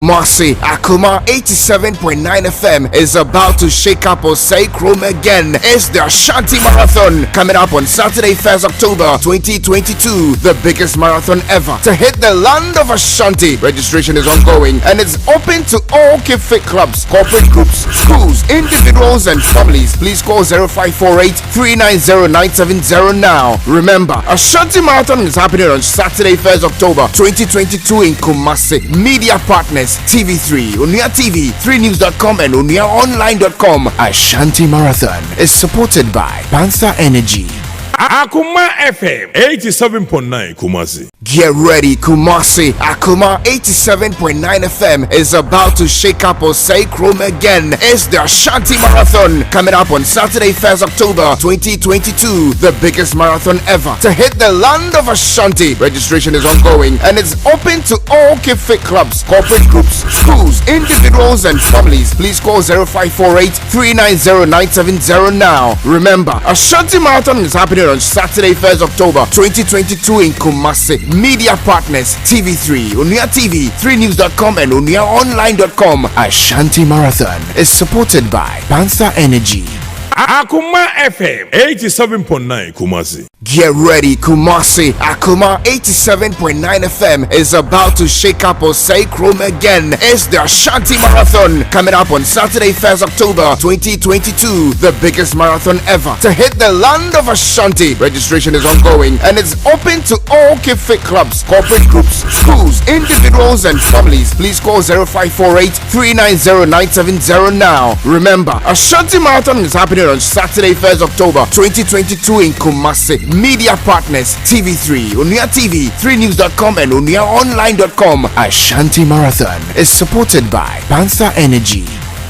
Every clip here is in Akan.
Kumasi, Akoma 87.9 FM is about to shake up Osei Chrome again. It's the Ashanti Marathon coming up on Saturday, 1st October 2022, the biggest marathon ever to hit the land of Ashanti. Registration is ongoing and it's open to all Keep Fit clubs, corporate groups, schools, individuals and families. Please call 0548 390 970 now. Remember, Ashanti Marathon is happening on Saturday, 1st October 2022 in Kumasi. Media partners TV3, Unia TV, 3news.com and uniaonline.com. Ashanti Marathon is supported by Pansa Energy. Akoma FM 87.9 Kumasi. Get ready, Kumasi. Akoma 87.9 FM is about to shake up Osei Chrome again. It's the Ashanti Marathon coming up on Saturday, 1st October 2022, the biggest marathon ever to hit the land of Ashanti. Registration is ongoing and it's open to all Keep Fit clubs, corporate groups, schools, individuals and families. Please call 0548 390 970 now. Remember, Ashanti Marathon is happening on Saturday, 1st October 2022 in Kumasi. Media partners TV3, Unia TV, 3news.com and uniaonline.com. Ashanti Marathon is supported by Pansa Energy. Akoma FM 87.9 Kumasi. Get ready, Kumasi. Akoma 87.9 FM is about to shake up Osei Chrome again. It's the Ashanti Marathon coming up on Saturday, 1st October 2022, the biggest marathon ever to hit the land of Ashanti. Registration is ongoing and it's open to all Keep Fit clubs, corporate groups, schools, individuals and families. Please call 0548 390 970 now. Remember, Ashanti Marathon is happening on Saturday, 1st October 2022 in Kumasi. Media partners TV3, Unia TV, 3news.com and uniaonline.com. Ashanti Marathon is supported by Pansa Energy.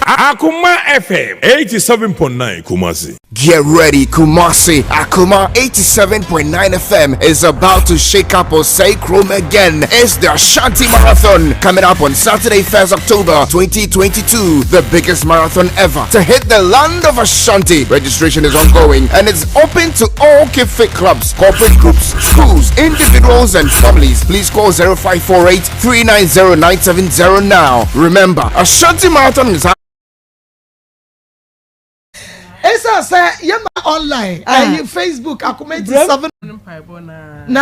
Akoma FM 87.9 Kumasi. Get ready, Kumasi. Akoma 87.9 FM is about to shake up Osei Chrome again. It's the Ashanti Marathon coming up on Saturday, 1st October 2022, the biggest marathon ever to hit the land of Ashanti. Registration is ongoing and it's open to all Keep Fit clubs, corporate groups, schools, individuals and families. Please call 0548 390 970 now. Remember, Ashanti Marathon is Esa say yema online Facebook Akoma 87 na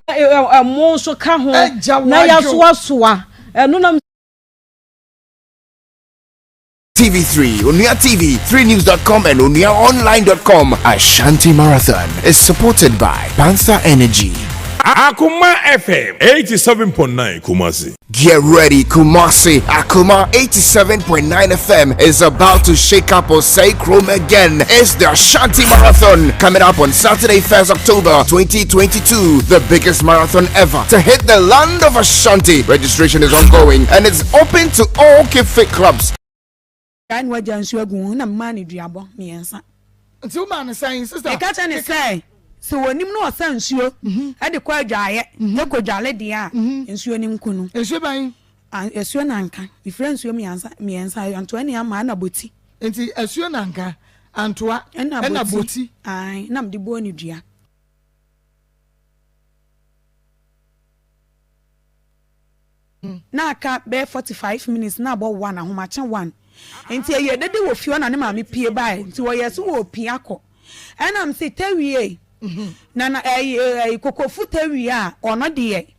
mo so ka ho na ya soa eno na TV3, Unia TV, 3news.com and uniaonline.com. Ashanti Marathon is supported by Pansa Energy. Akoma FM 87.9 Kumasi. Get ready, Kumasi. Akoma 87.9 FM is about to shake up Osei Chrome again. It's the Ashanti Marathon coming up on Saturday, 1st October 2022, the biggest marathon ever to hit the land of Ashanti. Registration is ongoing and it's open to all Keep Fit clubs. So when you know sense you at the quite giant, no go jolly dear, and so in Kunu. And so by a swananka, the friends you me answer, and 20 a man a booty. And see a swananka, and to a booty. I nam the bony dear. Now, can't bear 45 minutes now, about one, and how much one. And tell you that they will feel an mammy peer by to a yes or piaco. And I'm say, tell ye. Nana koko futa wia ono de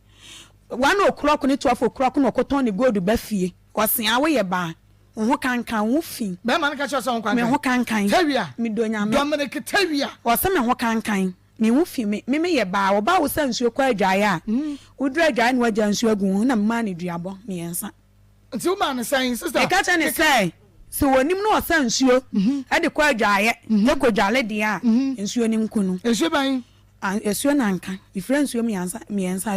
1 o'clock ni 12 o'clock no koton ni go do ba fie kwase awe ye ba ho kankan wo fi be man ka cho so kwankan me ho kankan tawia me donya me Dominic tawia wase me ho kankan me wo fi me ye ba wo ba wo sansuo kwa adwaye a udru adwaye ni waja nsuo agu na mma ni duabo me yensa nti wo man say sister e ka cha ni say so wonim no osansuo e de kwa adwaye ne ko dwale de a nsuo ni nkunu ensuo ban esuo nanka the friends you me answer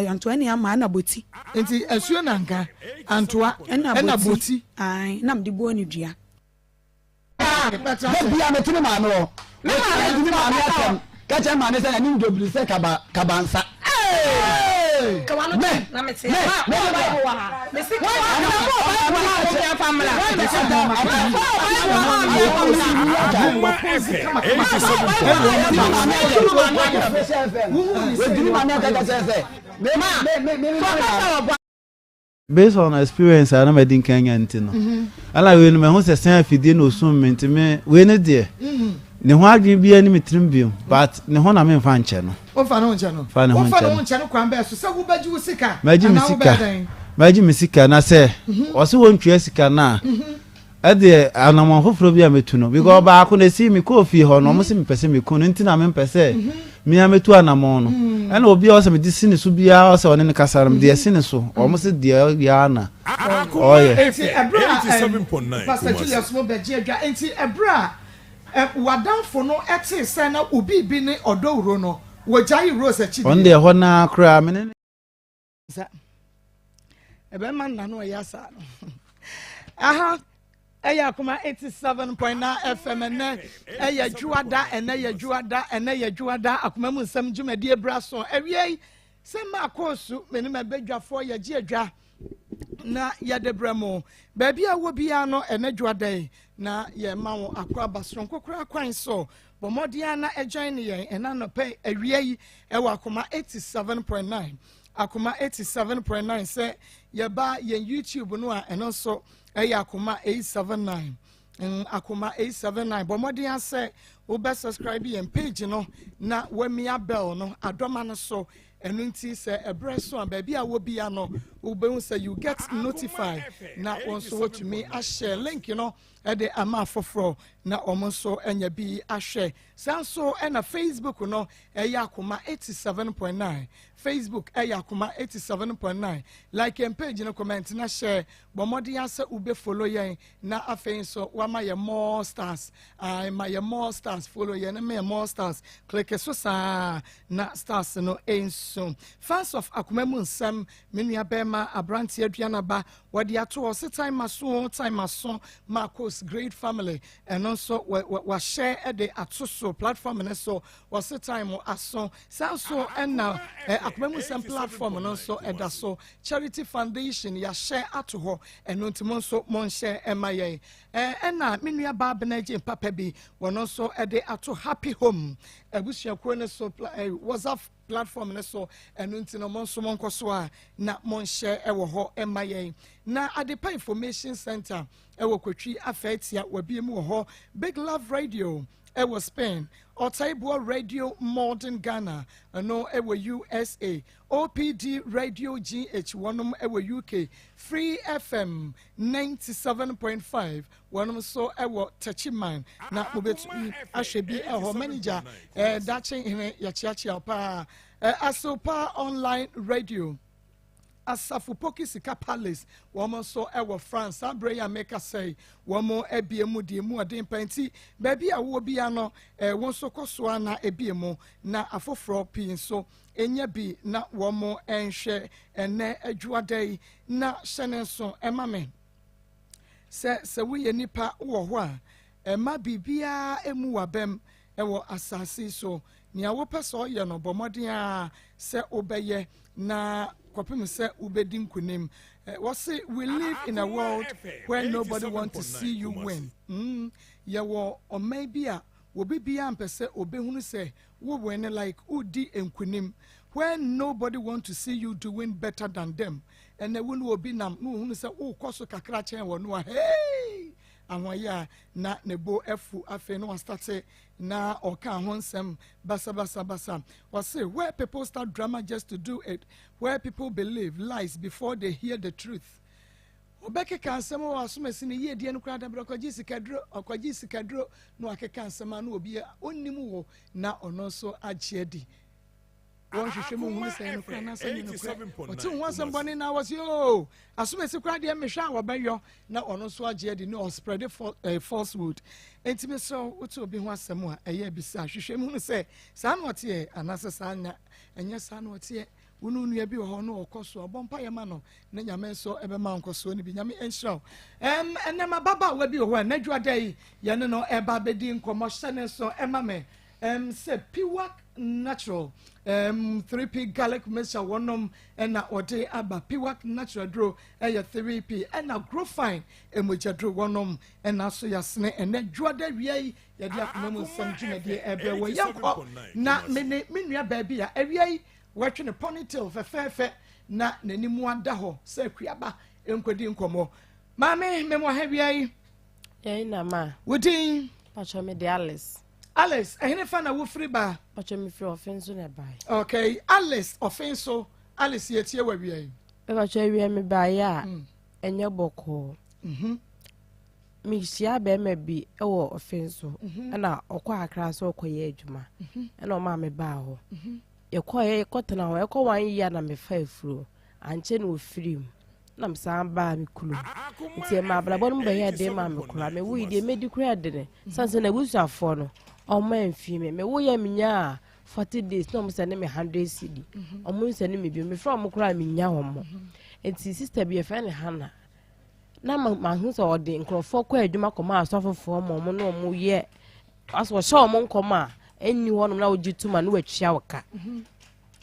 Antoine ama na boti enti esuo nanka antoa na boti ai na mde bo ni dua bia metini ma no na metini ma no atam ka cha ma ne se na ni ndobiri se kabansa kawano na mete ma wa ha me se kwa ya famila me based on experience I never did Kenya ntino ala we no me ho se san afidie no sum mentime we ne de ne ho adwen bia ni metrim bio but ne ho na me fa nche no o fa no nche no fa ne ho nche no kwan be so se wo baji wo sika maji misika na se o se won twa sika na ade anamon foforo bia metu no because ba ko na si mi ko fi ho no mo se me pese me ko no ntina me pese mi ametu anamon no ana obi o se me di sine so bia o se one ne kasaram de sine so o mo se de ya na oh yeah 87.9 Pastor Julius mo beji adwa enti ebra wadanfo no ete se na obi bi ne odowro no wojai rose achi on de ho na kra me ne ebe man na no ya sa aha eya kuma 87.9 FM ene eya juada ene juada akuma mu nsam dwumadi ebraso ewie se Maa Akos me ne mebedwafo ya gi adwa na ya debramo baabi a wo bia no ene juada na ye ma wo akwa basron kokora kwan so bomodia na ejoin ne yen ena no pe ewie ewa akuma 87.9 akuma 87.9 se ye ba yen YouTube no a eno so akuma 879 akuma 879 bomodin ase wo be subscribe yen page no na wemia bell no adoma no so enu nti se ebreso an ba bia wo bia no wo be say you get notified na onso wo to me a share link no e de ama foforo na omonso enya bi a share sanso e na Facebook no akuma 87.9 Facebook akuma 87.9 like and page no comment na share bomodi ase ube follow yen na afen so wa ma ye more stars ma ye more stars follow yen na me more stars click so sa na stars no enso fans of Akoma mu nsam menua bema abrantie aduana ba wode ato o time maso Maa Akos great family and also wa share the atoso platform and so was time aso so and now Akoma mu nsam platform and so edaso charity foundation ya share ato ho and ntimo so mon share emaye na menua ba benaje papa bi wono so de ato happy home ebusua kro ne so WhatsApp platform ne so enu ntino monso monko so a na mon share ewo ho emaye na adepa information center ewo kwatwi afetia wabie mu ho Big Love Radio ewo Spain Otaibo Radio Modern Ghana no ewo USA OPD Radio GH one ewo UK Free FM 97.5 one so ewo Tachiman na obetu ahwebi eho manager dache hene yachiachi pa Asopa Online Radio Asafu Poki Sika Palace woman so ewo France Abreya make say woman ebiemu di mu adin penti baby a wo bia no won so koso na ebiemu na afoforo pin so enya bi na woman enhwe ene adwuadai na hyenenso emame se we ye nipa wo ho a ema bibia emu wabem ewo asase so nia wo peso ye no bomodin a se obeye na kopim se ubedi nkunim say we live in a world where nobody want to see you win ye wo or maybe a wo bibia ampese obehunu se wo win like udi nkunim where nobody want to see you doing better than them and they will be nam no hunu se wo koso kakra chen wo no hey anwaya na nebo efu afe no start na oka honsem basa say where people start drama just to do it, where people believe lies before they hear the truth. Obeke kansem wa asumesi ne ye die no kra da brokoji sikadro no akeka nsema na obi onnim wo na ono so agiedi won hwehwemu hu se no kra na sanye no kra oti hu asem bone na was yo asumesi kra de mehwa wo bayo na ono so agiedi no spread falsehood entime so otu obi hu asem a eye bisa hwehwemu hu se sa na otie anase sa anya enye sa na otie wunu ya bi ho no okoso obompa ye ma no na nyame so ebe ma nkoso ni bi nyame enhira enema baba wa bi ho na dwadai ye no eba bedi nkomo hyene so emame se piwak natural 3p garlic mixture wonom na ode aba piwak natural draw 3p na grow fine emoja draw wonom na so yasne na dwada wiai ye dia komo nsam dwumade ebe wo yakọ na menua ba bi a awiai watching a ponytail fefe na n'animu ada hɔ sɛ akuaba nkɔdi nkɔmmɔ maame memo ha biai yɛn na ma wodin pacho me de Alice ɛhene fa na wofiri ba pacho me firi offense na bai okay Alice offense Alice yetie wa biai pacho wi me ba ya enye bɔkɔ mi sia be me bi ɛwɔ offense na ɔkɔ akra so ɔkɔ yɛ adwuma na ɔma me ba hɔ yɛkɔ tena hɔ yɛkɔ 1 year na me fa afuro anche na ofiri mu na me san ba me kulu nti ma ablabɔ no ba yɛ de ma me kula me wo ide me di kura de ne sanse na busuafo no ɔma mfi me wo yɛ menya 40 days na mo sɛ ne me 100 cedi ɔmo sɛ ne me bi me fra mo kura me nya hɔ mo nti sister bi efe ne Hana na ma hu sɛ ɔde nkrɔfo kɔ adwuma kɔma asɔfofo mo mo no mo yɛ aso hyɛ ɔmo nkɔma enni hɔ no na ogi tuma no watwia waka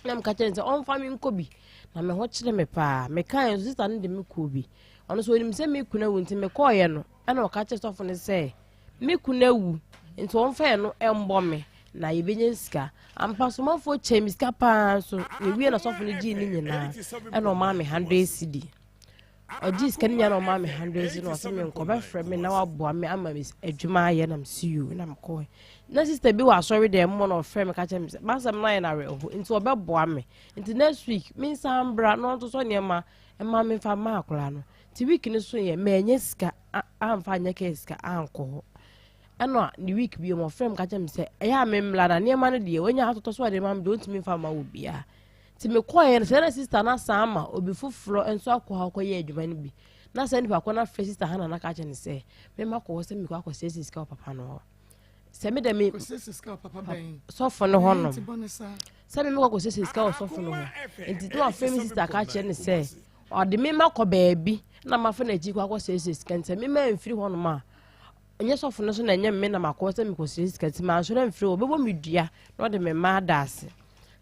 na me ka kyerɛ sɛ ɔmfa me nkɔ na me ho kyerɛ me pa me kan sister no de me kɔ bi ɔno so onim sɛ me kuna wu nti me kɔɔyɛ no ɛna ɔka kyerɛ sɔfo no sɛ me kuna wu nti ɔmfa no ɛmbɔ me na yɛbɛnya sika ampa so mafo kyɛ me sika pa so yewie na sɔfo no gyi ni nyinaa ɛna ɔma me 100 cedi ɔgyi sika no nya na ɔma me 100 cedi na ɔsɛ me nkɔbɛfrɛ me na waboa me ama me adwuma ayɛ na msiyo na mekɔɛ na sister bi wa sorry dem mo no frɛ me ka kyerɛ me sɛ masɛm na yɛ na reho nti ɔbɛboa me nti next week me san bra no to so niema ɛma me fa ma akora no ti week ni so yɛ me enye sika amfa anya ka sika ankɔ ɛno ni week bi mo frɛ me ka kyerɛ me sɛ ɛyɛ amemla na niema no deɛ wonya atoto so de ma me don't me fa ma wo bia ti me kɔɛ no sɛ na sister na sama obi foforo enso akɔ yɛ adwuma no bi na sɛ nipa kɔ na frɛ sister Hana na ka kyerɛ ne sɛ me makɔ sɛ me kɔ akɔ sɛ sika papa no sɛ me de me sɔfo no hɔ no sɛ me kɔ sɛ sika wɔ sɔfo no hɔ nti to afrɛ me sister ka kyerɛ ne sɛ ɔde me makɔ baabi na mafa na agyi kɔ akɔ sɛ sika nti me ma mfiri hɔ no ma onye sɔfo no so na nyɛ me na makɔ sɛ me kɔ sɛ sika nti ma nso na mfiri hɔ bɛbɔ me dua na ɔde me ma da ase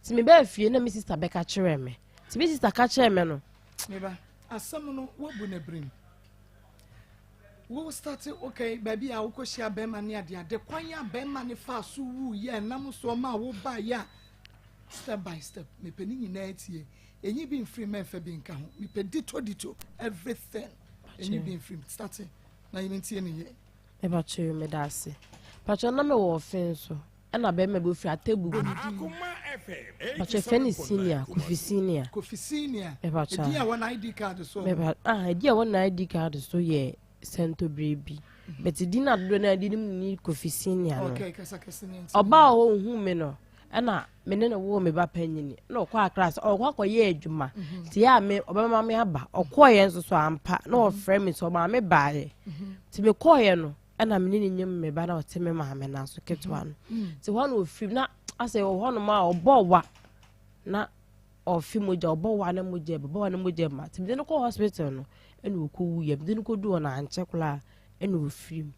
nti me ba afie na me sister bɛka kyerɛ me nti me sister ka kyerɛ me no me ba asɛm no wabu na brim wo start okay baby a wo share bema ne ade kwan ya bema ne fa so wu ye nam so ma wo ba ya step by step me pani nyina atie enyi bi free men fa bi nka ho me pedi to everything enyi bi free starting na yimi tie ne ye e ba chere me da ase pacho na me wo fin so e na bema bi free atebu bi pacho feni senior kofi senior e ba cha e dia one ID card so me ba e dia one ID card so ye sento baby but dina do na di ni Kofi Senior no okay kasa ni oba o hu me no na me ne wo me ba panyini na okwa class okwa ye adwuma ti ya me obama me aba okoye nso so ampa na o frɛ me so ma me baaye ti me koye no na me ne nyem me ba na o te me ma me na so ketwa no ti ho na ofim na ase ho no ma obowa na ofi moja obowa na moja ma ti me ne ko hospital no enu okowu ye bidin ko du ona anchekula enu ofrim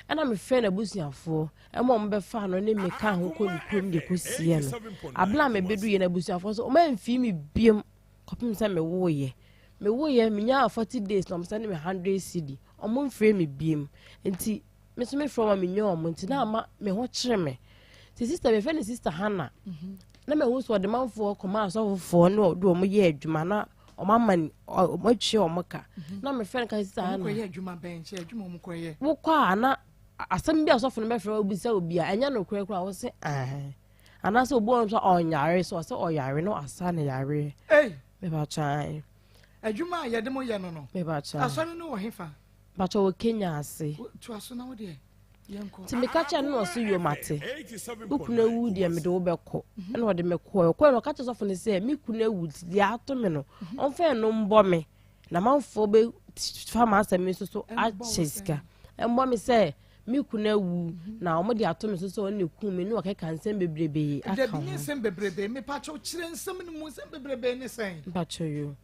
ana me fe na busuafo emo mbe fa no ne me ka ho ko ni krom de ko sie no abla me bedu ye na busuafo so o ma mfi mi biem kopim se me wo ye me nya 40 days na me se ne me 100 cedi o mo mfre me biem nti me so me from me nya o mo nti na ama me ho kyere me ti sister me fe ne sister Hana na me ho so de manfo koma so fofo no do mo ye adwuma na o mama o matwe o maka na me friend kan sister Hana ko ye adwuma bench adwuma mo ko ye wo kwa na asem bi asofo no be frɛ obi sɛ obi a enya no kura wo se ana sɛ obo nso onyare so sɛ oyare no asa na yare me ba chan adwuma ye de mo ye no me ba chan asɔre no wo hefa ba cha wo Kenya ase to aso na wo de ti me ka cha no so yo mate ukuna wu de me de wo bɛkɔ na wo de me kɔ no ka cha sofo no sɛ me kuna wu de ato me no on fe no mbɔ me na manfo be fa ma asɛm so acheska mbɔ me sɛ me kuna wu na omo de ato me so on ne ku me no ɔkeka nsɛm bebrebe aka ho de nsɛm bebrebe me pa cha kyerɛ nsɛm no mu nsɛm bebrebe ne sɛn ba cha yo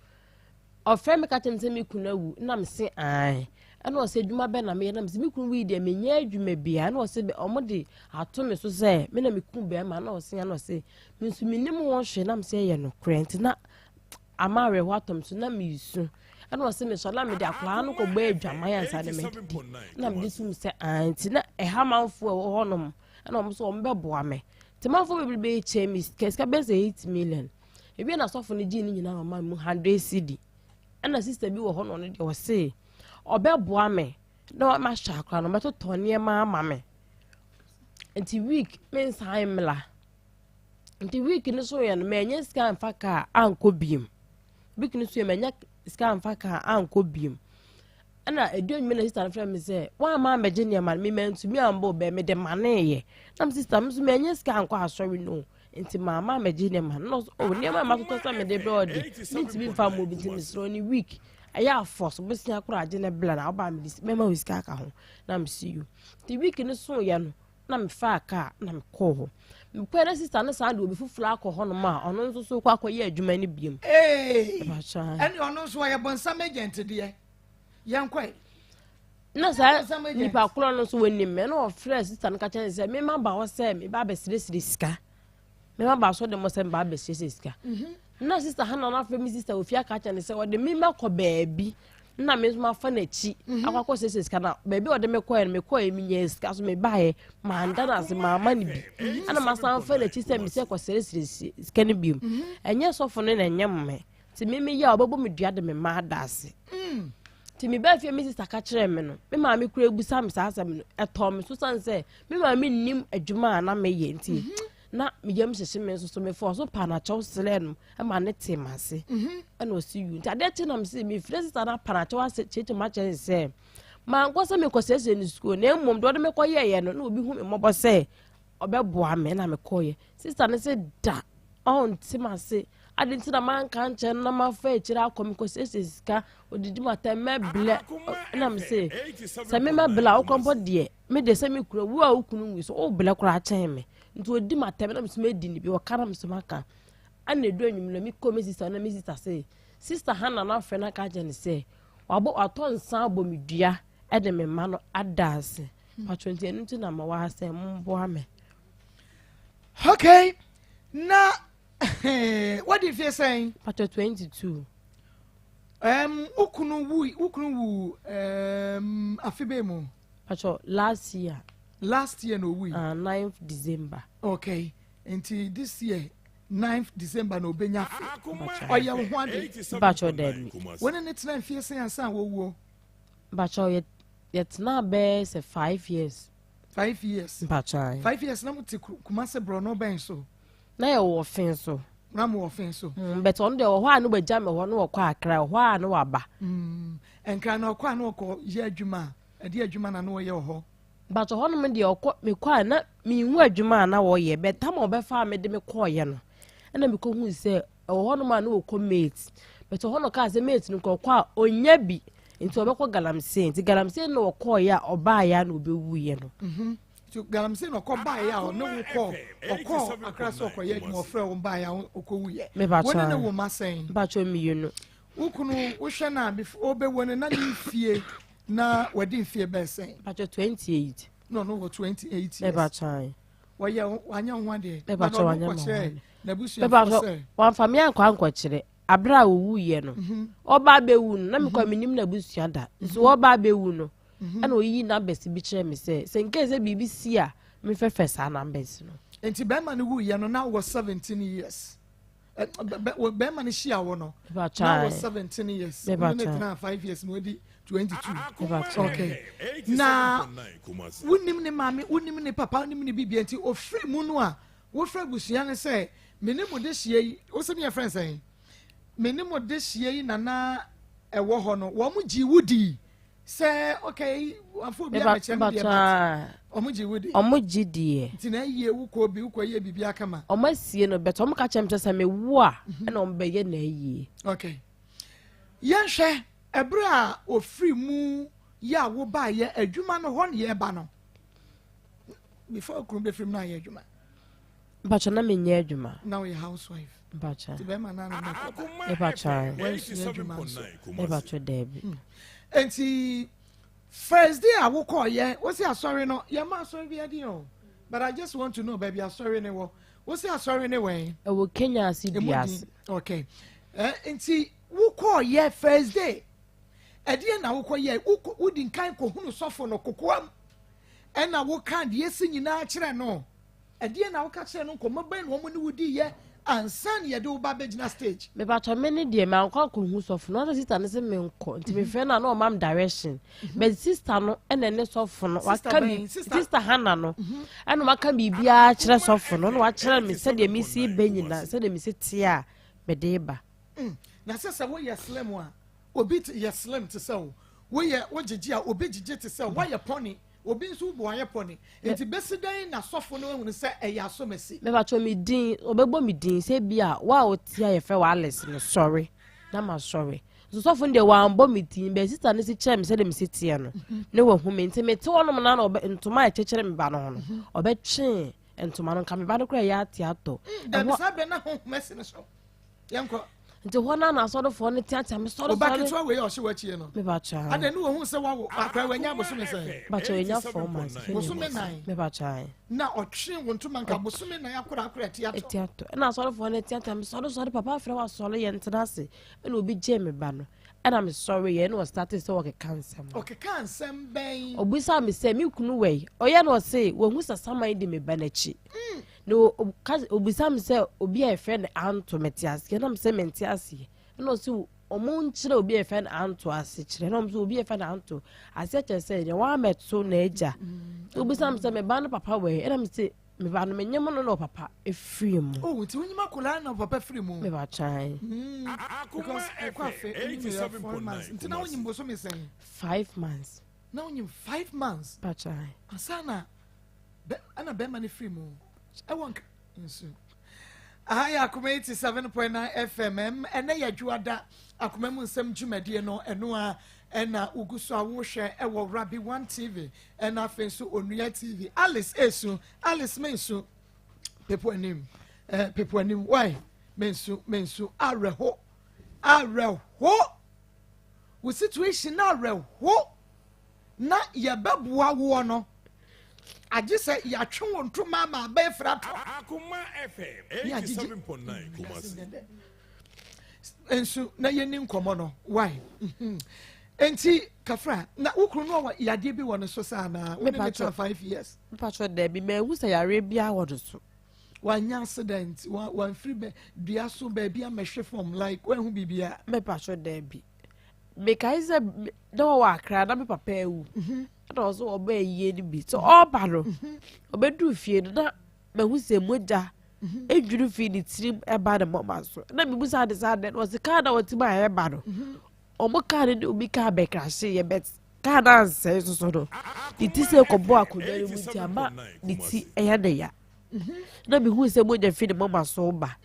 ɔfrɛ me ka cha nsɛm me kuna wu na me se ana o se dwuma be na me na me kun wi de me nya adwuma bia na o se omo de ato me so se me na me kun be ma na o se na o se me nsu me nim won hwe na me se ye no krent na amare ho atom so na me isu ana o se me so na me de akwa no ko gba adwama ya nsa de me na me disu se anti na e ha manfo e ho nom ana o so o mbe boa me te manfo be che me keska be se 8 million ebi na sofo ne gi ni nyina mama mu 100 cedi ana sister bi wo ho no de wo se obeboa me na ma sha akra no meto tone ma me nti week men sai mla nti week ni so ye no menye scan fa ka anko biem week ni so ye menye scan fa ka anko biem ana edon me na sister friend me say wa ma meje ne ma me mentu mi ambo be me de mane ye na sister me so menye scan anko asori no nti mama meje ne ma no o ne ma ma to me de brody nti bi fa mo bi nti misro ni week aya force bo sia kura age ne bla na oba me me ma wiska ka ho na me see you the week ni so ye no na me fa ka na me call ho me kwere sister na sa de obi fufula akọ no ma ono nso so kwa akoye adwuma ni biem eni ono nso ye bonsam agent de yankwa na sa nipa kuro no so woni me na o fresh sister no ka chen say me ma ba wo say me ba be sire sika me ma ba so de mo say ba be sire sika na sister hana na fa mi sister ofia ka chen say o de me ma ko baabi na me ma fa na chi akwakọ sire sika na baabi o de me ko mi nya sika so me ba ye ma nda na se mama ni bi ana ma san fa na chi say me se ko sire sika ni bi enye so fo ne na enye me ti me ya obebo me dua de me ma dase ti mi ba fie mi sister ka kire me no me ma me kura ebusa me sa asem no eto me so san say me ma me nim adwuma na me ye nti na me yam hyehye me so me for so pa na chaw sele no e ma ne temase e no see you nti ade ti na me see me free sister na pa na chaw ase cheche ma che say ma nkwasa me kwasese ni school na emom do me koye ye no na obi hu me mobo say obeboa me na me koye sister ne say da on timase adinti na man kan che na ma fa echira akom ko sesika odidi mata meble na me say se me mebla okompo de me de se me kura wu a ukunu wi so o ble kura chen me nti odi mata na me so me di ni bi o kara me so maka ana edu anyum na me ko me sister na me sister say sister Hannah na fe na ka je ne say wabo aton san bo me dua e de me ma no adase patronti enu ti na ma wa say mbo ame okay na what if you saying Pato 22 ukunu wu afibemu Pato last year no we 9th December okay until this year 9th December no benya oya ho ade Pato dem when it na fie say ansan wo Pato yet na be say 5 years 5 years Pato 5 years na muti kumase bro no ben so na ye wo fen so na mo fen so but on de ho anu bagya me ho no wo kwa akra ho anu waba enkra na okwa na okọ ye adwuma ade adwuma na no ye ho but ho no me de okọ me kwa na me hu adwuma na wo ye but am obefa me de me kọ ye no na me ko hu se ho no ma na okọ mate but ho no ka se mate no kọ kwa onya bi nti obekọ galamsey nti galamsey no okọ ya oba ya na obewu ye no galamsey no ko ba ya o ne wo ko okọ akraso ko ye mo frɛ wo ba ya okọ wu ye wona ne wo ma sen ba cho mi you no ukunu wo hwɛ na obe wona na ni fie na wadi fie be sen ba cho 28 no 28 years e ba chan wo ye wanya ho ade e ba cho wanya ho na busu ya fo wan famia nkwa kyere abra wo wu ye no oba be wu no na me kwa minim na busu ya da so oba be wu no ana oyi numbers bi kire me say nke se BBC a me fefesa numbers no enti be man wu ye no now was 17 years be man shia wo no now was 17 years we na 5 years no di 22 okay na wunim ne mami wunim ne papa wunim ne bibia enti ofri mu no a wo fra busua ne say menemu de hie yi wo se me your friend say menemu de hie yi na ewo ho no wo mu ji wudi say okay afọ bi a chem bi ba omuji wudi omuji die ntina yie wu ko bi ko ye bibia kama omasie no beto omka chem tse me wu a na ombe ye na yie okay yenhwe ebra ofri mu ya wo ba ye adwuma no ho ne ye ba no before krum be frim na ye adwuma bacha na me nye adwuma now your housewife bacha ti be ma na na e bacha e bacha debi enti first day I will call ye what's your sorry no ye ma sorry be adio but I just want to know baby I'm sorry ne wo what's your sorry ne way e wo Kenya CBS okay enti wo call ye first day ade na wo call ye wo din kan ko hunu sofo no kokoam e na wo kan de esi nyina kire no ade na wo ka kire no ko maban no mo ne wodi ye and son ye do ba begina stage me ba to many dey me anko ko hu sofo no sister ne se me nko nti me friend na no mam direction but sister no ene ne sofo no waka bi sister Hannah no eno waka bibia kire sofo no wa kire me se de me si benyina se de me se tia me de ba na se wo ye slim wa obi ye slim to say wo ye wo gigi a obi gigi to say wo ye pony obi nso bo aye pony enti besidan na sofo no ehunu se eya asomesi me ba to me din obegbo me din se bia wa o tia ye fe wa Alice no sorry na ma sorry so sofo de wa ambo me din be sister ne si kire me se de me si tia no ne wo hu me enti me te wono na obe ntoma e kekere me ba no no obe twe ntoma no ka me ba no kra ya tia to da bisa be na hu mesi ne so yanko nti hona na so do fo ne tia me so do ba ke to we o hye wachi no me ba cha ade no hu se wa akra wanya bosume se ba cha enya 4 months bosume 9 me ba cha na otwe wontuma nka bosume 9 akora tia to na so do fo ne tia me so do papa afre wa so ye ntena se na obi je me ba no and I'm sorry ye no started so okay cancer ben obisa me say me kunu we oye no say wo hu sasaman de me ba na chi no obisa me say obi e friend anto metias ke na me say mentias no so omo nchire obi e friend anto ase chire no so obi e friend anto ase che say wa meto na eja obisa me say me ba no papa we and me say me ba no menyem no papa e free mu oh ti wonyima kola no papa free mu me ba try because e kwa fe 87.9 nti na wonyim boso me sen 5 months na wonyim 5 months ba try asana ana be mani free mu e wonk nso ahaya Akoma 87.9 FM ene ya juada Akoma mu nsem dwumade no eno a ena uguso awohwe ewo Rabi 1 TV ena afenso Onua TV Alice esu Alice mensu people anim why mensu areho wo situation na areho na ye beboa wo no aje se ya twe won to mama be fra to Akoma FM 87.9 Kumasi ensu na ye ni nkomo no why enti kafra na ukru no yade bi won so sa na we need 5 years patcho de bi me hu se yare bia wodo so wanya accident one free be dua so ba bia mehwe from like when hu bibia me patcho de bi me kai se do wa akra na me papa ewu na so oba yiye ni bi so oba no obedu fie na me hu se moja edwuru fie ni trim e ba de mama so na me busa de sa de no se ka na wotima e ba no omo ka de obi ka be krashe ye bet ka na se so do ti se ko bo akodari mu ti ama ni ti e ya de ya na me hu se moja fie de mama so ba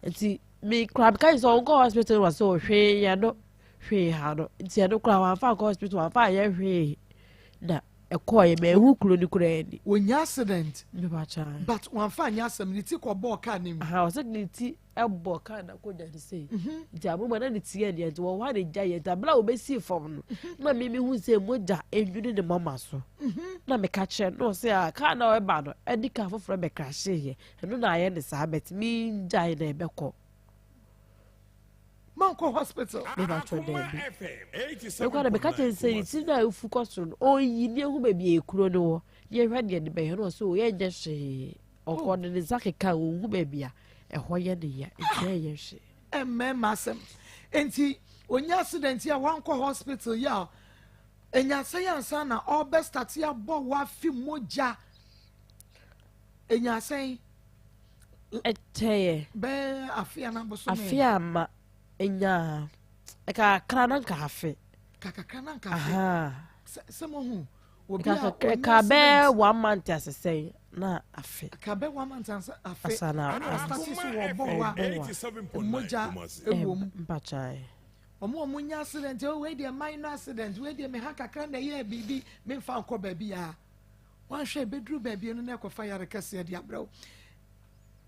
nti me crab kai so go hospital was so hwe ya no hwe ha no nti ya do kra wa fa ko hospital wa fa ye hwe na ekoye me hu kuro ni kura ni wonya accident me ba cha but one fa nya asem ni ti ko bo ka ni ha o se ni ti e bo ka na ko jadi sei ja mo na ni ti e de wo wa de ja ye ta bla obesi form no na me hu se moja enwuni de mama so na me ka che no se a ka na e ba no e di ka foforo be crash ye no na ye ni sa bet mi ja ye na e be ko manko hospital me ba cho de bi e kwa de be ka che sei ti na ufu ko so no o yi ni hu ba bi e kuro no wo ye hwe de be he no so ye je hwe okọ de ni zakeka wo hu ba bia ehọ ye de ya e ye hwe masem enti onya accident ya wanko hospital ya enya sayansa na all best start ya bo wa fi moja enya sai eteye be afia na boso me afia ma enya eka kranan ka afi kakakana ka aha semo hu obi ka be 1 month asese na afi ka be 1 month afi asana start so wo bo wa 87.9 ewom mpachai omo nya accident we dey minor accident we dey me ha kakra na ye bibi me fa nko ba bi ya wan hwe bedru ba bi no na ekofa yare kase de abraw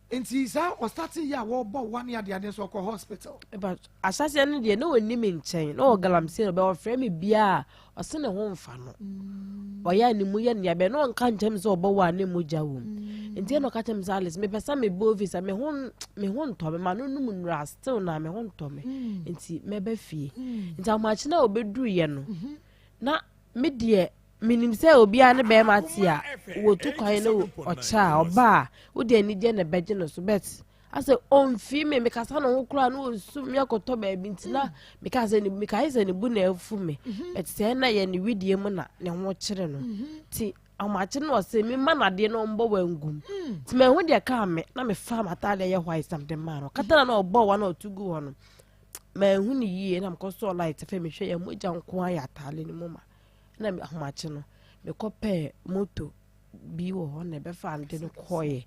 enti sa o start ya wo bo one ya de so ko hospital but asase no de no woni me nchen no galamse no be o frame bia o se ne ho mfa no o ya ni mu ye ne be no nka ntem se obo wa ne mu jawum enti no ka tem Alice me pesa me bovisa me ho nto me ma no num nra still na me ho nto me enti me ba fie enti amachi na obeduru ye no na me de minim se obi a ne be matia wo tu kwan no ocha oba wo de ni je ne beje no so bet I say on female because I know cry no so me akoto baby ntina because any because any bu na afu me but say na ye ni widie mu na ne ho kire no ti amache no say me ma na de no mbo wangum ti me ho de ka me na me fa mata de ye white something man katana na obo wa na otugu ho no me hu ni yie na mko so light fe me hwe ye moja nko aya tale ni mama na me amache no me kope moto bi wo ho na be fa ande no koye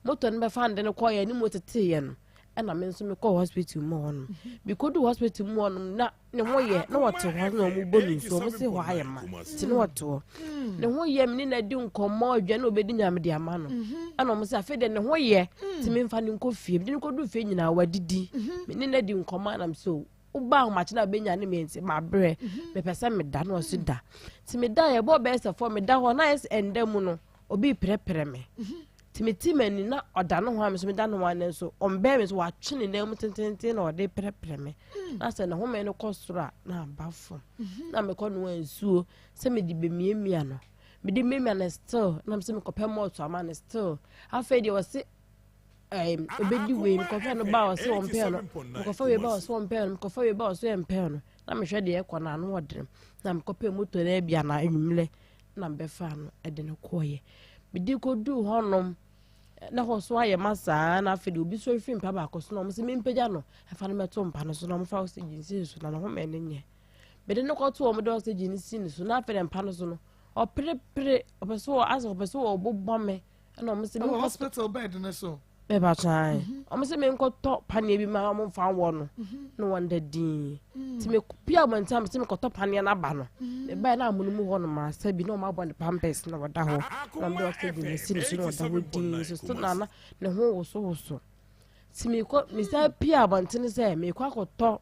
moto no be fa ande no koye ni motete ye no na me nso me ko hospital mo ho no bi ko do hospital mo ho no na ne ho ye na wote ho na mo bonu so mo se ho aye ma ti no wote ne ho ye me na di nkomo adwa na obedi nyame de ama no ana mo se afi de ne ho ye ti me mfa ne nko fie me ko do fie nyina wadidi me na di nkomo na me so uba ho machi na be nya ne me nti ma bre me pese me da no so da ti me da ye bo be se for me da ho na yes endam no obi prepare me timeti mani na oda no ho am so me da no wan so ombe me so wa twene na mu tententen na ode prepare me na se na ho me no kosora na abafo na me ko no ansuo se me di be miemia no me di miemia na still na me se me ko pemo to ama na still afa de wose obedi we me ko fa no ba wose on pe no me ko fa we ba wose on pe no me ko fa we ba wose en pe no na me hwe de e ko na no odre na me ko pe moto na bia na anwumle na me fa no e de no koye me di ko du honom na ho so aye masa na afede obi so fi mpa ba akoso no mo se me mpagya no afa no meto mpa no so no mo fa oxygen si so na ho me ne nye be de no ko to mo de oxygen si ni so na afede mpa no so no o pre opeso aso opeso obobbo me na mo se me hospital bed na so be ba try o mo se me nko to panie bi ma mo fa wo no no wonder din ti me pia mo ntam se me ko to panie na ba no be ba na amunu mu ho no ma sa bi no ma bo the pampers na wada ho na mo oxygen si ni so no wada ho din so na na ne ho wo so ti me ko mi sa pia abantene se me ko akoto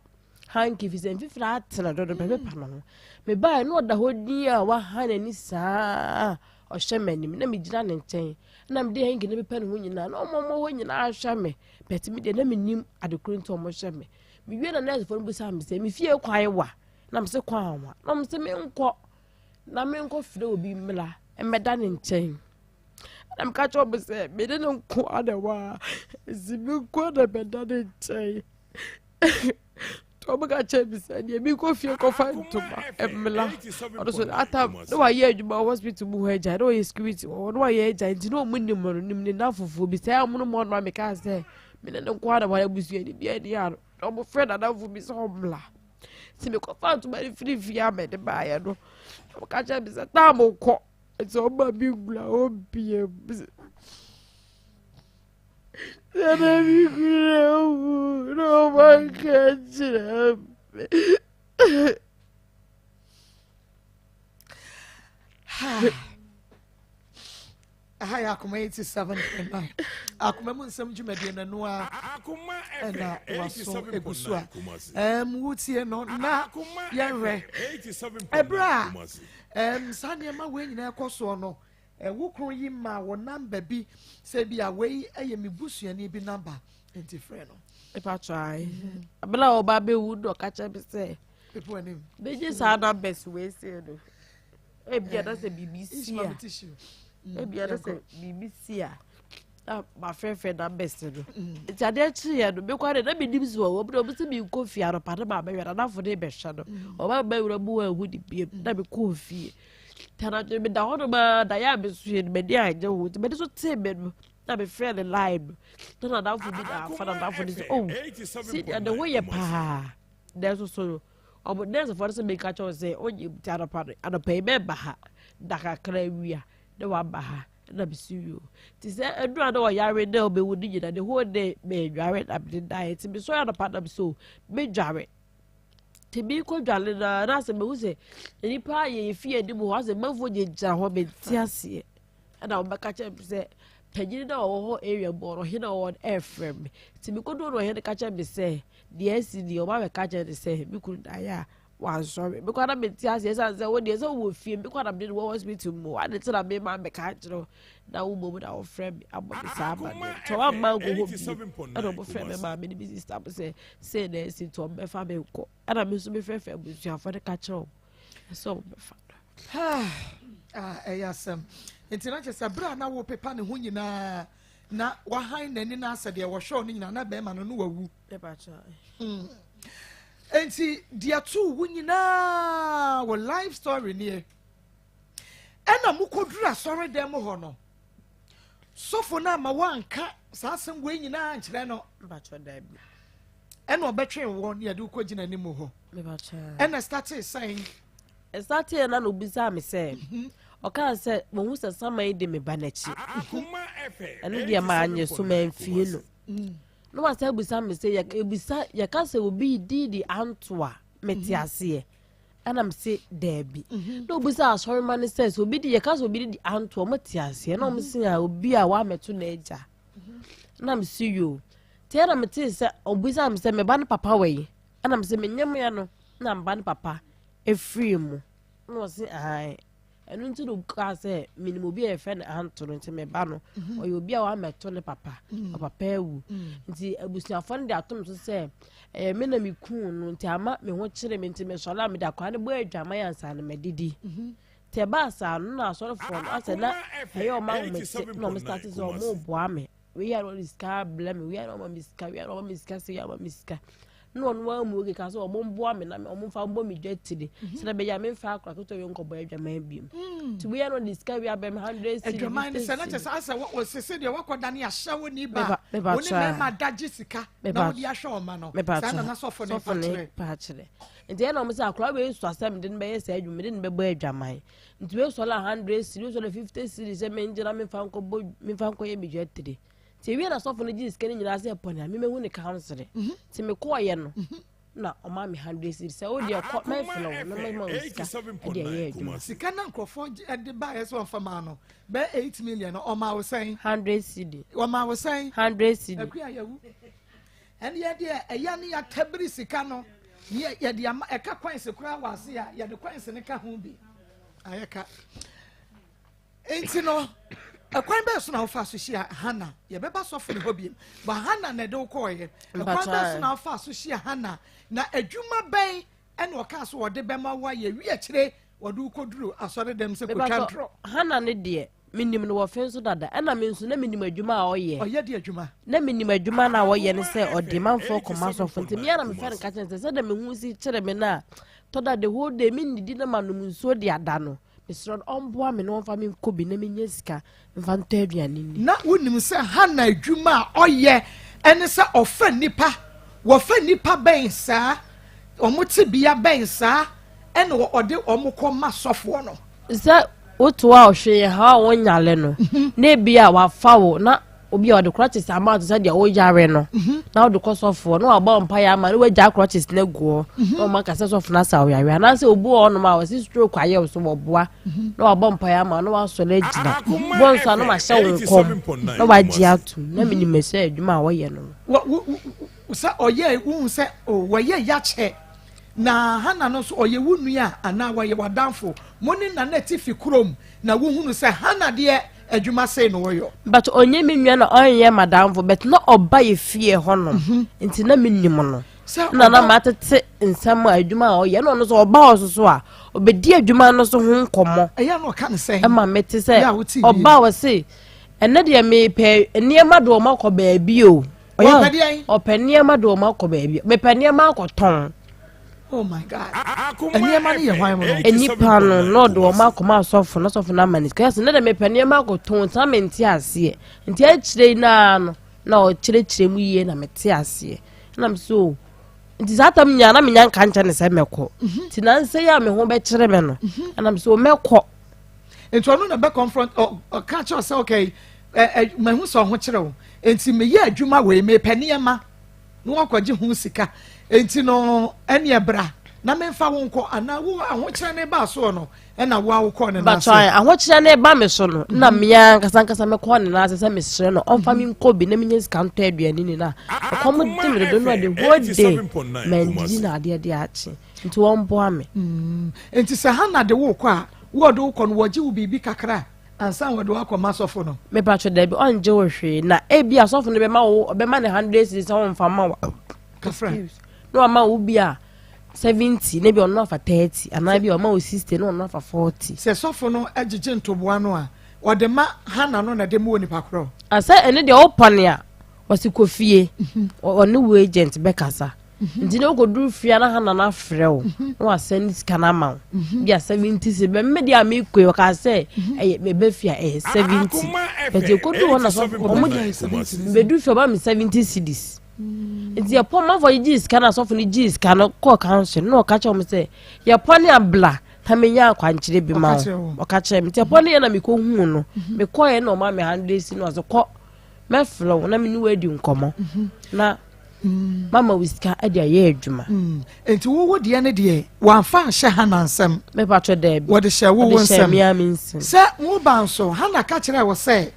hanki fi se mfifra atena do be pa no me ba no wada ho din a wa hanani saa o hwemanim na me gina ne nchen na me de hanki ne be pa ne ho nyina na omo ho nyina ahwa me bet me de na me nim adekuru nto omo hwe me me wie na nurse for me sa me se me fie kwan wa na me se kwan wa na me se me nko fide obi mla e me da ne nchen na me ka cho be se me de nko adawa zibi ko da be da ne nchen oba ga chebi say me ko fie ko fa ntoma emla odo so ata no wa ye adwuma hospital mu heja no ye security no wa ye heja nti no mu nim no nim ne na fufu bi say amuno mo no me ka say me ne nko ada wa busu ani bia ni ya no mo friend ada fu bi so omla ti me ko fa ntoma free free am de ba ya no o ka chebi say ta mo ko eti oba bi gula obi no one can jump. Hi, Akoma 87.9. Akoma mun sam jumedi na noa. Akoma na waso egusua. 87.9. Wutie no na yenre. Ebra. Sane ma we nyina ekoso no. Wukron yi ma wo number bi se bi a we eye mebusuani bi number enti frɛ no if I try abela oba be wood or catch up say people name they just had that best way say no e bia da say BBC e bia da say BBC my friend that best no it's a dey chi ya no be kwa na be dim so obi say be ko fie aro pa na ba we na for dey be hwa no oba be wura bu wa hu di bi na be ko fie tana me da hono ba da ya be so me dia aje wo me so te me na be friend live tana da fu bi da fa da fu dis oh see the way pa there's so but there's for some make catch say oh you tara pa and pay me ba ha da ka kra wia de wa ba ha na be see you ti say edu ado wa yare de be wudi gida the whole day me dware da be diet be so ya da pa da be so me dware ti bi ko dwale na se me hu se ni pa ye fie di bo ha se mafo je ja ho be ti ase na o ba ka che se pagini na wo area boro he na wo FM ti bi ko do no he ka che be se the SCD o ba be ka che de se bi ku da ya wa sorry bi ko na me ti ase se wo de se wo fie bi ko na me wo hospital mu ade ti na me ma be ka chiro na wo mo da wo friend abo be sa ba de to wa ma go ho bi na wo friend me ma me ni business stop say na si to be fa be ko ana me so be fe bu ti afo de ka chiro so be fa eyasem enti na chese bra na wo pepa ne ho nyina na wahan nani na asa de wo show ni nyina na be ma no no wawu enti dia tu wu nyina wo life story ni ena mukodura sori dem ho no sofo na ma wanka sasem we nyina ankyere no bacho da bi ena obetwe wo ne yade ukogina ni mu ho me bacho ena started saying started na no bisa me say oka say mo hu se sama de me banachi Akoma FM eno dia ma anye so man fie no no wa say bisa me say ya ka say obi di antoa metiase and I'm say Debbie. No bisa sorry man says obi di yeka so obi di anto metiase na I'm say obi a wa meto na eja na I'm see you tell am say obi am say me ban papa we and I'm say me nyam ya no na ban papa e free mu no say ai enu nti do ka say minimum obi e fe na anto nti me ba no o obi a wa meto ne papa o papa ewu nti abusuafo no de atom so say me na me kun no nti ama me ho kire me nti me so la me da kwa ne bo adwama yansa na medidi te ba sa no na so for no ase na ayo ma me no me start so mo boa me we are all ska blame we are all miska we are all miska say ya miska no no mu oge ka so mo boa me na me mo fa mbo me dwatide se na be ya me fa akwa to yo nkobo adwama biem ti we are all miska we are be 100 adwama ni se na che sa wo se de wakoda ne ahya wo ni ba woni me ma daji sika na wo di ahya o ma no sa na so for ne pa chire nti na mo se akwa we so asem de ne be yes adwuma de ne be bo adwama nti we so la 100 series so la 50 series se me njira me fa nko ye bi dwatide ti we na so for ne ji sika ni nyina se pon na me hu ne council ti me ko ye no na o ma me 100 series se o de ko me flo na me ma sika de ye adwuma sika na nkrofo de ba yes on fama no be 8 million o ma wo saying 100 cedi o ma wo saying 100 cedi akua yawu and ye de eya ne ya tabiri sika no ye de eka kwanse kura wase ya ye de kwanse ne ka ho bi ayeka enti no akwan be so na ofa so hia hana ye beba so for ne hobiem ba hana na de ko ye akwan be so na ofa so hia hana na adwuma ben ene oka so wode be ma wa ye wi akire wode ukoduru asore dem se ko twantro hana ne de minim no wo fen so dada ena me nso na minim adwuma a oye oye de adwuma na minim adwuma na oye ne se odimanfo koma so fonte me na me fe nka chen se da me hu si kire me na to da the whole day me ndidi na manum nso de ada no Mr. Omboa me no fa me ko bi na me nyesika mfa nto aduane ni na wonim se hana adwuma oye ene se ofa nipa wo fa nipa ben sa omote bia ben sa ene wo ode omko ma sofo no se otu a ohwe ha wonyale no na bia wa fa wo na obi a ode crutches amount se dia wo yare no na ode kosofo no agba mpa ya ma na waja crutches na guo no ma ka se sofo na sa yare na se obu ono ma wa si stroke aye so boboa na agba mpa ya ma no wa so le gina bonso no ma hye wo kom na wa gi atu na minim se adwuma a wo ye no sa oye wu se wo ye ya che na hana no so oye wunu a ana wa ye wadanfo moni na na tifi krom na wo hunu se hana de adwuma sei no woyo but onye menua na onye madamfo but no oba ye fie hono nti na minim no na matete nsam adwuma a oye no so oba ososo a obedi adwuma no so ho nkomo eya no ka ne sei ma mete se oba wo se ene de me pe niema do makoba bi o oye openiema do makoba bi me peniema akoton. Oh my God. Eni ma ni ye hwan mo. Eni pa no do ma koma sofo no sofo na mani. Kasi na me pa ni ma ko ton ta me nti ase. Nti a kire na no na o kire mu yie na me ti ase. Na me so nti zata me nya na me nya nka ncha ne se meko. Nti na nse ya me ho be kire me no. Na me so meko. Nti onu na be confront o catch us okay. Me hu so ho kire o. Nti me ye adwuma we me pa ni ma. No akwaje hu sika. Enti no ene ebra na memfa wo nko ana wo ahokyere ne ba so no na wo awokọ ne na so ba ahokyere ne ba me so no na mia nkasa me ko ne na se me sere no onfa mi nko bi na menye sika nto aduane ni na komo dimre do no de wode men di na de achi nti won bo ame enti se hana de wo kọ a wo do kọ no wo ji wo bibi kakra ansa wo do akọ masofo no me ba cho de bi onje wo hwe na ebi asofo no be ma wo be ma ne 100 cedis won fa ma wa kafra no ama ubi a 70 maybe on offer 30 and maybe on 60 no on offer 40 se sofo no agege ntoboa no a ɔde ma hana no na de mu oni pakro asa ene de opania wasi kofie oni wo agent bekasa nti na ogoduru fia na hana na frɛw no asɛn sika ma bia 70 se be me dia me kwe ka sɛ me be fia 70 but okodu hona so omo dia 70 be du fia ba me 70 cedis nti ya pɔ ma for gis kana so for ni gis kana call council no ka kyɛ mo sɛ ya pɔ ne abla tamenya akwankyere bi ma o ka kyɛ me nti ya pɔ ne na me ko hu no me kɔ ye na o ma me 100 si no so kɔ me flow na me ni wadi nkomo na mama wiska ade aye adwuma enti wo de ne de wanfa hye hana nsem me patro da bi wo de hye wo nsem se wo ban so hana ka kyerɛ wo sɛ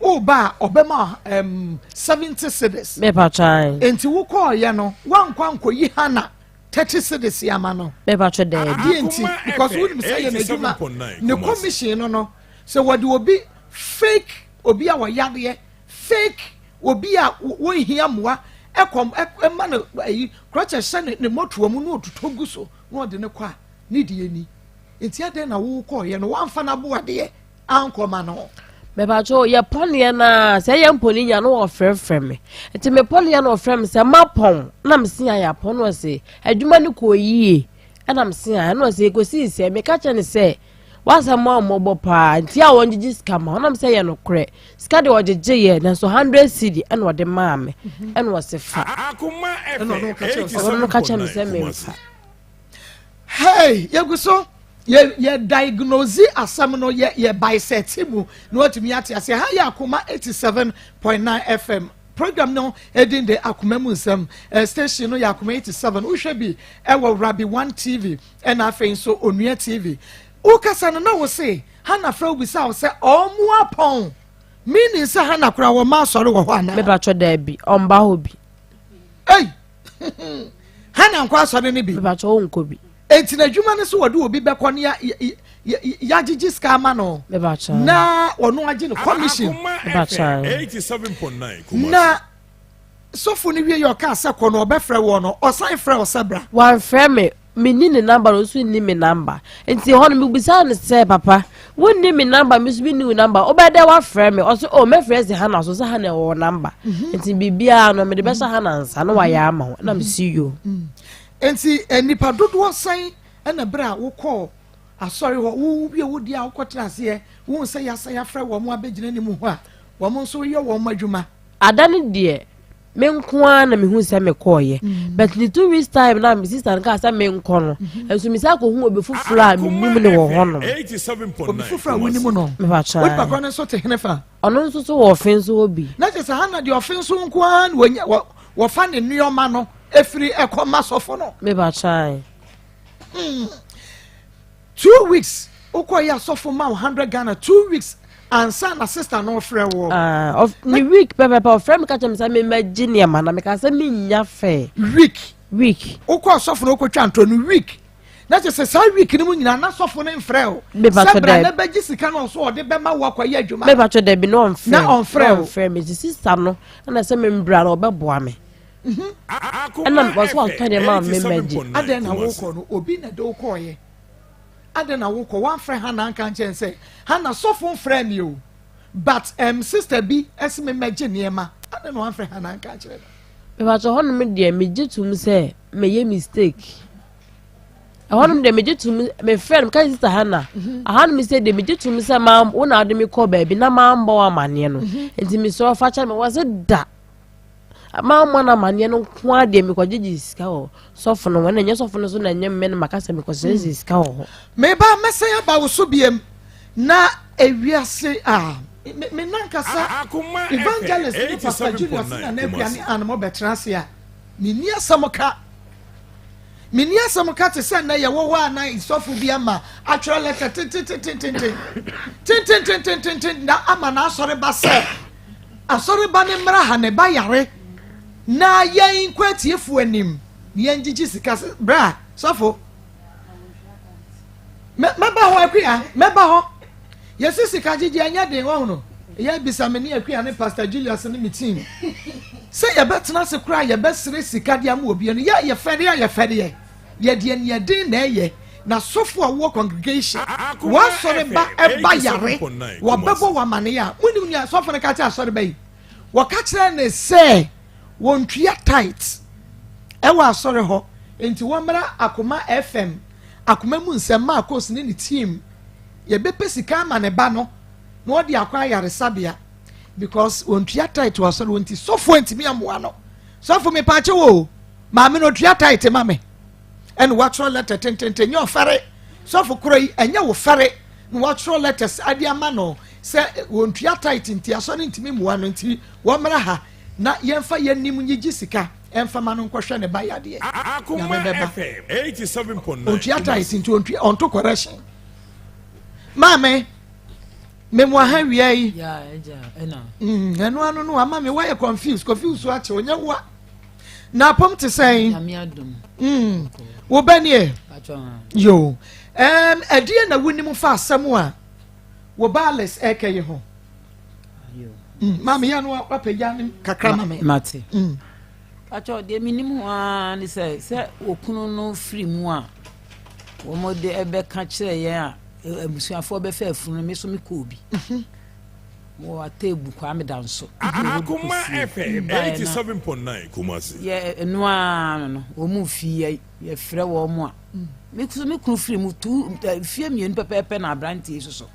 o ba obema 70 cedis me patro enti wo kɔ ye no wankwanko yi hana 30 cedis yama no me patro da bi enti because wo nim say ye na adwuma ne commission no so wo de obi fake obi a wo yade fake obi a wo hia moa ekom ema na ayi kroche hye ne moto mu no otuto gu so no de ne kwa ne die ni enti ade na wo kɔ ye no wamfa na bo ade ankoma no me patro ye pone na se ye mponi nya no ofrefre me enti me pone ya no ofrem se mapon na me sia ya pon no se adwuma ne ko yie na me sia no se ko si se me ka che ne se wasa mo mobo pa nti a won gigi scam na me se ye no kre ska de ogege ye na so 100 cedi na wo de ma me na wo se fa Akoma no ka che me se me fa hey yeguso ye diagnose asam no ye bisect mu no otimi ate ase ha ya Akoma 87.9 FM program no edin de Akoma mu nsam station no ya Akoma 87 uhwe bi ewo Rabi 1 TV and afei so Onua TV ukasa no na wo se hana fra obi sa wo se omu apon meaning se hana kura wo ma sori wo hana me patro da bi omba ho bi hey hana nkwa sori ne bi me patro nko bi enti na dwuma ne so wode obi bekɔ ne ya gigi scam no me patro na ono agye no commission me patro 87.9 na sofu ni wie yo ka se kɔ no obɛfrɛ wo no ɔsan frɛ osebra wan frɛ me ni ne number o so ni me number enti ho no me bisa no se papa wonni me number me so bi ni number obɛda wa frɛ me o so o me frɛ se hana so hana wo number enti bibia no me de bɛsa hana nsa no wa ya ama ho na me see you enti nipa dodo san na bra wo kɔ asɔre ho wo wie wo dia wo kɔtena ase wo nse ya sa ya frɛ wo mo abegyina ni mu ho a wo mo nso yɛ wo mo adwuma adane de me nkoa na me hu se me kɔye but the 2 weeks time na me sister nka se me nkɔ no enso me sa ko hu obi fufura me nim ne wo ho no 87.9 obi fufura wo nim no me ba cha wo pa kɔ ne so te henefa ɔno nso so wo fen so obi na je se hana de ofin so nkoa na wo fa ne nneoma no efiri Akoma sofo no me ba cha 2 weeks ukoya sofo ma 100 Ghana 2 weeks and son sister no frɛ wo of ni week pepe frɛ me ka cha me sa me magine ma na me ka sa me nya fe week ukɔ sofo no ukotwa anto no week na je se sa week ni mu nyina na sofo no mfrɛ wo me ba cha da na bagi sika no so ode be ma wo akɔyɛ adwuma me ba cha da bi no on frɛ na on frɛ wo frɛ me sister no na se me mbra no obɛboa me Akoma was what kind of man me magine ade na wo kɔ no obi na de wo kɔyɛ ade na wo kɔ wan frɛ hana nka nkyɛn sɛ hana sofo frɛ me o but sister bi esi me magine niema ade na wan frɛ hana nka nkyɛn me ba cha hono me de me gitum se me ye mistake ahono de me gitum me friend ka sister hana ahono me say de me gitum se ma wona ade me kɔ ba bi na ma mbo amane no enti me so fa cha me was da ma na mane no kwa de me kɔgye sika ho sofo no wona nya sofo no so na nya me no makasa me kɔsɛ sika ho me ba mesaya ba wo so biem na ewiase me nankasa evangelist ni pastor Julius na aduane anmo betrase a me ni asamoka te sɛ na ye wo wa na isofo bi ama atwere letter tin na ama na asɔre ba sɛ asɔre ba ne mra ha ne ba yare na yen kwatiefu anim yen gigi sika bra sofo meba ho akua meba ho yesi sika gigi anya den wo no ye bisa me ne akua ne pastor Julius ne me team say ye betena se kura ye besere sika dia ma obi no ye fede ye de ne ye na sɔfo a wɔ congregation wɔasɔre ba ɛba yare wɔbɛbɔ wɔ amane a munim nea sɔfo no ka kyerɛ asɔre ba yi wɔka kyerɛ ne sɛ wɔntua tight ɛwɔ asɔre hɔ nti wɔmmra Akoma FM Akoma mu nsɛm Maa Akos ne team yɛbɛpɛ sika ama ne ba no na wɔde akɔ ayaresabea because wɔntua tight wɔ asɔre wɔnti sɔfo ntimi amoa no sɔfo me paakye wo maame no tua tight ma me ɛna wɔatwerɛ letter tententen nyɛ ɔfɛre sɔfo koro yi ɛnyɛ wo fɛre na wɔatwerɛ letters ade ama no sɛ wɔntua tight nti asɔre ntimi moa no nti wɔmmra ha na yɛmfa yɛnim nyigye sika ɛmfa ma no nkɔhwɛ ne ba yadeɛ Akoma FM 87.9 ɔtua tight nti ɔnto correction maame memua ha wia yi ya eja ena ɛno ano no ama me why confused so akyɛ onye wa na pom te sɛn ya mi adum wo banie atwa yo ɛdeɛ na wonim fa asɛm a wo bales ɛkɛyɛ ho ayo maame ya no apagya ne kakra maame mate atwa de minim ho ni sɛ okunu no free mu a wo mo de ebe ka kyerɛ yɛn a abusuafo bɛfɛ afunu me so me kɔ obi mo atebu kwa me danso Akoma FM 87.9 Kumasi ye enoa no o mu fi ye frɛ wo mo a me kunu free mu tu fie mien pepepe na abrantie so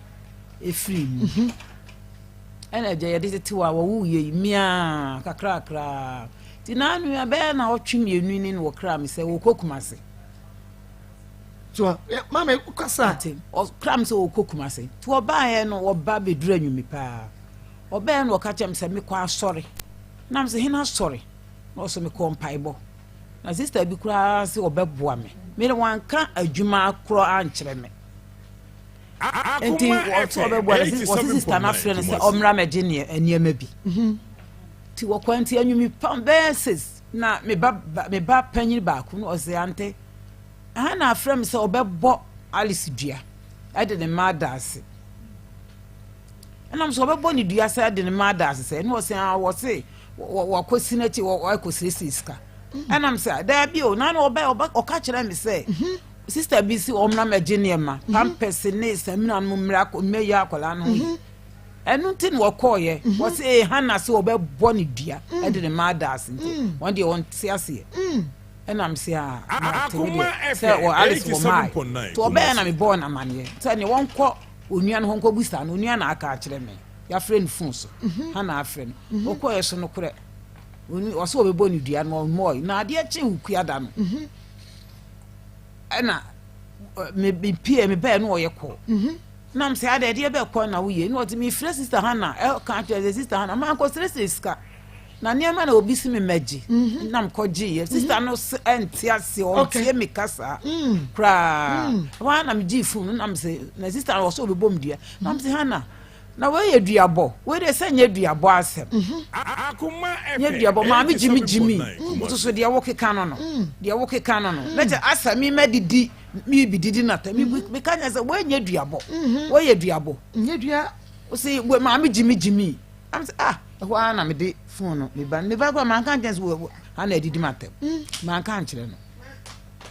e free mu ɛna gye ye de tewa wo ye mia kakra ti na anu ya be na otwe mienu ni no kra me sɛ wo kokumase so maame kasa o kram se o kokumase to oba ye no oba bedura nwumi pa oba no ka chem se me kwa asɔre na me se hina asɔre na so me kɔ mpaibo na sister bi kura se obɛboa me me ne wanka adwuma akro ankyerɛ me enti wo so obɛboa na sister na frɛ ne se omra megye ne aniema bi ti wo kwanti anwumi pa basis na me ba panyin ba ko no o se ante ana afrɛ me sɛ ɔbɛbɔ Alice dua ɛde ne madase ɛnam sɛ ɔbɛbɔ ne dua sɛ ɛde ne madase sɛ ɛne ɔsɛ wɔse wɔkɔsi n'akyi wɔkɔsiresi sika ɛnam sɛ daa bi o na ɔka kyerɛ me sɛ sister bi si ɔmna magye nneɛma pampers ne samina no mmɛyɛ akɔla no yi ɛno nti ne wɔkɔɔyɛ wɔse hana sɛ ɔbɛbɔ ne dua ɛde ne madase nti wɔn deɛ wɔnte aseɛ enam se a se o Alice wo mai to obe na me born na mane se ne wonko onua no honko busta no onua na aka akire me ya friend phone so ha na afre no okọ yeso no kure oni o se obebo ni dua no moy na ade eche hukua da no ena me pie me ba no oyeko nam se ade de be ko na wo ye no oti me frɛ sister Hana e ka akire sister Hana man ko stress iska na niema na obi si me magye nam kɔgye ye sister no enti ase o tie me kasa kra wa na me gi fun nam se na sister no so obebom dua nam se Hana na we ye duabɔ we de se nye duabɔ asɛm Akoma FM nye duabɔ ma me jimi so de wo keka no de wo keka no na je asa mi medidi mi bi didi na ta mi ka nya se we nye duabɔ we ye duabɔ nye dua o se we ma me jimi am se ho ana me de phone no me ba kwa man kan tense wo ana edidi matem man kan kire no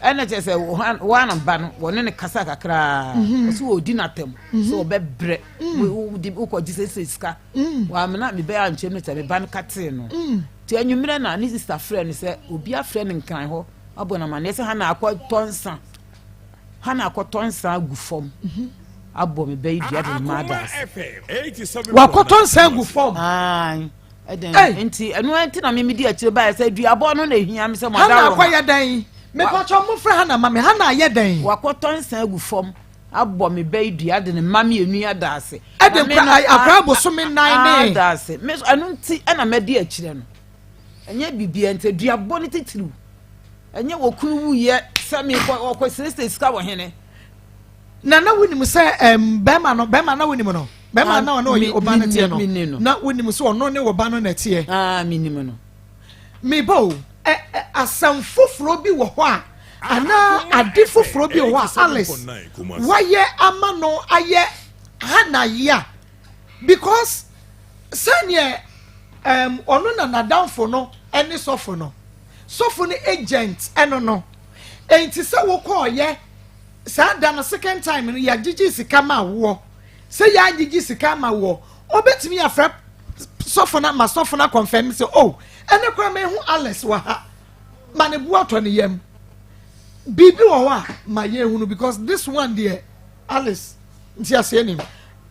ena che se wo ana ba no wo ne kasa kakra so wo di natem so wo bebre wo di wo ko di se ska wa amna me be anche me te me ba no kate no ti anwumre na ni sister friend se obi a friend nkan ho abona man se hana akɔtonsa gu fom abo me be dia de madas wakoton sangu form eden enti eno enti na me di akire ba say duabo no na ehia me say mo da Hana akwaya dan me pacho mo fra Hana mame Hana aye dan wakoton sangu form abo me be dua de ne mame enu adase eden akra boso me nan ne adase me eno enti na me di akire no enye bibia enti duabo ne titiru enye wokunu wuye say me ko sister ska wo hene na wonim sɛ bɛma na wonim no bɛma na ɔno ɔyɛ oba no tie no na wonim sɛ ɔno ne oba no na tie minim no mebo asɛm foforɔ bi wɔ hɔ a ana ade foforɔ bi wɔ hɔ a Alice wayɛ ama no ayɛ Hana ya because sɛneɛ ɔno na nadamfo no ɛne sɔfo no agent ɛno no enti sɛ wokɔɔyɛ Sada no second time no ya gigi sika ma wo. Say ya gigi sika ma wo. Obetimi afra sofona ma sofona confirm say oh ene kwa me hu Alice wa ha. Ma ne bu ato ne yam. Bibi wo wa ma ye hu no because this one there Alice nti ase ni.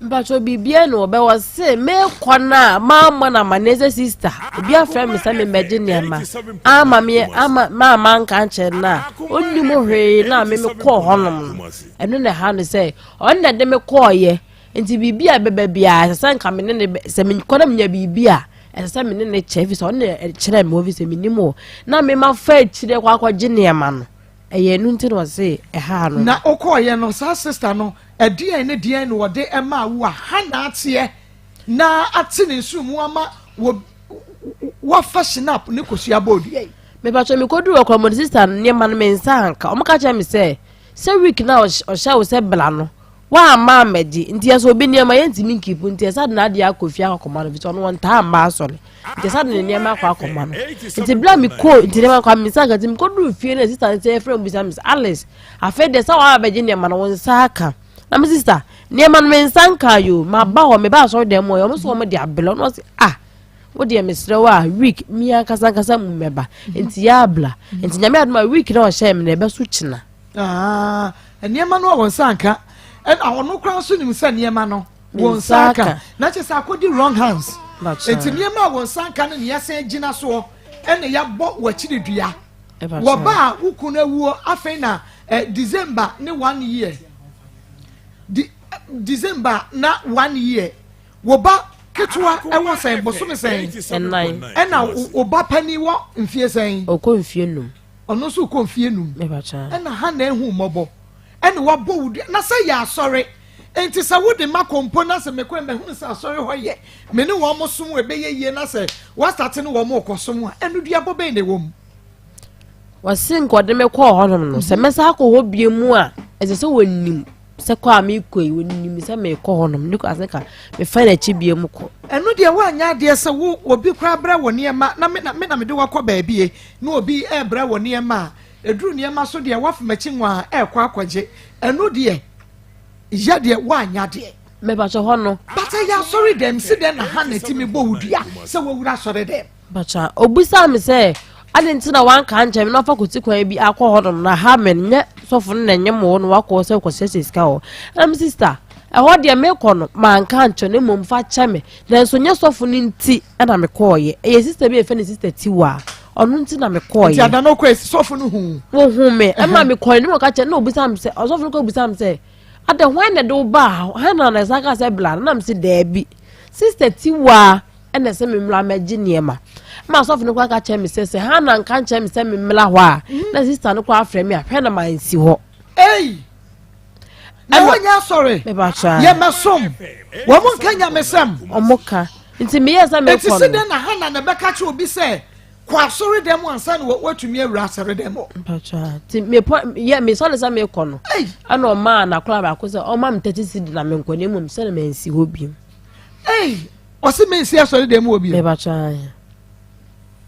Mbacho bibia no be was say me kwana mama na maneze sister obi afra me say me medine ma ama me ama mama nka nche na onni mo hwe na me ko honom eno na ha no say on na de me ko ye nti bibia bebe bia say nka me ne se me kwana me bibia say me ne chefi so on kire me ofi se me nimo na me ma fa kire kwa gine ma no eye nu nti no say ha no na okoye no sa sister no edie ne die no wode ema wo ha na atie na ate ne nsumu ama wo fashion up ne kosua bodu me ba cho me kodu wo kwa sister ne ma no me nsa anka o maka cha me say week na o sha wo say bla no wa ma medi nti aso obi ne ma yenti mi keep nti esa na dia akofia akoma no bito no wonta ma asole nti esa ne ne ma kwa akoma no nti bla mi ko nti ne ma kwa mi sanga nti mi kodu fie na sister nti friend bi sa Miss Alice afa de sa wa abeje ne ma no wonsa aka na my sister ne ma no me nsanka yo ma ba ho me ba so dem mo yo mo so mo de abelo no se wo de mesre wa week mi akasa kasa mu meba nti ya bla nti nyame aduma week na o share me na be so china ne ma no wonsanka and ono kran so nim se niema no wonsaka na che sa akodi wrong hands enti niema wonsaka no ne yesen gina so ene ya bo wachiri dua wo ba ukun awuo afen na December ne 1 year December na 1 year wo ba ketwa ewo sen bo so me sen ena wo ba pani wo mfie sen okọ mfie num ono so ko mfie num me ba cha ena ha na ehu mobo ene wa bo wudi na say ya sorry enti sa wudi ma kompo se me ko me hu sa sorry ho ye me ne wo mo som we be ye na say wa start ne wo mo kosom a enu dua bo be ne wo mu wasin ko de me ko honom no se me sa ko ho bie mu a ese se wonim se ko ami koi wonim se me ko honom ni ko aseka me fa na chi bie mu ko enu de wa anya de se wo obi kra bra woni ma na me de wa ko ba bie na obi e bra woni ma eduru niema so de wa fmachi nwa ekwa akwaje enu de ya de wa anya de me ba cho hono but ya sorry dem si dem na ha na timi bo wudua se wo wura sorry dem bacha obusa me se adentina wan kan chem na fa kuti kwan bi akọ hono na ha men nye sofo na nye mo no wakọ se kwose sika ho am sister ho de me kọ no man kan cho ne mom fa cheme na so nye sofo ni nti na me kọ ye e sister bi e fe ne sister tiwa onu nti na me kọ ye ti ada no kwesi sofo no hu wo hu me e ma me kọ ni mo ka che na obusa me se sofo no ko obusa me se ada hwan na do ba ha na saka se bla na me se da bi sister tiwa ene se me mla maji niema ma sofo no kwa ka che me se ha na nka che me se me mla ho a na sister no kwa afre me ahwe na man si ho na wonya sorry me ba cha ye mesom wo mo kanya mesem omoka nti me yesa me ko no eti na ha na be ka che obi se kwa sorry dem ansa na watumi awura sorry dem ba cha ti me ye me so le sa me ko no ana o ma na kula ba ko se o ma me 30 cedi na me nko ne mum se na me nsi ho bi o se me nsi sorry dem obi me ba cha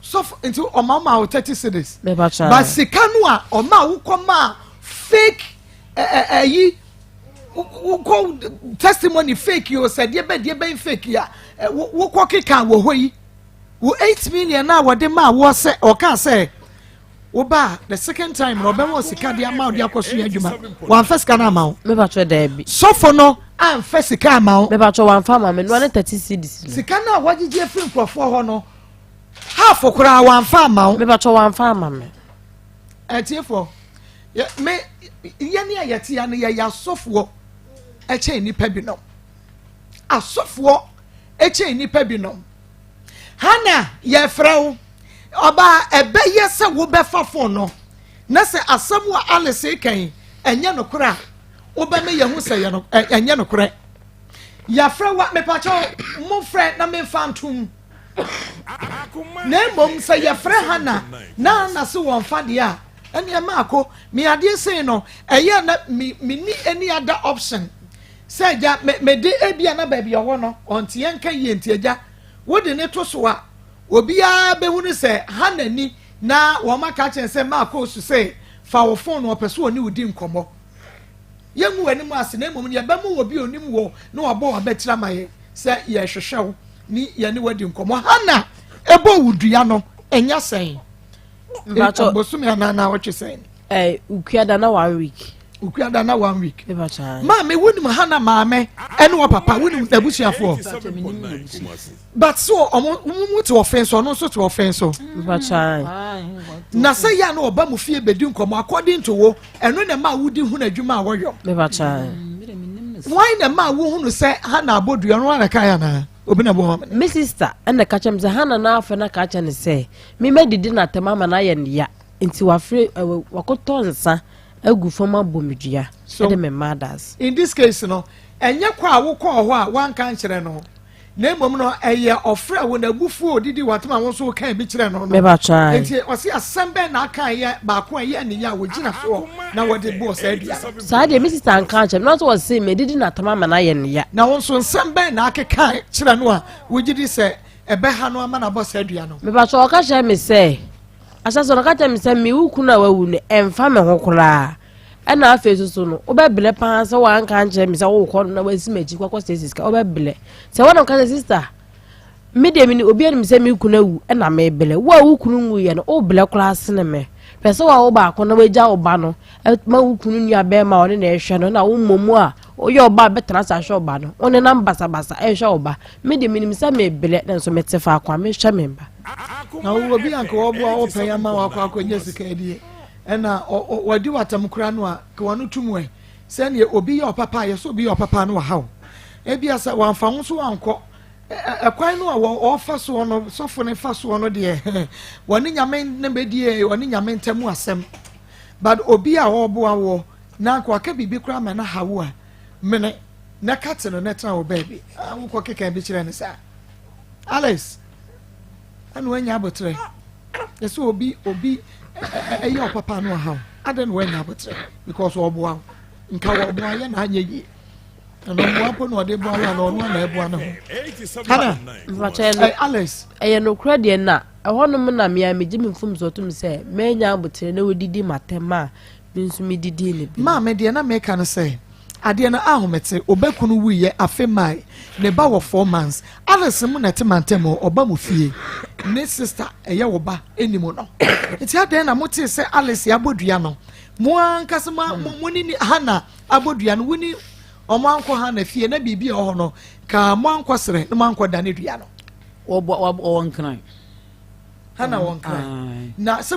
so into o ma o 30 cedis me ba cha ba sika no a o ma wo koma fake yi wo testimony fake you said de be fake ya wo ko kika wo hoyi wo 8 million na wo de ma wo se o kan se wo ba the second time no be wo sika de ama de akoso adwuma wan first kana ma wo me ba cho da bi so for no am first sika ma wo me ba cho wan fa ma me no na 30 cedis sika na wo gige free crofo ho no half okura wan fa ma wo me ba cho wan fa ma me etiefo me ye ne ayete ya ne ya sofo eche nipa bi no asofo eche nipa bi no hana ye frew oba ebe ye se wo be fafo no na se asem wa Alice kan enye no kura wo be me ye hu se ye no enye no kura ya frew wa me pacho mo fre na me fantum na mbom se ye fre hana na se won fa de a ene ma ako me ade sei no eye na me ni any other option say ja me de ebia na ba bia ho no onte yen kan ye ntiaja wo de ne to so a obia be hu ni se hanani na wo maka chen se Maa Akos say fa wo phone wo peso oni udi nkomo yemu anim ase na emom ye ba mu obi onim wo na wabo wabetira maye se ye hwehwew ni ye ne wadi nkomo hana ebo wudua no enya sen mbacho bosumi na watwe sen ukuada na 1 week ukuada na 1 week mama wonim hana mama ene wo papa wonim abusuafo but so omo to offense no so to offense mbacho na say ya na oba mu fie bedi nkomo according to wo eno na ma wudi hu na adwuma awoyo mbacho why na ma wo hu no say hana abodua no na kai na obi na bo my sister and ka chem ze hana na afa na ka cha ne say me medidi na temama na ye ne ya nti wafre wakoto nsa agu fama bomedua de me mothers in this case no enye kwa awokọ ho a wan kan kire no na emom no eye ofra wo na bufu odidi watama won so kan bi kire no me ba try nti osi asembe na kan ye ba ko ye ne ya wo gina so na wo de boss adua sa de Mrs. Ankanche not was say me didi na tamama na ye ne ya na won so sembe na akekan kire no a wo gidi se ebe ha no ama na boss adua no me ba so ka sha me say asaso na ka tell me say me wuku na wawu ne emfa me ho kura ana afeso so no obebele pa so wan kan je me say wo ko na wasi maji kwakọ stasis ka obebele say one ka sister me de me ni obi ani me say me wuku na wu na me bele wa wuku nu ye no obele class ne me pese wa wo ba ko na waja oba no ma wuku nu nua be ma one na ehwe no na wo momu a oye oba betana sa hwe oba no one na mbasa basa ehwe oba me de me ni me say me bele na so me tefa akwa me hwe me mba na wo obi anka wo bo wo panya ma wa akwa nyesika edie ena wadi watam kura no a ka wonu tumwe se ne obi ye opapa ye so obi ye opapa no ha ebia sa wanfa ho so wanko ekwan no a wo fa so no sofo ne fa so no de woni nyame ne bedie woni nyame ntemu asem but obi a wo bo awo na kwa ka bibi kura ma na hawo a mene na kate no netra wo baby awu ko keka bi kire ne sa Alice anu anya abotre yeso obi eyo papa no ha adan we na abotre because oboa nka oboa ye na anya yi no mo apo no de boa na no na eboa na ho Alice no kura de na ehonum na me gimi mfum so tum say menya abotre na wodidi matema binsu mi didi ne bi ma me de na me kan say ade na ahomete obekunu wuye afemai ne ba wo 4 months Alice mu na temantemo oba mu fie ne sister eye wo ba enimo no enti ade na mote se Alice abodua no mo ankasema mo ni hana abodua no wuni omo anko hana fie na bibi ho no ka mo anko sere no mo anko dane dua no wo nkran hana won kan na se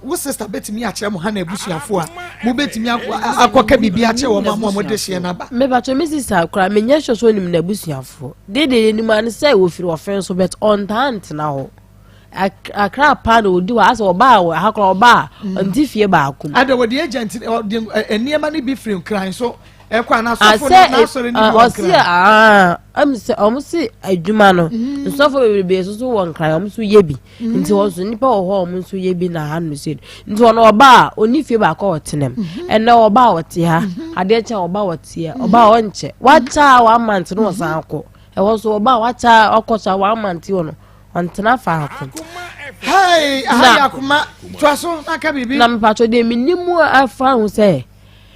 wo sister betimi a kire mo hana ebusuafo a mo betimi akoka bibi a kire wo ma mo de hye na ba me ba to Mrs. Akra me nya hwe so nim na ebusuafo de ni man say wo firi ofen so bet on tant na ho Akra pa no di wa asa oba ha kra oba anti fie ba akum ada wo the agent eniema ni bi firi kran so ekwa na sofo na sori ni bi kran am se omusi adwuma no sofo bebe so won kran omusu yebi nti wo so nipa wo ho omusu yebi na ha no se nti ono oba oni fie ba ka otenem ena oba wote ha ade cha oba wote ya oba wonche wacha wa mant no san akọ e wo so oba wacha okocha wa mant ono antena fa akọ hey aha Akoma twaso aka bibi na mpacho de minimu afa hu se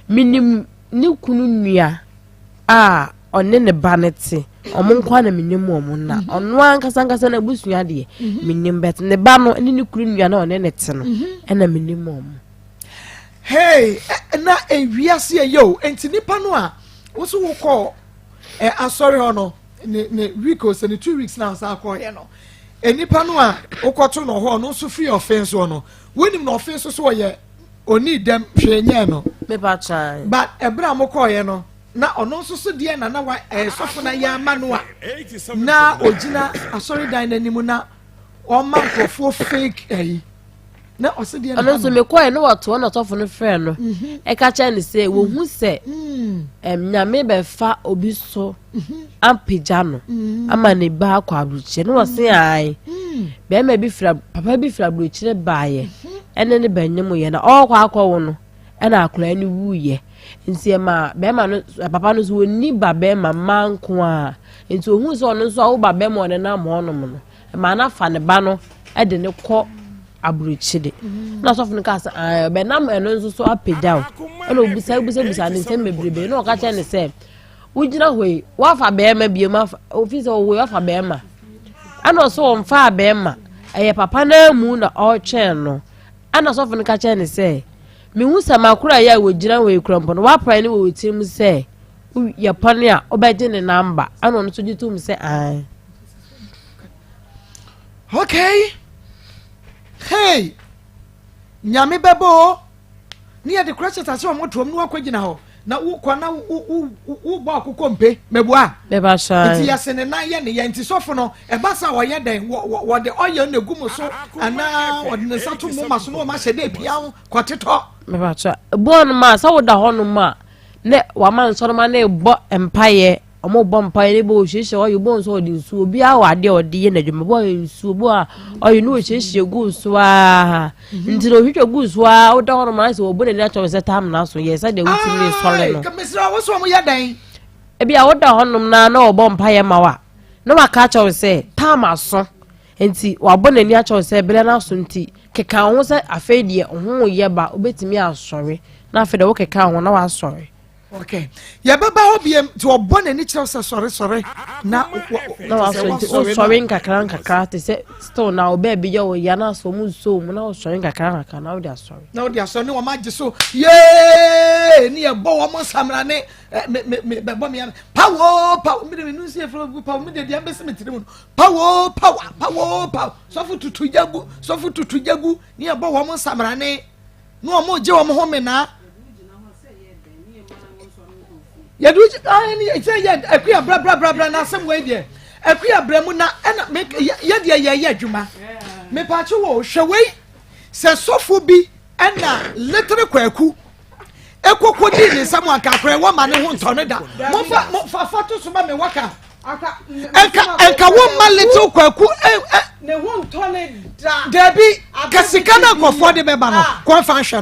minim ni kunu nua onne ne banete omonkwa na minimu omonna onno ankasa na busua de minim bet ne ba no ni kunu nua na onne ne te no na minimu om hey na ewiase yo enti nipa no a wo so wo call asori hono ne Rico se ne 2 weeks now sa call ye no enipa no a okoto no ho no so free offense no wenim no offense so ye oni dem hwenye no me ba try but ebra mo call ye no na ono so de na wa sofo na ya ma no a na ogina asori dan na nimu na o ma nkofo fake na osede na ono so me call ye no wato na sofo no friend no e ka cha ni say wo hu se nyame be fa obi so ampeja no ama ne ba kwa abruche no wose ai be ma bi fra papa bi fra abruche ba ye ene ne banyem ye na okwa akwo no ena akora ni wuye nti ma be ma no papa no so woni ba be ma manko a nti ohun so no so wo ba be ma ne na ma onom no ma na fa ne ba no e de ne kọ abruche de na so fun ka sa be na eno so apejao ana obusa ne nsem bebrebe na okache ne se ujina hoi wafa bema bi ma office o wafa bema ana so mfa bema eye papa na mu na o chen no ana so fun ka chen ne se me hu samakura ya wojina hoi krampo no wa pra ne wo tim se ya pane a obeje ne number ana no so jitum se ai okay hey nyame bebo ni ya de crashes ase o motom no akogina ho na wo kwana wo ba akoko mpe mebua beba sha nti ya sene na ye ne ye nti sofo no e ba sa wo ye den wo de oye na gumu so ana wo de satu mu maso no ma hye de pia kwateto beba sha bon ma sa wo da ho no ma ne wa man so ma na ebo empire omo bo empire ne bo hyehyɛ oyo bo so de nsuo bi a wa de ode ye na dwuma bo nsuo bo a oyo no hyehyɛ gu so a nti no hwehwɛ gu so a wo da ho no ma se wo bo ne na to se tam na so ye sa de wuti ne sɔre no ka mesra wo so mo ye den e bia wo da ho no na na obo empire ma wa no ma ka cha wo se tam aso nti wa bo ne ni a cha wo se bele na so nti keka ho se afei de ho ye ba obetimi asɔre na afei de wo keka ho na wa asɔre. Okay. Ya baba obiem to obone ni kire se sore na sorry nkakra te se still na obe bi yo ya na so mu so mu na sorry nkakra na wo dia sorry. Na wo dia sorry ni wo ma je so ye ni e bo wo mo samra ne me bebo me power me nu se fro power me de dia be se me tire mu power so fu tutu jagu ni e bo wo mo samra ne no mo je wo mo ho me na ya do ani say ya akua bra na some way there akua bra mu na ya de ya adwuma me pa che wo hwewei se sofo bi na letre kwaku ekokodi ni samu akakre wo ma ne ho nto ne da mo fa to so ba me waka enka wo ma letre kwaku ne ho nto ne da debi kasika na kofo de beba no kon fa hwe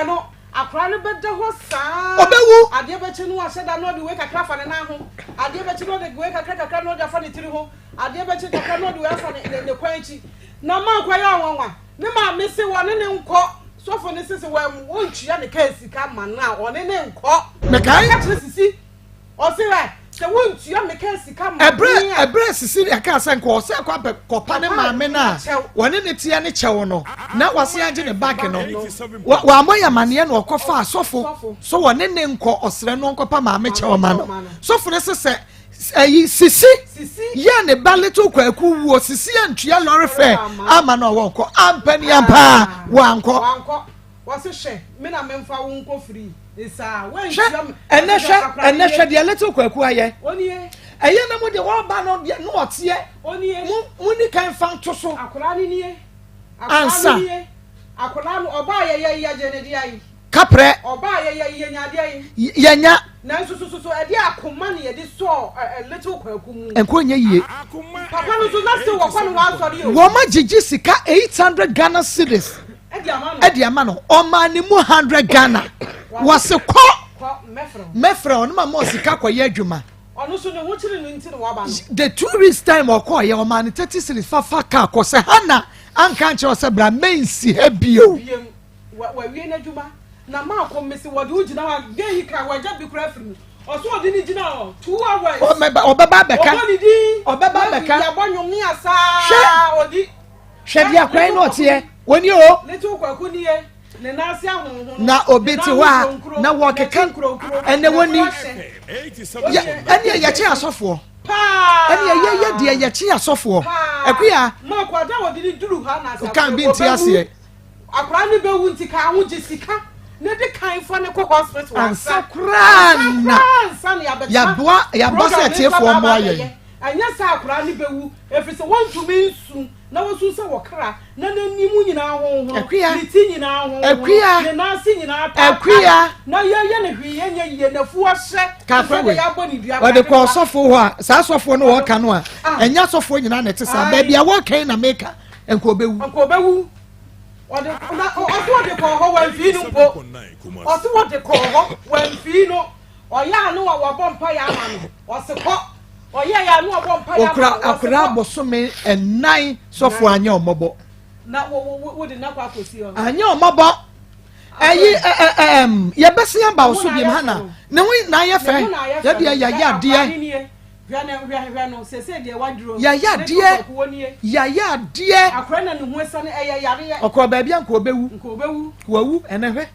no akra no beda ho saa obewu ade bechi no aseda no de we kakra fa ne na ho ade bechi no de we kakra no de fa ne tiri ho ade bechi kakra no de we fa ne kwanchi na ma kwa ya wanwa ne ma me se woni ne nko sofo ne sisi wa mu ontua ne ka sika ma na oni ne nko me kai ka sisi o se wa se wontua me ka sika ma ebre sisi aka san ko se kwa pa ne ma me na woni ne tia ne chewo no na wase age ne back no wa moya mane no okofa asofo so woni ne nko osre no nkopa ma me chewo ma no sofo ne se ayi sisi ya ne ba little kwaku wo sisi antua lorry fare ama no wo nko ampani ampa wa nko wase hwe me na memfa wo nko free isa wen ene de little kwaku aye onie eye na mo de wo ba no de no otie onie mu ni kan fan to so akora ni nie ansa akora no oba ye je ne di ayi kapre oba ye nyade ayi yenya na so e de akoma ne ye de so little kwaku mu enko nya yie papa no so na se wo kwa no wa sori o wo ma jiji sika 800 Ghana cedis edi amano o ma ni mu 100 Ghana wase ko mefra on ma mo sika kwa ye adwuma onu so ne ho kire no nti no wa ba no the 2 weeks time o ko ye o ma ni 30 cedis fa ka ko se hana anka nche o se bra mensi ha bio wa wie na adwuma na ma ko mesi wo de ugina wa gehi ka wa ja bi kura firi oso odi ni gina o 2 hours o baba beka ya bonyo mi asa odi hwede akrai no tie woni o little kwaku nie ne na ase ahonho na obeti wa na wo keka ene woni ene ya chi asofo ene ye de ya chi asofo akua ma kwa da wodi ni duru ha na asa kan bi nti ase akra ni be wu nti ka ho gisika ne de kan fo ne ko hospital ansakran ya boa se tiefo mo aye anya sa akra ni be wu efise won to me nsu na wosu se wokra na nanimu nyina ho liti nyina ho ne nasi nyina akua na ye ne hwie ye na fu ahye ka fa we o de ko sofo ho a sa sofo no wo ka no a enya sofo nyina na te sa ba bia wo kan na meka enko obewu o de ko ho wan fi no po o de ko ho wan fi no o ya no wa bompa ya ama no o se ko oya ya no bompa ya akura bosome enai sofo anya omobo na wo de na kwa kosi o anya omobo yɛbɛsi aba wo so bi hana ne ho na yɛ fɛ yɛ de yɛ adeɛ yɛyɛ adeɛ ɔkɔ baabi a nkɔ obewu ɛnɛ hwɛ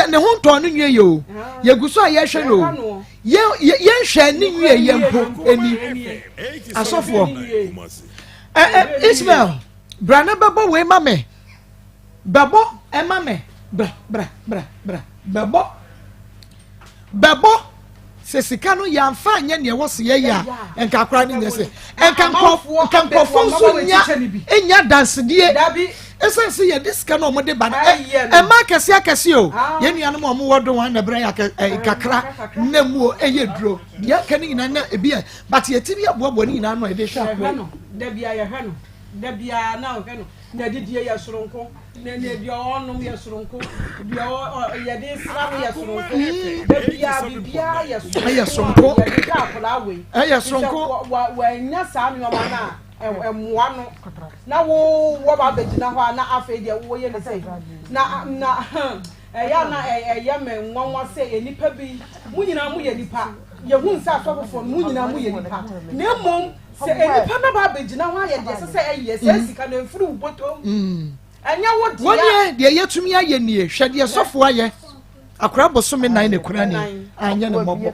ne ho ntɔn no nwie yɛ o yɛgu so a yɛhwɛ no o yɛnhwɛ ne nwie yɛ mpo ani asɔfoɔ Ismael brane bɛbɔ wei ma me bɛbɔ ɛma me bra bɛbɔ sɛ sika no yɛamfa nyɛ neɛ wɔ se yɛyɛ a ɛnka kora ne nyɛ sɛ ɛnka nkɔfo nso nya dansedie ɛsɛ sɛ yɛde sika no ɔmode ba no ɛma akɛse o yɛnnuanom ɔmo wɔ do wɔn na brɛ yɛ kakra na mu o ɛyɛ duro deɛ ka ne nyinaa na ebi ɛ but yɛtumi aboaboa ne nyinaa no a yɛde hwɛ akoa da bia na ohwɛ no na didie yɛ soronko na bia ɔnom yɛ soronko bia yɛde sra no yɛ soronko da bia yɛ soronko yɛde ka akola wei ɛyɛ soronko wa nya saa nneɛma na ɛmoa no na wo ba bɛgyina hɔ a na afei deɛ wo yɛ ne sɛ na ɛyɛ me nwanwa sɛ nipa bi mu nyinaa mu yɛ nipa yɛhu nsa asɔfofoɔ mu nyinaa mu yɛ nipa na mmom sɛ nipa na ba bɛgyina hɔ ayɛ deɛ sɛ ɛyɛ sɛ sika na mfiri wo bɔtɔm ɛnyɛ wo deɛ wɔnyɛ deɛ yɛtumi ayɛ nie hwɛ deɛ sɔfoɔ ayɛ akora bosome nan ne kora ne anyɛ ne mmɔbɔ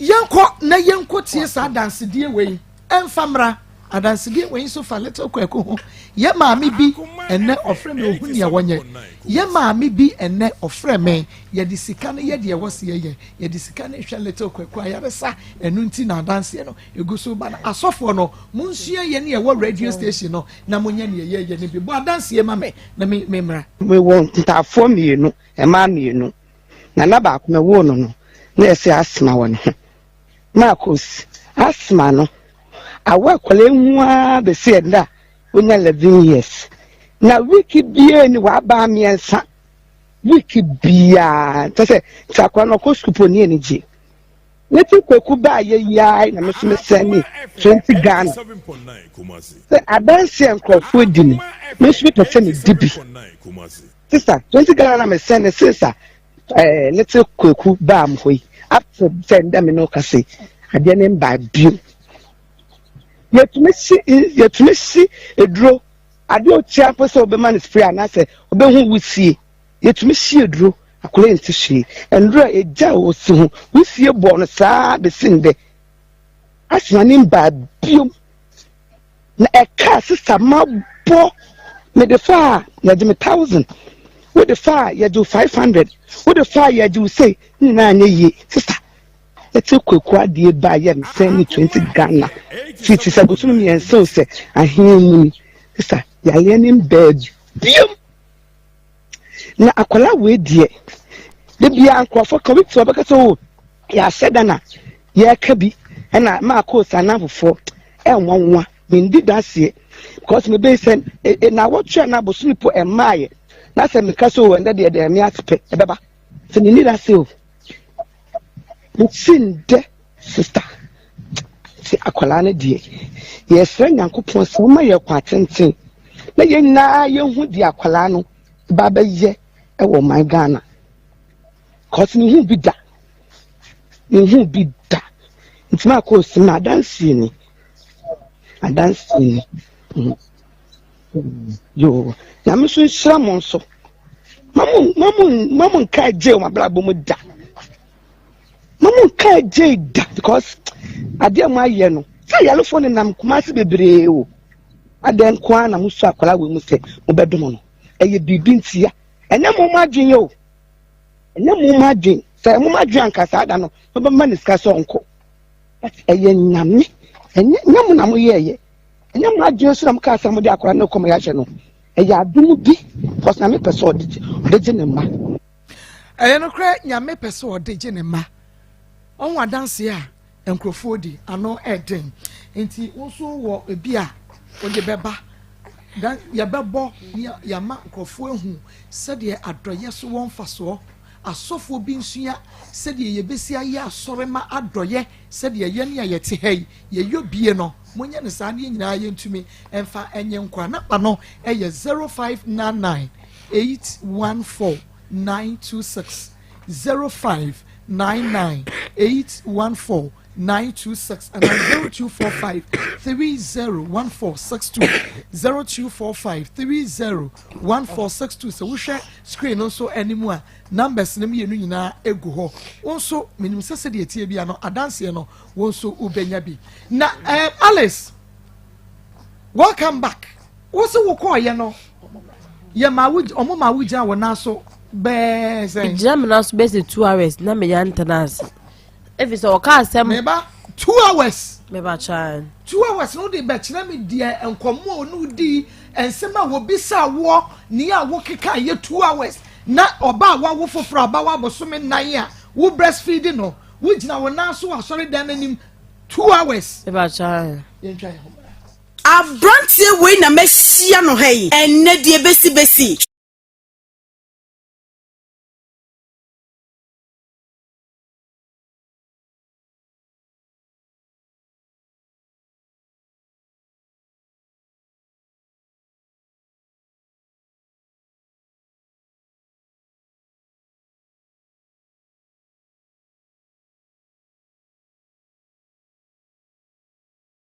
yɛnkɔ tie saa dansedie wei ɛmfa mmra adansedie wei nso fa little kwako ho yɛ maame bi ɛnɛ ɔfrɛ me ohu nea wɔnyɛ yɛ maame bi ɛnɛ ɔfrɛ me yɛde sika no yɛde ɛwɔ se yɛde sika no hwɛ little kwako a yɛresa ɛno nti na adanseɛ no egu so ba no asɔfoɔ no monsua yɛ ne ɛwɔ radio station no na monyɛ ne yɛyɛ ne bi bɔ adanseɛ ma me na me mmra mewɔ ntaafoɔ mmienu ɛmaa mmienu na baako mɛwɔ no na ɛsɛ asma wɔ ne ho Maa Akos asma no awa kwale nwa be se nda onya 11 years na wiki bia ni wa ba miensa wiki bia tse takwa no ko skupo ni enije neti kweku ba ye yai na me send 20 Ghana se adanse enkrofo di ni me so pese ni dibi sister 20 Ghana na me send sister neti kweku ba am hoi up to send them no kase ade ne mba bio yɛtumi si eduro ade otia pese obema ne spray anase obehu wusie yɛtumi si eduro akole nti hwe enduro eja osi ho wusie bɔ no saa be sinde asima ne mba bio na ɛka sister ma bɔ me de fa yɛde me 1000 wo de fa yɛde 500 wo de fa yɛde say ni na anya ye sister let's quick ade ba ye me send 20 Ghana fiti sa bosu mi en so se ahemu sister ya le ni bed biom na akwala we die de bia ankrofo ka bi to beka so ya sedana ya ka bi na Maa Akos anafofo enwanwa me ndi dasie because me be send na wotwe na bosu mi po emaye na se me ka so ende de me atpe ebeba se ni dasie o Sinde sister si akwala na die yesre nyankopon so ma ye kwa tenten na ye na ye hu di akwala no ba ba ye e wo my Ghana cause ni hu bi da nti Maa Akos na adansi ni yo na me so hira mo so mamu nka je o mabla bo mu da mamu ka jeda because ade am aye no say yalofo ne nam kumase bebre o ade nko na musu akwala we mu se obedom no eye bibi ntia enya mo madwen yo say mo madwen ankasa ada no be ma niska so nko eye nyame nyam na mo ye enya mo adwen so na mo ka sa mo de akwala no koma ya hye no eye adum bi because na me pese odeje ne ma eye no kra nyame pese odeje ne ma on wa dance a enkrofo di ano eden enti nso wo ebi a oje beba dan ya bebo ya ma enkrofo ehu sede adoye so won faso asofo bi nsua sede ye besi aye asore ma adoye sede ye ne ye te hei ye yobie no munye ne saa ne nyinaa yɛntumi ɛmfa ɛnyɛ nkwa na pa no ɛyɛ 0599 814 926 0599 814 926 and 0245 301462 0245 301462 so we share screen also anymore numbers nem yenu nyina egu ho wonso minim sese de tie bia no adanse no wonso ubenya bi na Alice welcome back wonso wo ko ye no ye ma wo omo ma wo gya wo na so be say jam na so be 2 hours na me yan tenance if it's okay asem meba 2 hours meba chan 2 hours no dey bet na me dia enkomo no di ensema wo bisa wo ni a wo keka ye 2 hours na oba wa wo foforo aba wa bosome nan a wo breastfeeding no wo gina wo na so asori dan anim 2 hours meba chan abrantie we na mesia no hai enne die besi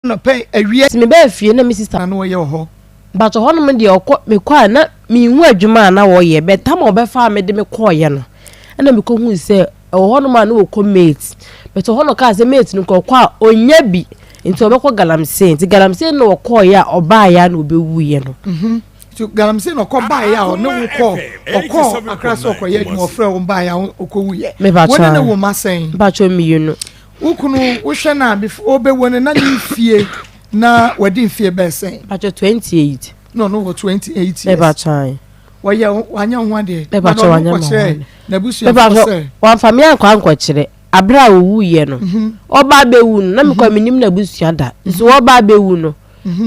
no pay awie me be fie na me sister na wo ye ho but ho no me de okọ me kwa na me hu adwuma na wo ye beta ma obefa me de me kọ ye no na me ko hu se ho no ma na wo kọ mate but ho no ka se mate no kọ kwa onya bi nti obekọ galamsey nti galamsey no kọ ye oba ya na obewu ye no to galamsey no kọ ba ya o ne wo kọ okọ akra so kọ ye adwuma ofre wo ba ya okọ wu ye wona na wo ma sen ba cho mi you no ukunu wohwe na before obewone na fie na wadi fie be sen ba cho 28 no 28 years eba chan waye wanya ho de eba cho wanya mo na busu ya se wa famia kwa nkokire abra owu ye no oba bewu no na me kwa minim na busu ada so oba bewu no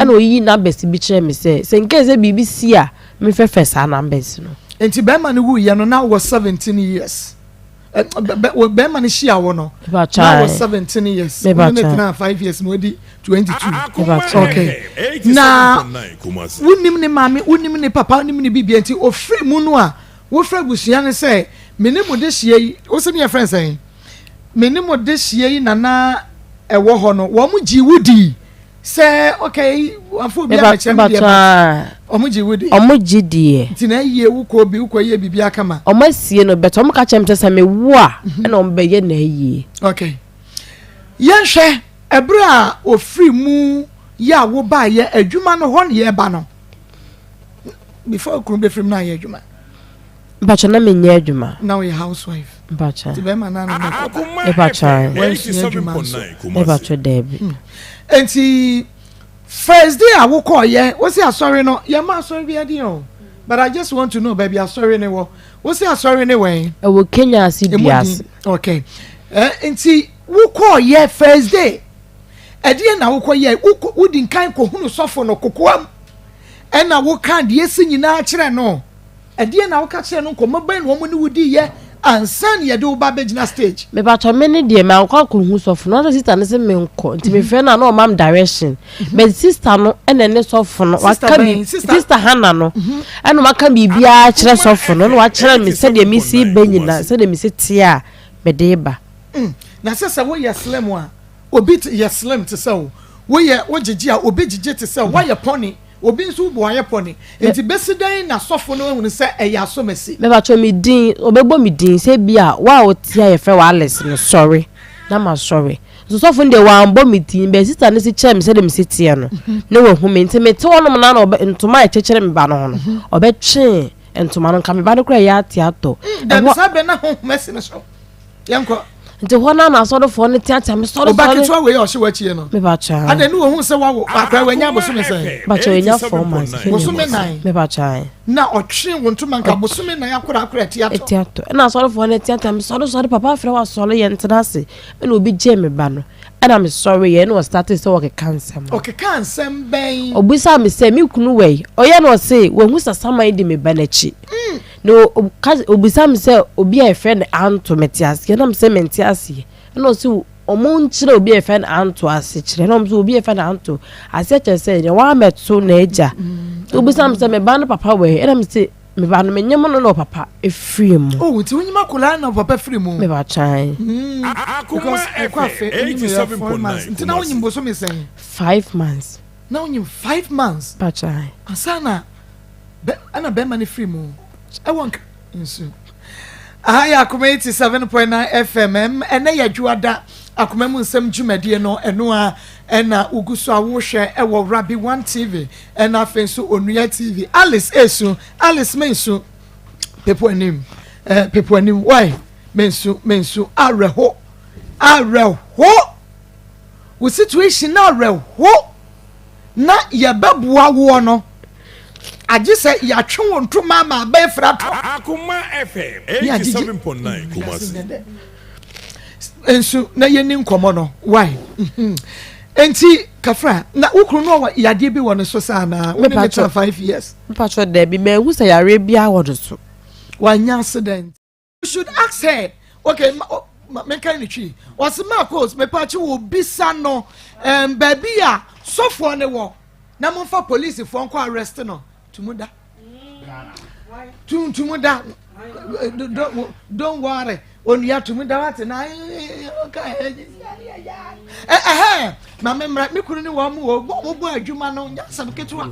ana oyi na besi bi kire me se nke se bibi si a me fefesa na besi no enti be ma no wu ye no na was 17 years be man shia wo no now 17 years we na 5 years no di 22 okay na unim ne mami unim ne papa unim ne bibia nti ofri mu no a wo fra busua ne say menimu de hie yi wo se me friend say menimu de hie yi nana ewo ho no wo mu ji wudi say okay afu bia me chem bia omuji wudi omuji die ntina yie wuko bi wuko ye bibia kama omasie no beto omka chem tesa me wo a na ombe ye na yie okay yenhwe ebra ofri mu ya wo ba ye adwuma no ho ne ye ba no before kuru be frim na ye adwuma bacha na me nye adwuma now you housewife bacha ti be ma na na e bacha 87.9 e bacha debi enti first day I will call ye. What's your sorry no? Your ma sorry be adio. But I just want to know baby I'm sorry anyway. What's your sorry anyway? I will Kenya CBS. Okay. Enti we call ye first day. Edi na we call ye we din kan ko hunu sofo no kokoam. E na we kan de esi nyina kire no. Edi na we ka kire no ko maban wo mu ni wudi ye ansan ye do ba begina stage me ba to many dey me akwa ko hu sofo no sister ne se me nko nti me friend na no mam direction but sister no ene ne sofo no waka bi sister Hana no eno maka bibia kire sofo no wa kire me se de me si benyina se de me se tia me de ba na sesa wo ye slim a obi ye slim te se wo ye wo gigi a obi gigi te se wo ye pony obi nso bo aye pony enti besidan na sofo no ehunu se eya asomesi me ba cho me din obegbo me din se bia wa otia ye fe wa Alice no sorry na ma sorry so sofo nde wa ambo me din be sister ne se chem se de me se tie no ne wo hu me enti me te wono na na ntoma e chekere me ba no no obe twe ntoma no ka me ba no kra ya tiato e sa be na hu mesi no so yanko nti hona na so do fo ne tiata me so do ba ke to we o hye wachi no me ba cha ade nu hu se wa akra wanya bosume se ba cha nya 4 months bosume 9 me ba cha na otwe wontuma nka bosume 9 akura tiato na so do fo ne tiata me so do papa frɛ wa so le ye ntenase na obi je me ba no and I'm sorry ye no started so okay cancer ben obisa me say me kunu we oye no say we hu sasama idi me ba na chi no obisa me say obi e friend anto metias ye na me say mentias ye no say omo nkyere obi efe na anto ase kyere na omo obi efe na anto ase kyere say wa meto na eja obi sam say me ba no papa we e na me say me ba no menyem no papa efiri mu oh ti wonyima kola na papa efiri mu me ba chan Akoma FM 87.9 ntina wonyimbo so me say 5 months na wonyim 5 months ba chan asana ana be man efiri mu e wonk nsu ahaya Akoma 87.9 FM ene yadwada Akoma mu nsem dwumade no eno a ena uguso awohwe ewo Rabi 1 TV ena fenso Onua TV Alice mensu people anim why mensu areho wo situation na areho na yebabua wo no aje say ya twe won to mama ba efra to Akoma FM 87.9 Kumasi ensu na yeni nkomo no why enti kafra na ukuru no yade bi won so sa na we need 5 years mpacho de bi me hu say yare bia wodo so wanya accident you should ask her okay me kan ni twi was Maa Akos me pachi wo bisa no baby a sofo ne wo na mo fa police fo nko arrest no tumuda tumuda don't worry Onua tumuda what na okay mama mra me kunu ni wo mo bo adwuma no nya sam ketua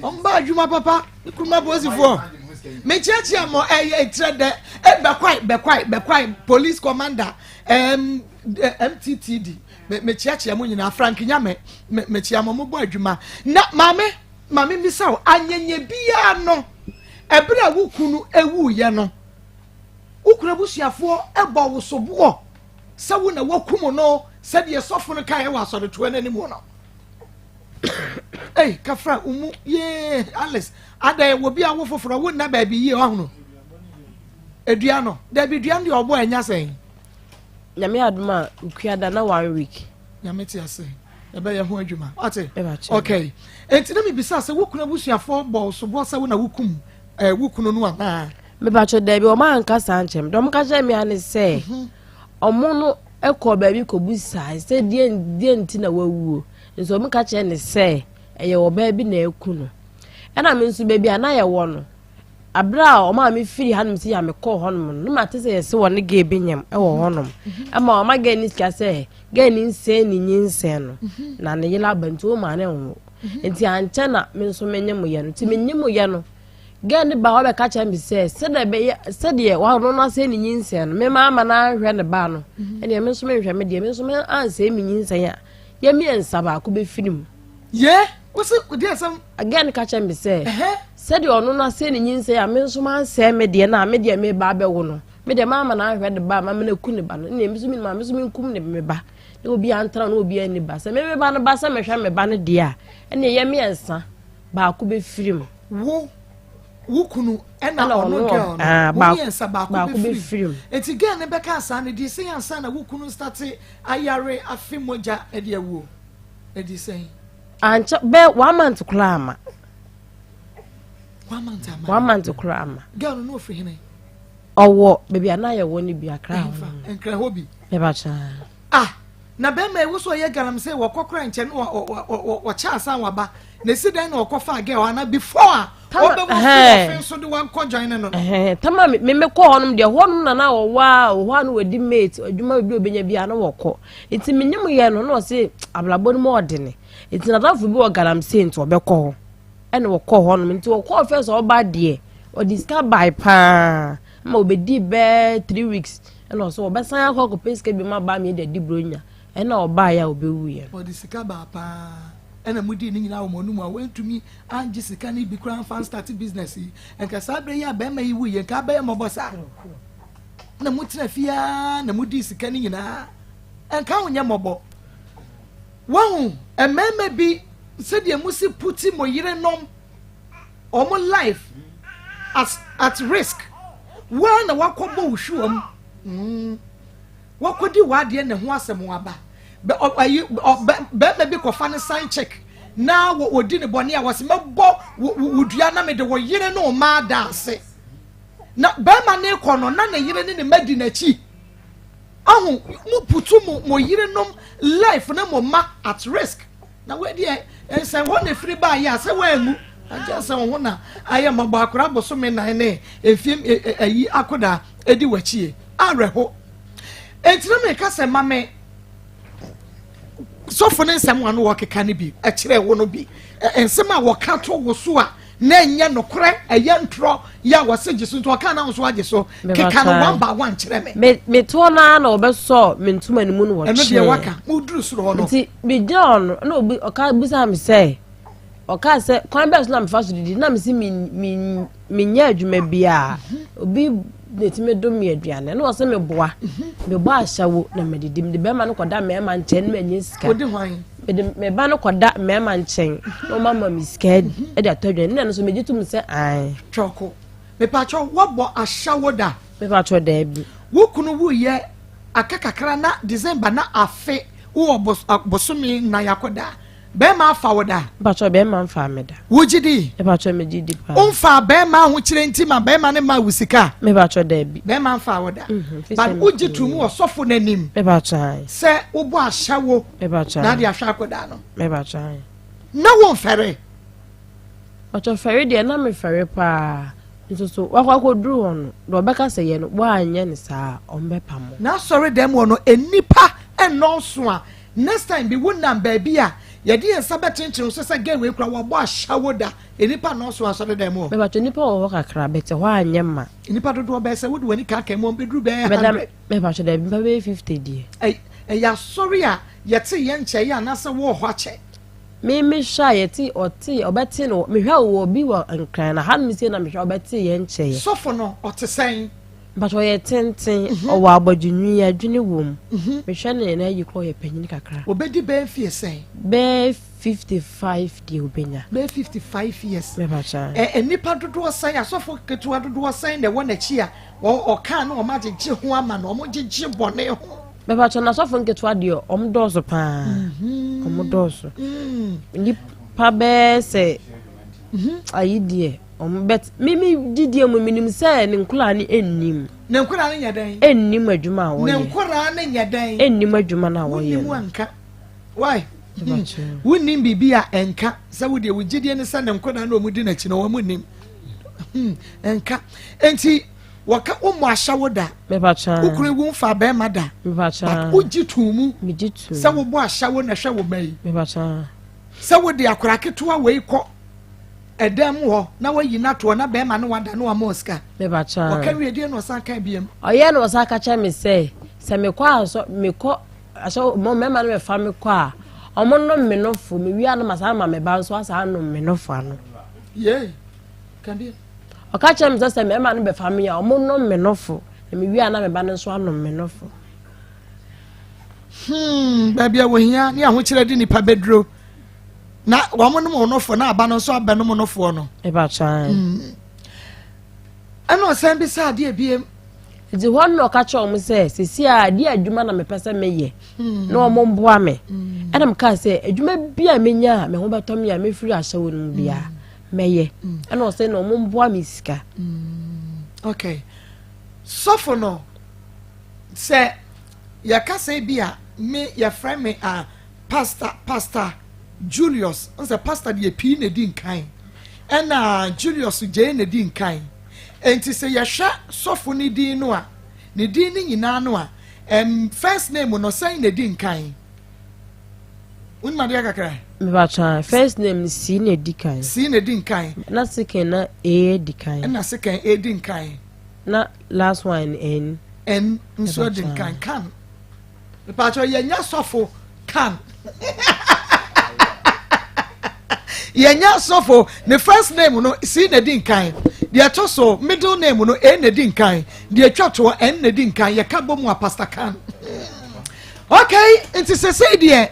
omba adwuma papa kuma bosifo me chiachia mo trade be kwai police commander MTTD me chiachia mo nyina Frank nyame me chia mo bo adwuma na mame mi saw anyenye bia no ebra wukunu ewu ye no ukura busuafo ebo wo sobo sawu na wakumu no said ye sofo no kai wa so de to anani mu no hey kafra umu ye Alice ada wo bia wo foforo wo na ba bi ye ho edua no da bi dua ndi obo anya sen nyame aduma ukuada na 1 week nyame ti ase ebe ye ho adwuma ate okay entina mi bisa se wokuna busuafo bo sobo sawu na wukum wukunu no ana me ba cho da bi o ma nka sanchem dom ka je mi ane se omo no ekọ ba bi ko busa se die nti na wawuo nso me ka che ne se eye wo ba bi na ekunu ena me nso ba bi ana ye wo no abra o ma me firi hanum si ya me kọ honum no ma te se yesi wo ne ge bi nyam e wo honum ama o ma ge ni ska se ge ni nse ni nyinse no na ne yela bantu o ma ne wo enti anche na me nso menyem ye no ti menyem ye no gani ba hobe ka cha mi se de wa no na se ni nyinse no me ma na hwe ne ba no ene me so me hwe me de me so me anse mi nyinse ya ye mi ensa ba ko be finim ye wose de asam again ka cha mi se de ono na se ni nyinse ya me so ma anse me de na me de me ba be wo no me de ma na hwe de ba ma me na ku ne ba no ene me so mi kum ne me ba ne obi antra na obi ani ba se me ba no ba se me hwe me ba ne de a ene ye mi ensa ba ko be firim wo wukunu ena ono girl no yensa ba ko be film eti girl ne beka asa ne di say ansa na wukunu start ayare afimoja e de awu e di say ancha be 1 month klama 1 month klama girl no free hene owo baby anaye woni bi akra enkra hobi e ba cha na be me wo so ye galam say wo kokora nche no wo cha asa waba na si dan na okofa girl ana before so the one ko join no tama me ko honum de honum na wo wa wo no wadi mate adwuma bi obenya bia na wo ko enti menyem ye no no se ablabo no mo de ne enti na dafu bi wo garam se enti obekọ ho ene wo ko honum enti wo ko first oba de o diska by pa ma obedi be 3 weeks ene so obesan akọ ko peske bi ma ba me de di bronya ene oba ya obewu ye o diska ba pa ena mudi ni nyina wo monum a wentumi anje sika ni bi kran fan start business en ka sabre ya be ma yiwu ye ka be mo bosa na mutina fia na mudi sika ni nyina en ka wonya mobo wahu ememe bi se de musi puti mo yire nom omo life at risk wa na wakobo ushuam wakodi wade na ho asem waba be ko fan sign check na wo di ne bone a wase mebo wudua na me de wo yire no ma da ase na be ma ne ko no na ne yire ne madi na chi ahu mo putu mo yire nom life na mo ma at risk na we dey say won e free ba ya say wa mu aja say won na aye mabo akora boso me nan ne efiem ayi akoda edi wachie areho entina me ka say mame so for nsem wan wo keka ne bi a kire wo no bi ensem a wo ka to wo so a na enya nokore eye ntro ya wase gisu to ka na so age so keka no one by one kire me to na obeso me ntuma ni mu no wo eno de waka mo duru suro ho no nti be John na obi oka bisa me say oka say kwan be so na me fa so didi na me si me nya adwuma bia obi netime do me aduane na wo se me boa ahyawo na me didim de be ma no koda me ma nchen me anya sika odi hwan me ba no koda me ma nchen no mama me scared e da todwe na no so me gitum se ai choko me pa cho wo bo ahyawo da me pa cho da bi wo kunu wo ye akakakra na December na afe wo bosomi na yakoda be ma afa woda ba cho be ma mfa me da wo gidi e ba cho me gidi pa umfa be ma ho kire ntima be ma ne ma wusika me ba cho da bi be ma mfa woda but uji tumu osofo nanim me ba cho ai se wo bo ahyawo me ba cho na dia hwa akoda no me ba cho ai na wo fere o cho fere de na me fere pa nso wakwa duru hono do beka se ye no bo anya ni sa ombepa mo na sorry dem wono enipa enonso a next time be wonam ba bia ye de nsaba chinchin so se game we kura wo bo ahyawo da enipa no so asore dem o me ba to nipa wo kakra bete ho anya ma enipa dodo be se wodi wani ka ka mo be duru be me ba to da be 50 die ya sorry a ye te ye nche ya na se wo ho ache me sha ye ti oti obeti no me hwa wo bi wo nkran na han mi se na me hwa obeti ye nche ye sofo no otesen but wo ye tenten o wa abodwunu ya dwene wom me hwa na na yi ko ye panyin kakra obedi be fie sen be 55 die obenya be 55 years me ba cha enipa dodo sen asofo ketua dodo sen de wona chi a o kan no o ma gege ho ama no o mo gege bone ho me ba cha na asofo nketua de o mdozo pa o mdozo ni pa be se ayi die bet mimi didie mu minim se ne nkula ni ennim ne nkura ne nyadan ennim adwuma wo ye ne nkura ne nyadan ennim adwuma na wo ye ni wanka why wunnim bibia enka se wo de wo gidie ne se ne nkura na omudi na chi na wo munnim enka enti waka umu ahyawo da me ba cha ukure wu fa be ma da me ba cha ugitumu me jitu se wo bo ahyawo na hwe wo bai me ba cha se wo de akura ketewa we ko edem ho na wayi na to na be ma no wada no amoska me ba cha o kan we die no san kan biem oye no sa ka cha me se me kwa aso me ko aso mo me ma no me fa me kwa omo no me no fo me wi ana masa ma me ba so asa no me no fa no ye kan biem o ka cha me se me ma no be fa me ya omo no me no fo me wi ana me ba no so ano me no fo ba bia wo hia ni aho kire di nipa bedro na wamo no mo no fo na aba no so aba no mo no fo no e ba cha ana osan bi sa ade ebiem di hon no ka cha o mo se sisi a de adwuma na me pese me ye na o mo mboa me ana me ka se adwuma bia menya me ho beto me ya me firi ahyawo no bia me ye ana o se na o mo mboa me sika okay sofo no se ya ka se bia me ya friend me pastor Julius onse pastor de pi na di nkan ena Julius je na di nkan enti se ya hwa sofo ni di no a ne di ni nyina no a first name no say na di nkan unma dia kakra me ba cha first name si na di kan si na di nkan na second na e di kan na second e di nkan na last one n nso di nkan kan me pa cho ya nya sofo kan yenya sofo the first name no si na di nkan the toso middle name no e na di nkan the twato n na di nkan ye ka bomu a pastor kan okay it is say there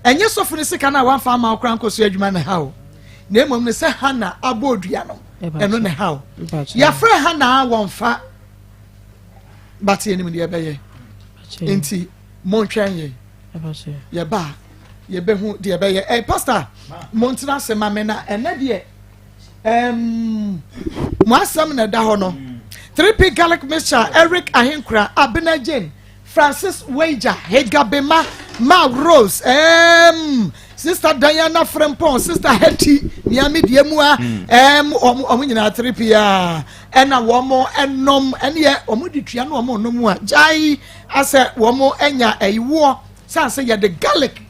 enye sofo ni sika na wan fa ma okran koso adwuma na hawo na emom ne se hana abodua no eno ne hawo ya fra hana won fa but ye nim de be ye enti montwan ye ye ba ye be hu de be ye pastor montina se mamena ena de mo asam na da ho no 3p garlic mixture Eric Ahinkura Abena Jane Francis Wager, Hegabema, Ma Rose, Sister Diana Frempon, Sister Hetty, Miami Diemua, Omina 3P, and a woman and nom, and yet Omuditriano no more. Jai, I said, Womo Enya, a war, Sansa, ya the garlic.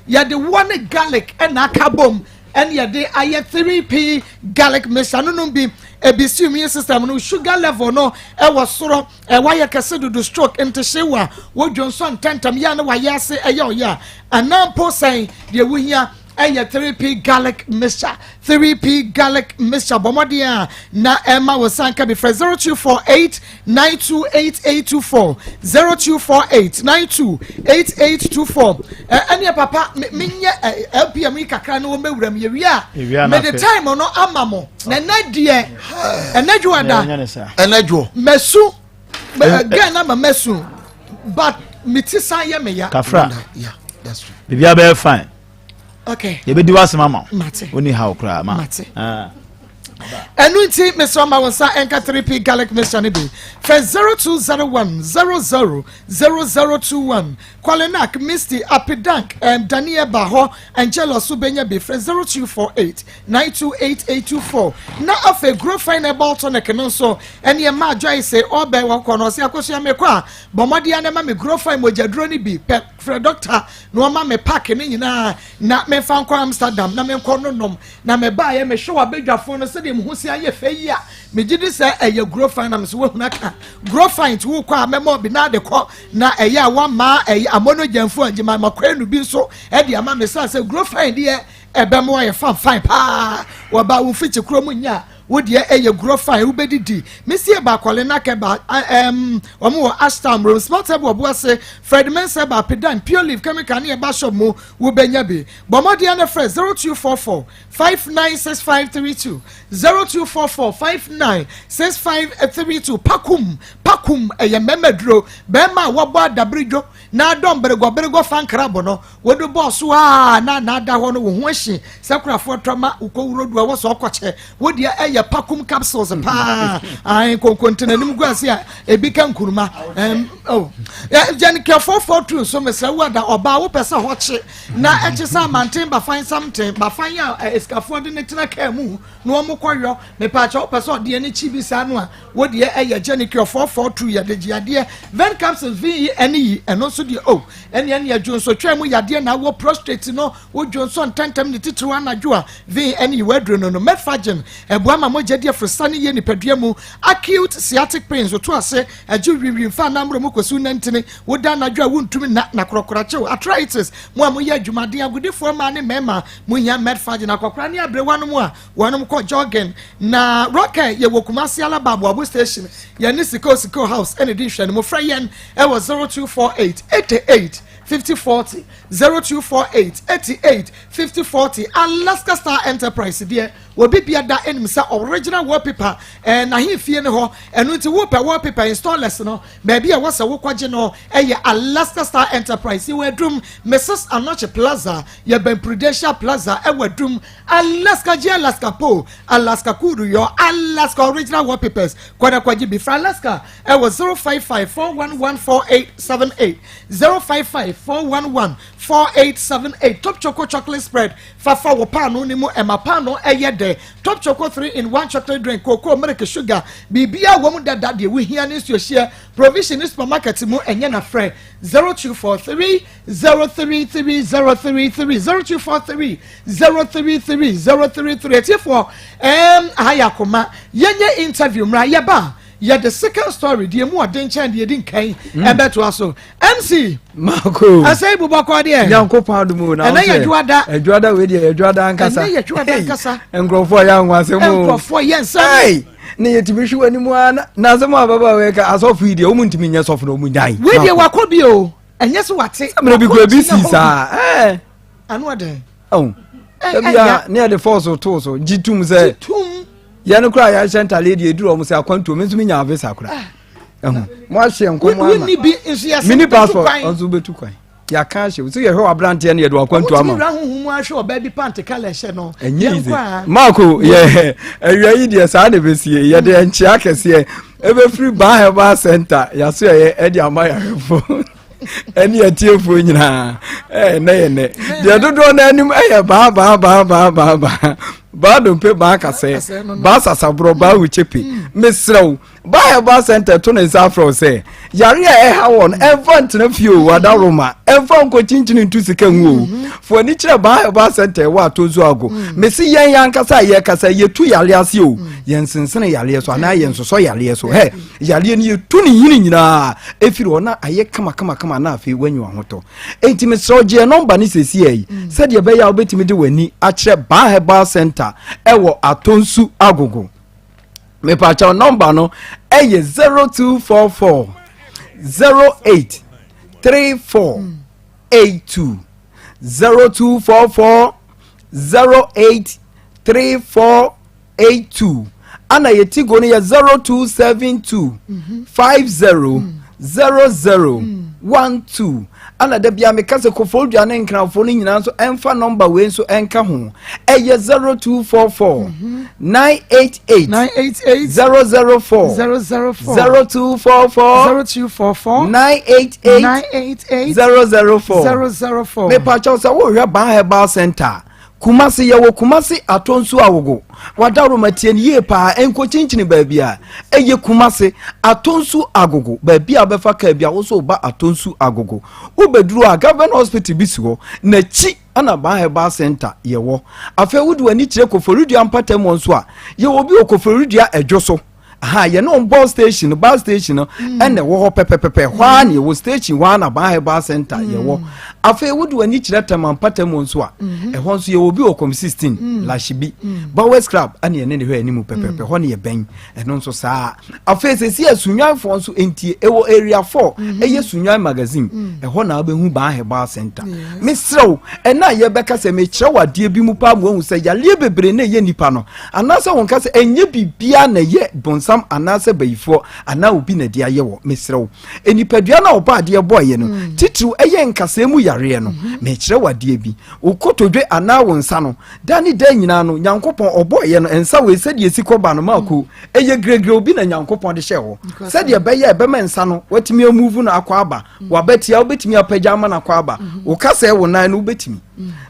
Ya the one garlic and a kabom, and ya the 3P garlic miss. I don't be. Ebisi immune system no sugar level no e was soro e wa ya kase do stroke ente shewa wo Johnson tentam ya na wa ya se e ya anampo say de wo hia e 3P garlic mixture 3P garlic mixture bomodia na Emma was sanka be 0248 928824 0248 928824 anya papa menye LPM kakra na wo mewuram ye wi me the time no amamo na nadie enadwoada enadwo mesu again na mesu but mitisa ye me ya kafra yeah that's true bibia be fine. Okay. You be the worst mama. Mate. Only how cry, ma. Mate. Annuity, Mr. Mawansa, Enka 3P Gallic Mission. First 0201 000021. Kwalenak, Misty, Apidank, Daniel Baho, Angelo Subenya be friend 0248 928824. Now, of a grow fine about on a canon so, and your ma dry say, or by one corner, say, Akosia Mekwa, Bomadiana Mammy grow fine with Jadroni be pet for doctor, no mamma packing in na me found Amsterdam, na me corner nom, na me buy me show a big phone him who say ye fe ya me gidi say e grow finance wo naka grow fine to kwa memo bi na de ko na e ya wa ma e amono jamfo agima makwenu bi so e de ama me say grow fine de e be mo ye fine pa wo ba wo fiti kro mu nya wo de e grow fine wo bedidi me see ba kwale na ke ba omo Ashtam Rose smart able bo say Fred Mensa ba pedan pure leaf chemical na e ba shop mu wo benya bi bomodi na fresh 0244 596532 0244 596532 pakum eye memedro be ma wo bo adabrijo na dom berego fankrabo no wo do boss wa na da ho no wo ho ahyi sakurafo trama ukowurodu wo so okoche wo de eye pakum capsules pa ai konkontenanim guase a ebi kan kuruma jani ke 442 so mesa wo da oba wo pesa ho che na eche sa maintain ba find something ba find ya escafo de netina ka mu no mo koyo me pa cha wo pesa de ni chi bi sa no a wo de eye jani ke 442 ya de giade ven capsules vi eni eno so de eni ya Johnson twa mu yade na wo prostate no wo Johnson tentem ni titru anadwo a vi eni wadro no metfagen eboa ma mo jade afrosane ye nipadua mu acute sciatic pains wo to ase aju wiwi mfa namro mu kosu nantini wo da anadwo a wontumi na krokorache arthritis mo ye adwumaden agudifo ma ne mema mo nya metfagen akokra ne abrewa no mu a wonom ko jogging na rocket ye wokumasi alababo abo station ye ni siko house ene di hwe no mo fra yen e was 0248 88 5040 0248 88 5040 Alaska Star Enterprise there will be da enim sa original wallpaper na hifie ne ho eno nti wallpaper installers no maybe a wasa wo kwaje no Alaska Star Enterprise we drum Mrs. Anoche Plaza ye ben Prudential Plaza e we drum Alaska G Alaska Po Alaska Kudu your Alaska original wallpapers kwada kwaje bi fra Alaska e was 05541148878 05541148878 top chocolate spread fafa wo pano ni mo ema pano eyede top choco 3-in-1 chocolate drink cocoa milk sugar bibia wo mu dada de we hia ni share provision in supermarket mu enye na frɛ 0243 033 033 0243 033 033 tifo Akoma yenye interview mra yeba ya the second story the mu adencha de din kan ebeto aso MC Mako asai bubakwa de Yankopon adumu na ena yadwada we de yadwada ankasa ena yadwada ankasa enkrofo ya nwase mu enkrofo yensa ne yetimi hwe ani mu na asemo ababa we ka asofu ide o mu ntimi nya sofu no mu nyai we de wakobi o enye so wate amre bi ko bi si sa anu ade ebia ne de force to so jitum se ya no kra ya center lady eduru o mu se akwanto me nsumi nya avisa kra mo ahye nkomo ama ni bi nso ya mini passport onzo betu kwan ya ka ahye so ye hwe abrante ne ye do akwanto ama mo ra huhu ahwe oba bi pant kala hye no Marco ye awia yi de sa de besie ye de enchi akese ebe free Maa Herbal Center ya so ye e di amaya refo eni atiefo nyina ne de dodo na anim ba ba do pe ba kase ba sasabro ba wuchepi mesrew Maa Herbal Center to ne safro say yare e ha won event na fio wadaroma event ko chinchin ntu sika nwu fo ni kire Maa Herbal Center wa tozu ago mesi yan kasa ye kasa ye tu yare ase o yen sensene yare so na yen so yare so he yare ni ye tu ni yini nyina efiri ona aye kama na afi wanyu ahoto enti mesrew je number ni sesi yi se de be ya obetimi de wani a kire Maa Herbal Center ewo atonsu agogo me pacha number no eye 0244 08 3482 0244 08 3482 ana yetigo ne 0272 50 0012 ana da bia me kase ko foldu ana nkrafo ni nyina so enfa number we so enka ho eye 0244 988 004 0244 988 004 me pa chaw sa wo hwe Maa Herbal Center Kumasi yawo Kumasi atonsu awogo wadaro matien ye pa enko chinchini baabia eye Kumasi atonsu agogo baabia befa ka bia wo so ba atonsu agogo ubeduru a government hospital bisigo na chi ana Maa Herbal Center yewo afa wudu ani kire koforudu ampatam wonso a ye obi okoforudu edwoso aha ye no bus station ene wo ho pepepepe hwa na ye station wa na Maa Herbal Center yewo afa wudu ani kire tamampatam wonso a ho nso ye obi okom 16 lashibi Bowers Club ane ne hwe animu pepepe ho ne ye ben eno nso saa afa sesi asunwanfo nso entie ewo area 4 eye sunwan magazine ho na abehu Maa Herbal Center misrew ena ye beka se me kire wade bi mu pa mu hu se yale bebre na ye nipa no anase won ka se enye bibia na ye bonsam anase bayifo ana obi na dia ye wo misrew enipadua na oba ade boye no titru eye nkase mu yare no me kire wade bi ukotodwe ana wonsa no dani da nyina no nyankopon oboye no ensa we se die sikoba no mako eye gregre obi na nyankopon de hye wo se die beye be mensa no watimi amuvu no akwa aba wabetia obetimi apagya ama na akwa aba ukase wo nan no obetimi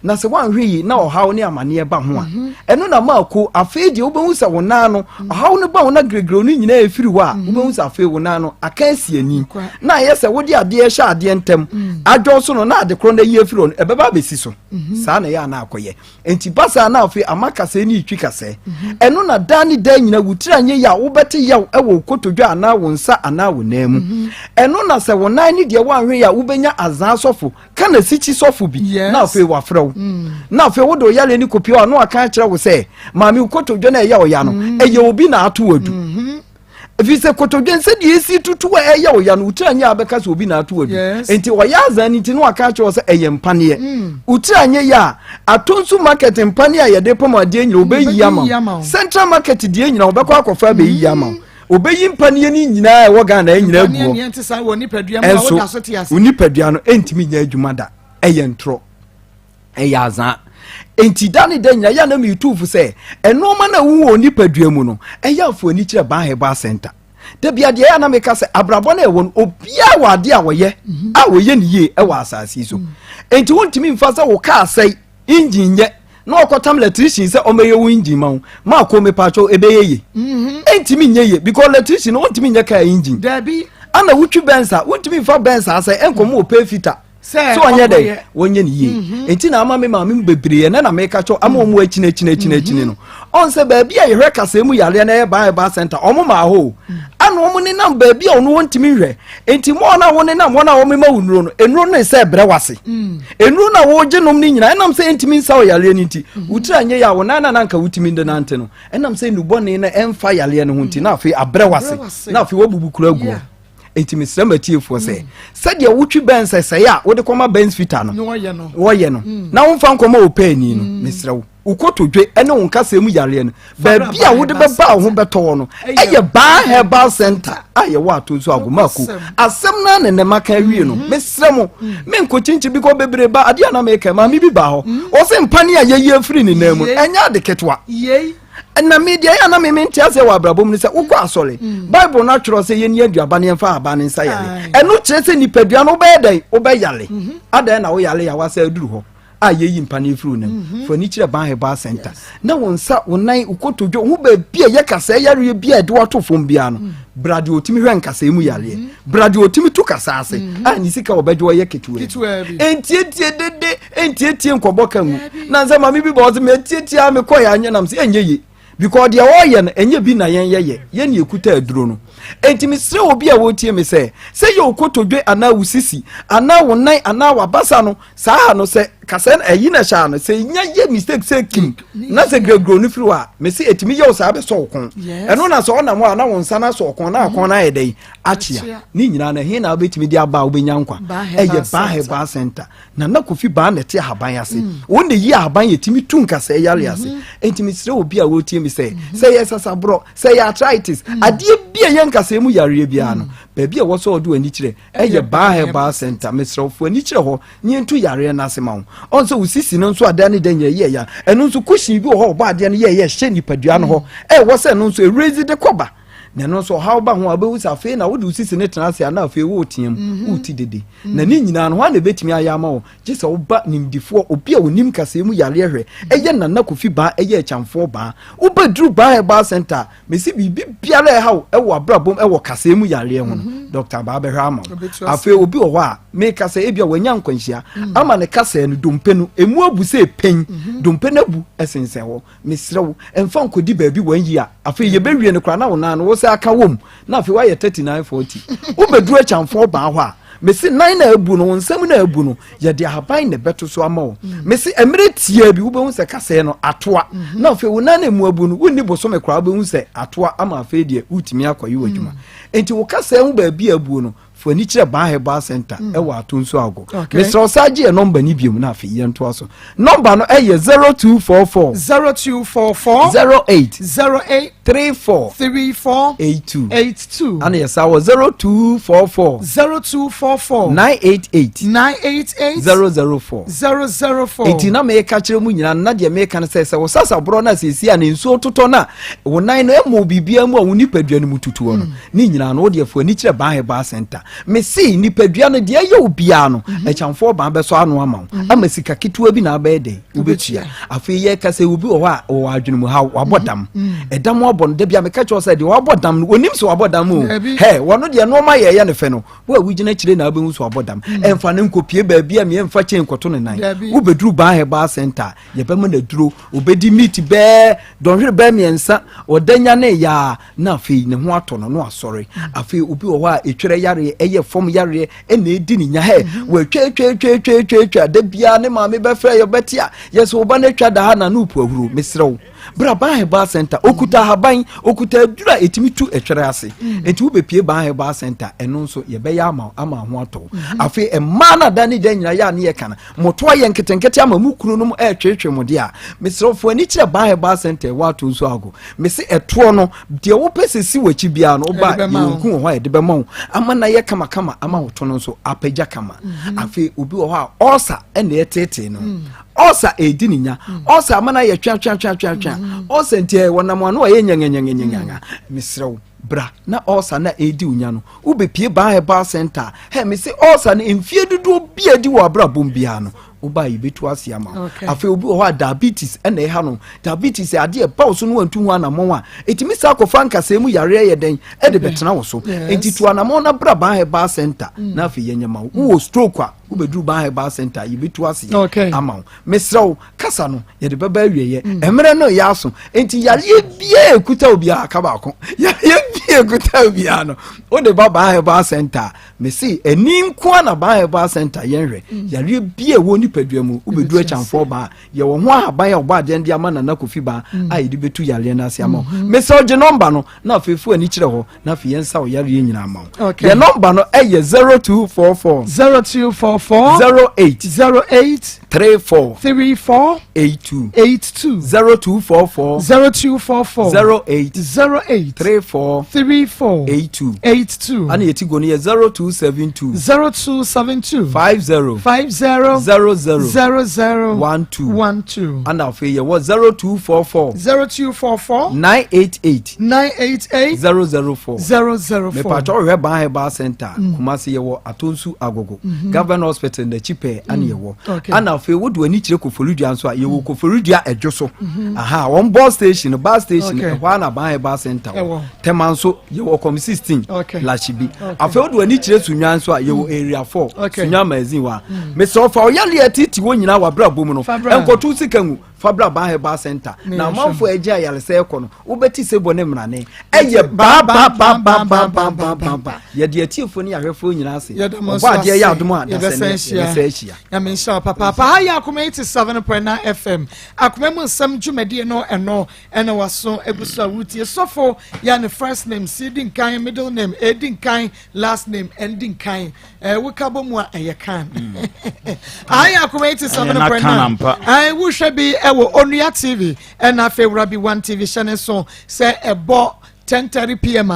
na se wan hwi na ohaw ne amane ba ho a eno na mako afeedi obehu se wo nan no ohaw ne ba wo na gregre no nyina efiri ho a obehu se afee wo nan no akansi ani na ye se wo di ade hye ade ntem adwo so no na ade kro na ye efiri no ebeba besi so saa na ya na akoye enti basa na afee amaka se ni itwi kase eno na dani da nyina wutira nye ya wo bete ya ewo kotodwa ana wo nsa ana wo namu eno na se wo nan ni de wan hwe ya wo benya azan sofo kana sichi sofo bi na afee wafrew na afee wo do yale ni kopio no aka kire wo se maami ukotodwa na ya oya no eye obi na ato wadu vise kotodwa se de esi tutu wa ya oya no utiranye abeka se obi na ato wadu enti oya azan ni ti no aka kire wo se eye mpane utiranye ya atonsu market mpane ya de poma de nyina obeyi ama central market de nyina obekọ akọfa beyi ama obeyi mpane ni nyina e wo ga na nyina aguo unipadua no entimi nya adwuma da eye ntro eyazan enti dani denya ya na mi tufu se enoma na wu oni padua mu no eya fo ni kire Maa Herbal Center de bia de ya na me ka se abrabo na ewo obia wade a woye ni ye e wa asasi so enti wontimi mfa se wo ka asai engine nye na okotam electrician se omeye wo engine ma ko me pacho ebeye enti mi nye ye because electrician wontimi nye ka engine dabi ana wutwi bensa wontimi mfa bensa asai enkomo ope fita so onye de wonye ni ye enti na ama me ma me bebre na me ka cho ama omu achine no on se ba bia ye hwe kasa mu yare na Maa Herbal Center omu ma ho ana omu ni nam ba bia onu wontimi hwe enti mo na woni nam wona omu ma wunuro no enuro no se bre wase enuro na wo je nom ni nyina enam se entimi nsa o yare ni nti utira nye ya wona na nka wutimi nde nante no enam se nubone na emfa yare no nti na afi abre wase na afi wobubu kura guo enti mesrama tiefo se sadia wutwi bense se ya wo de koma bens fita no wo ye no na wo mfa nkoma opani no mesrawo ukotodwe ene wo nkasa mu yare no ba bia wo de beba ho beto no eye Maa Herbal Center aye wo atonso agomako asem na ne maka wie no mesramo me nkochinchi bi ko bebre ba ade na me ka ma mi bi ba ho o se mpane a ye afiri ni namu enya de ketwa na media ya na me mentia se wa brabom ni se wo kwa asole bible na tworo se ye ni aduaba ne mfa aba ne nsa yale eno kire se nipadua no be dan wo be yale adan na wo yale ya wa se aduru ho a ye yi mpa ne furu nam fo ni kire ban heba center na wonsa wonan ukotodwo ho ba bia ye kasa yare bia de wato fom bia no brade otimi hwe nkasa emu yale brade otimi tu kasa ase a ni sika obedwo ye ketuwe entietie dede entietie nkobo kan na nza mami bi bo ze me tietie a me koya anya nam se enye ye because the oye no enye bi na ye ni ekuta aduro no entimi sire obi a wotie me se ye okotodwe ana wusisi ana wonan ana wabasa no saa no se kasen eyi na sha no se nya ye mistake se kim na se gregro no firi wa me se etimi ye o saa be so okon eno na so na mo ana wonsa na so okon na akon na yedai achia ni nyina na he na obetimi di aba obenya nkwa eye ba he ba center na kofi ba na te haban ase wonde yi haban yetimi tunka se yale ase entimi sire obi a wotie me se yes asabro say arthritis adie bia ye nkasa emu yare bia no ba bia wo so odo ani kire eye ba he ba center mesrofo ani kire ho nyentu yare na ase ma wo onso usisi no nso ada ne dan ye ya eno nso kushi bi ho ba ade ne ye hye nipadua no ho wo se no nso erase de koba na no so how ba ho abewu afi na wo de usisi ne tena ase na afi wo tiam uti dede na ni nyina no ho na betimi aya ma wo je se wo ba nimdifo obi a wonim kasa emu yare hwe eye na kofi ba eye chamfo ba wo ba dru ba he ba center mesi bibi biara ha wo abrabom wo kasa emu yare ho Dr. Baba Hama afi obi wo a me kasa e bia wanya nkwanhia ama ne kasa no dompenu emu abuse pen dompenu abu esense wo mesrewo emfa nkodi baabi wanyi a afi ye bewie ne kra na wo na no wo se aka wom na afi wa ye 3940 wo beduru chamfo ba ho a mesi nine na abu no nsem na abu no ye de ahaban ne beto so ama wo mesi emre tie bi wo be hu se kasa no atoa na afi wo na na emu abu no wonni boso me kra be hu se atoa ama afi de utimi akoyi wadwuma enti wo kasa hu ba bi abu no fo ni kire ba he ba center e wa to nso ago Mr. Osaji e number ni biom na afi ye nto aso number no e ye 0244 08 34 82 and yes our 0244 988 004 enti na me ka kire mu nyina na de me ka na se wo sasa bro na se si a ne nso toto na wo nan no emo bibia mu a wo nipadua no mututu no ni nyina no wo de fo ni kire ba he ba center me si nipadua no de ye obia no e chamfo ba be so ano ama ama sika kitua bi na ba de ubetua afi ye ka se obi wo a wo adwene mu ha wabodam edam obon de bia me ka cho se de wabodam onim so wabodam o he wono de no ma ye ne fe no wo awugina kire na abehu so wabodam emfa ne nkopie ba bia me emfa chen koto ne nan ubeduru ba he ba center ye be ma na duro obedi meet be donhwe be miensa odanya ne ya na afi ne ho ato no asore afi obi wo a etwere yare eye fom yare ena edi ni nya he we twa da bia ne ma me be fra yo betia yes wo ba na twa da ha na no pu ahuru mesrew bra ba he ba center okuta haban okuta dura etimi tu etwere ase enti wo be pie ba he ba center eno nso ye be ya ama ho ato afi e ma na da ni nyina ya ne ye kana moto ye nketenkete ama mu kunu no mu twetwe mu de a mesrew fo ani kire ba he ba center wa to nso ago mesi eto no de wo pesesi wachi bia no ba ye nku ho ye de be ma ama na ye kama ama ho to no nso apagya kama afi obi wo ha osa ene etete no osa edi ninya osa amana ye twa osa ntie wonam anu aye nyanya misrew bra na osa na edi unya no ubepie ba he ba center he me se osa na emfie dudu bia di wa bra bombia no uba yibetu asiama afi obi ho diabetes ena e ha no diabetes ade e ba so no antu hu anamon a etimi sa kofa nkasa mu yare ye den e de betena wo so enti tu anamon na bra ba he ba center na afi yenyama wo stroke a ubeduru ba he ba center yibetu asi ama mesrew kasa no ye de baba awieye emre no ya so enti yare bia ekuta obi aka ba ko yare bia ekuta obi ano o de baba he ba center mesi eni nko na ba he ba center yenhwe yare bia wo nipadua mu ubeduru chamfo ba ye wo ho aban ya oba de ama na kofi ba ai de betu yare na ase ama mesi oje number no na afefu ani kire ho na afi yensa o yare nyina ama ye number no eye 0244 08 34 82 0244 08 34 3482 ana yeti go no 0272 50 00 ana fe ye what 0244 988 004 me pato we ban herbal center Kumasi ye wo Atonsu Agogo Government Hospital na chipe ana ye wo ana fe wo do ani kire Koforidua nso a ye wo Koforidua edwoso aha one bus station bar station e kwa na ban herbal center temanso ye wo com 16 Lachibi afa wo do ani kire Sunwa nso a ye wo area 4 Sunwa magazine wa me so fa oyale atiti wo nyina wa bra bom no enkotu sikangu fabra ban herbal center na manfo eje ayale se ekono wo beti se bone mrane eye ba ye de atifo ni ahwefo nyina se oba de ya adom a da se ya me sha papa ha ya Akoma 87.9 FM Akoma mu nsam dwumade no eno waso ebusu awutie sofo ya ne first name sidin kan middle name edin kan last name ending kan we kabo mu a eye kan ha ya Akoma 87.9 ai wo hwe bi ewo Onua TV and na February 1 TV channel so say ebo 10:30 p.m.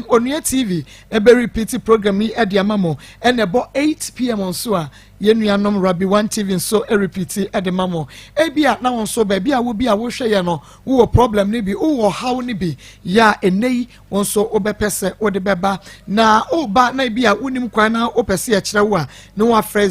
Onua TV ebe repeat program ni e dia mamo and ebo 8 p.m. on so a yenuanom Rabi 1 TV so e repeat e de mamo e bia na won so ba bia wo bia wo hwe ye no wo problem ni bi wo how ni bi ya enei won so obepese wo de beba na o ba na bia wonim kwan na opese e kire wo a no wa frɛ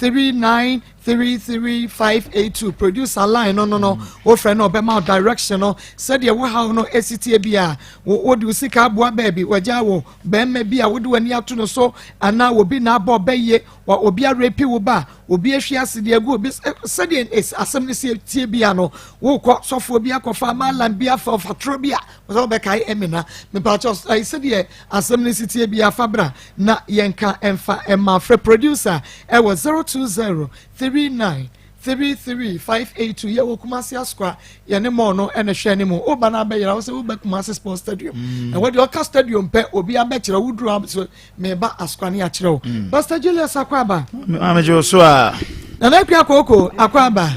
020 3933 producer line no wo frɛ no obema direction no said ye wo how no SCT bia wo de usika aboa baby waja wo be ma bia wo de wani ato no so ana wo bi na aba obeye wa obi arepi wo ba obi ahwi asede agu obi said asem ne tie bia no wo kɔ sofo bia kɔ fa malan bia fa fatro bia wo be kai emina me pa just I said ye asem ne tie bia fabra na yenka emfa emma frɛ producer e was 020 3933 ye wo Kumasi Asqua ye ne mo no ene hwe ne mo oba na be yira wo se wo be Kumasi Sports Stadium and what the stadium pe obi abekira wo duru so me ba Asqua ne akira wo Pastor Julius Akwaba amejo so a na na kwa koko Akwaba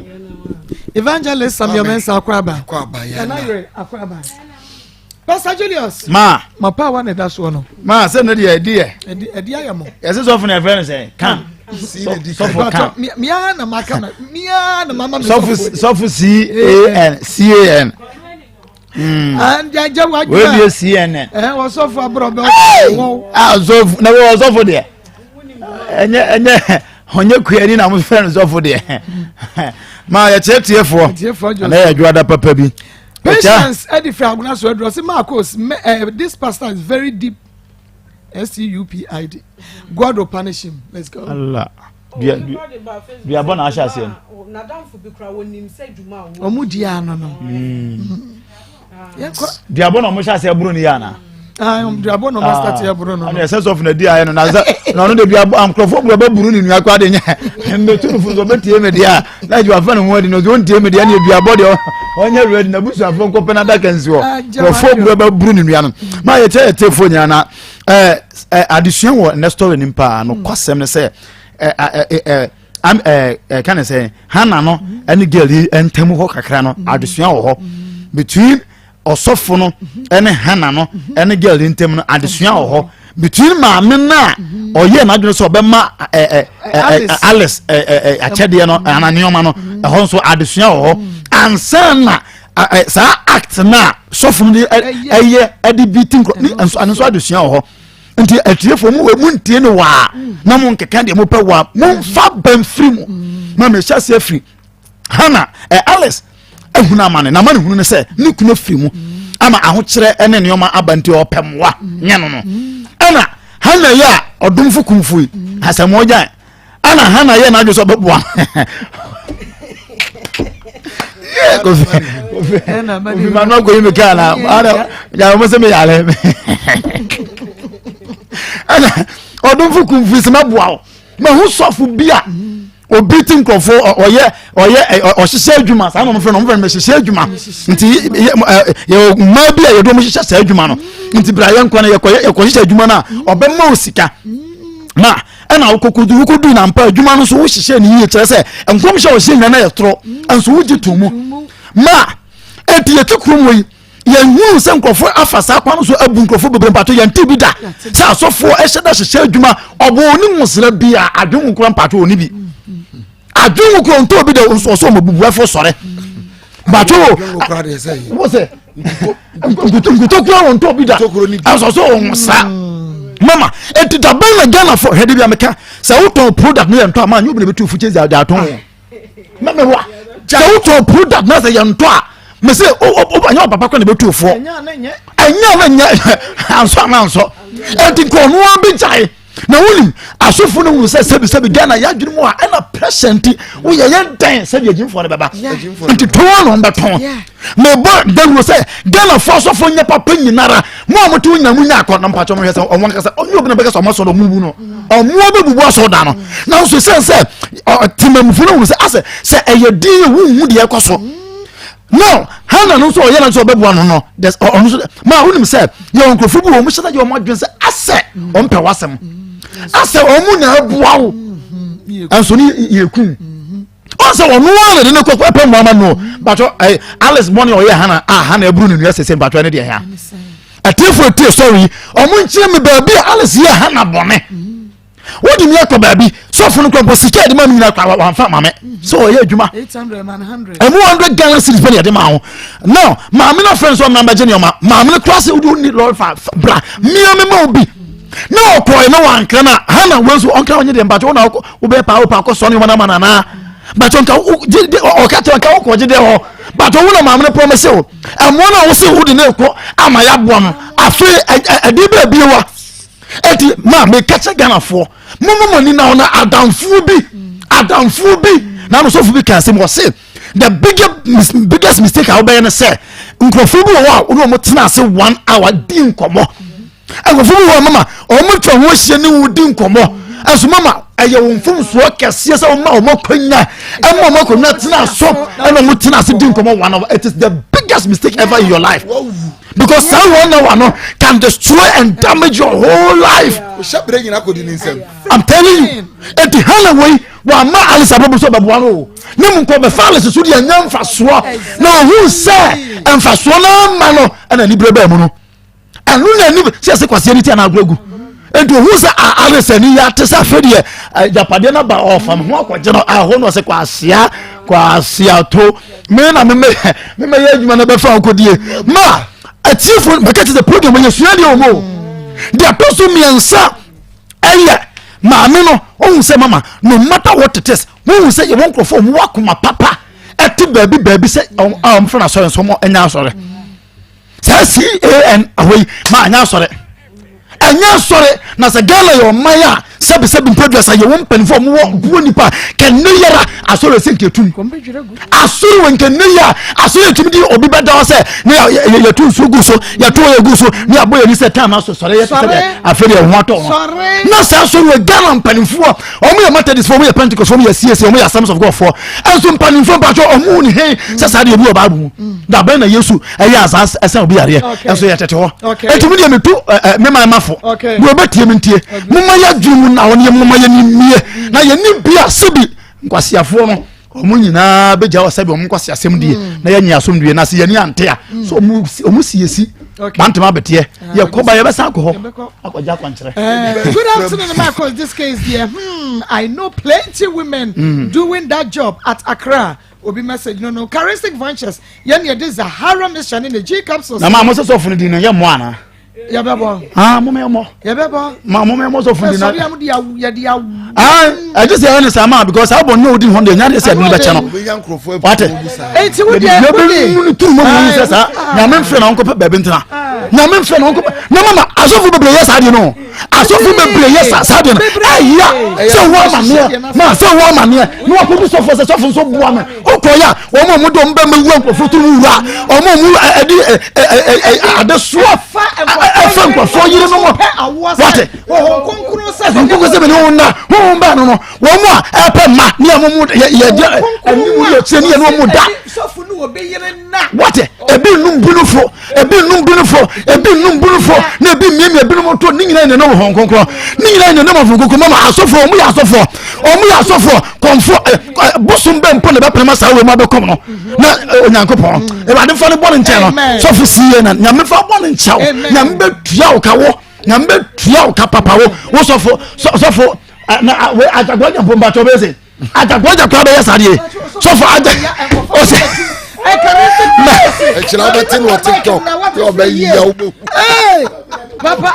Evangelist Samuel Mensa Akwaba ya na yere Akwaba Pastor Julius ma pa wa na da so no ma se no de edi ayamo yesi so fun e friend say come Sofu can. Miana makana. Miana mama. Sofu CAN. And Jawa. Where do you CNN? Was sofu abroad. Sofu. Never was sofu there. And on your query, I'm friends sofu there. My chat here for. And I do other papa be. Patience. Eddie Fragnas word was Maa Akos. This pastor is very deep. STUPID. God will punish him. Let's go. Allah. We are born Asha say. Omudia no. They are born Omusha say Bruno yana. They are born Master Tia Bruno. And the sense of Nadia and no they be am crofo be Bruno ni akwa de nya. And to fu so betie me dia. Na you are fan word no don tie me dia na bia body onye ready na busu afon ko penada kansi wo. Crofo be Bruno ni ano. Ma ye telefone yana addition wo next story nimpa no kwasem ne say am can I say Hana no any girl entemu ho kakra no addition wo ho between osofo no ene Hana no any girl entemu no addition wo ho between maame na oye na adwene so obema Alice achede no ananioma no ho nso addition wo ho ansana sa act na sofo no eye edi beating anso addition wo ho nti atiefo mu we ntie no wa na mo nkeka de mo pe wa mo fa ban free mu ma me hya se free Hana Alice ehuna mane na mane hunu ne se ne kuno free mu ama ahokere ene ne oma abanti opemwa nye no no ana Hana ya odomfo kumfui hasamo gyan ana Hana ya na adwo so beboa Ena mane ma go yimi kana ara ya mo se me yale ana odumfu kumfisi maboa ma hu sofu bia obi tinkrofo oye ohyehyɛ adwuma saa no mo frɛ me hyehyɛ adwuma nti ye ma bia ye do mo hyehyɛ saa adwuma no nti bra ye nkɔ na ye hyehyɛ adwuma na obɛma osika ma ana wokodu na mpa adwuma no so wo hyehyɛ ne yie kyerɛ sɛ enkom hyɛ wo hyehyɛ na ye toro anso wo gye tomu ma eti ye tikuru mo yi yen se nkrofo afasa kwa no so abu nkrofo bebre mpato yen ti bi da sa asofo eheda hyehyɛ adwuma obo oni musra bia adwon nkura mpato oni bi adwon nkura nto bi da so mabubuafo sɔre bato wo se nguto kura nto bi da aso on sa mama eti da ban na Ghana for hede bia meka se wo product no yen to ama nyu bi na betu fu chezi da ton mama wa se wo product na se yen to a me say anya papa kwa na betu fo anya na anso enti ko no bi jai na wonim asofo no wu sebi Ghana ya dwene mu a na present wo ye dan sebi agimfo ne baba enti to no mbeton me bo dan wo say Ghana fo asofo nya papa nyinara mo amoto nya munya akọ na mpacho mo hwese onwon kasa onyo bi na beka so mo so do mubu no omo be bubu aso da no na so say timamfo no wu say say eye din wu mu de ekoso no hana no so ye na so bebu ano no ma wonim say ye onkrofo bi wo mo hyeda ye mo adwen say ase on pe wasem ase omu na abua wo anso ni yekun onse onu wan de ne kokko pe mo ama no but Alice money o ye hana ebru ne nuase but ne de ha atifo tie sorry omu nchire me ba bi Alice ye hana bone wodi mi akọ baabi so funu kwampo sika de ma mi na kwa wan fa mame so ye adwuma 800 man 100 100 Ghana cedis pe de ma ho no ma me no friends o number gene o ma me class we do need lord fa bra me ma obi no koy no wan kana hana wenso onka onye de mbacho na wo be pa ko so ne mana na but onka o ka to onka ko je de ho but wo na ma me promise o amo na wo se wo de na ko ama ya bo no afi ade ba bi wa eti ma me catch Ghana for momo ni na ona adamfu bi na no so fu bi kan se mo say the biggest mistake I will say nkrofo bi wo no mo tena se 1 hour din komo nkrofo bi wo mama o mo twa ho hye ni wo din komo aso mama aye wo mfum so kese se o ma o mo kwanya e mo kwanya tena so e no mo tena se din komo 1 hour. It is the biggest mistake ever in your life because that 1 hour no can destroy and damage your whole life. I'm telling you eti hala way wa ma Alice abobo so babu ano ne mun ko be Alice so dia nyam faso na who say emfaso na ma no ana ni brebe mu no anu na ni se kwase ni ti na agogu enti who say Alice ni ya tesa fedie japade na ba ofam ho akwaje no aho no se kwasia to me na me ye adwuma na be fa akodie ma atifo because the program when you sua de omo the person miensa eye maame no ohun say mama no matter what it is won say you won crofo mo wakoma papa eti baby say am friend asore so mo enya asore say CAN away ma anya asore na say Ghana yo maya sebi producer ye won penfo mo buo nipa kan ne yara asore se ketum asore won kan ne ya asore tumi di obi beda say ne ya tun so gu so ya to ya gu so ne aboye ni say time aso sore ya say afere e ho ato na say asore we Ghana penfo o mo ya Methodist for mo ya Pentecost for mo ya CAC o mo ya Assemblies of God for enso penfo ba jo o mo ni he say sa de obi oba bu da ben na Yesu e ya asas ese obi yare enso ya tete ho etumi de metu me ma mafo we obetie mentie mumma ya dwumu na won ye mumma ya ni mie na ye ni bia sebi nkwasiafo no omu nyina beja o sebi omu kwasi asem die na ya nya asom die na se ye ni ante a so omu siesi bantama betie ye koba ye besa ko ho akoja kwankyere. Good afternoon, Maa Akos. This case there I know plenty women doing that job at Accra. Obi message no charistic ventures yen ye this Zahara mission in the G capsules na ma mo so funu di no ye mo ana ya bebo mo me mo ya bebo ma mo me mo so funu di na so ya mo dia ya dia I just say any sama because I won no di hondo nya dey say no be che no what enti wo dia no tu mo mo say sa na me mfre na onko bebe ntina na me mfre na onko na mama asofu bebre yes ade no asofu bebre yes ade no ya so wo ma me ma so wo ma me no akodu so for say so so bua me okoya wo mo do mbe me wu ankofo tu wura o mo adi ade so fa nkofo yire no what konkuru sa konkuru se be no na wo mba no wo mo a epe ma ni amomu ye ani mu ye tse ni no mu da sofu no obe yire na what ebi num bunufo ebi num bunufo na ebi miemi ebi num to ni nyina ne no hon konkro ni nyina ne no hon konkro mama asofo omu ya asofo konfo bosum be mpo ne be prema sa we ma be kom no na onyankopon e ba de fa ne bo ne nche no sofo siye na nyame fa bo ne nche wo nyame be tua wo kawo nyame be tua wo ka papa wo sofo na we atagboja bomba to be se atagboja kwa be yesade sofo aja o se Papa,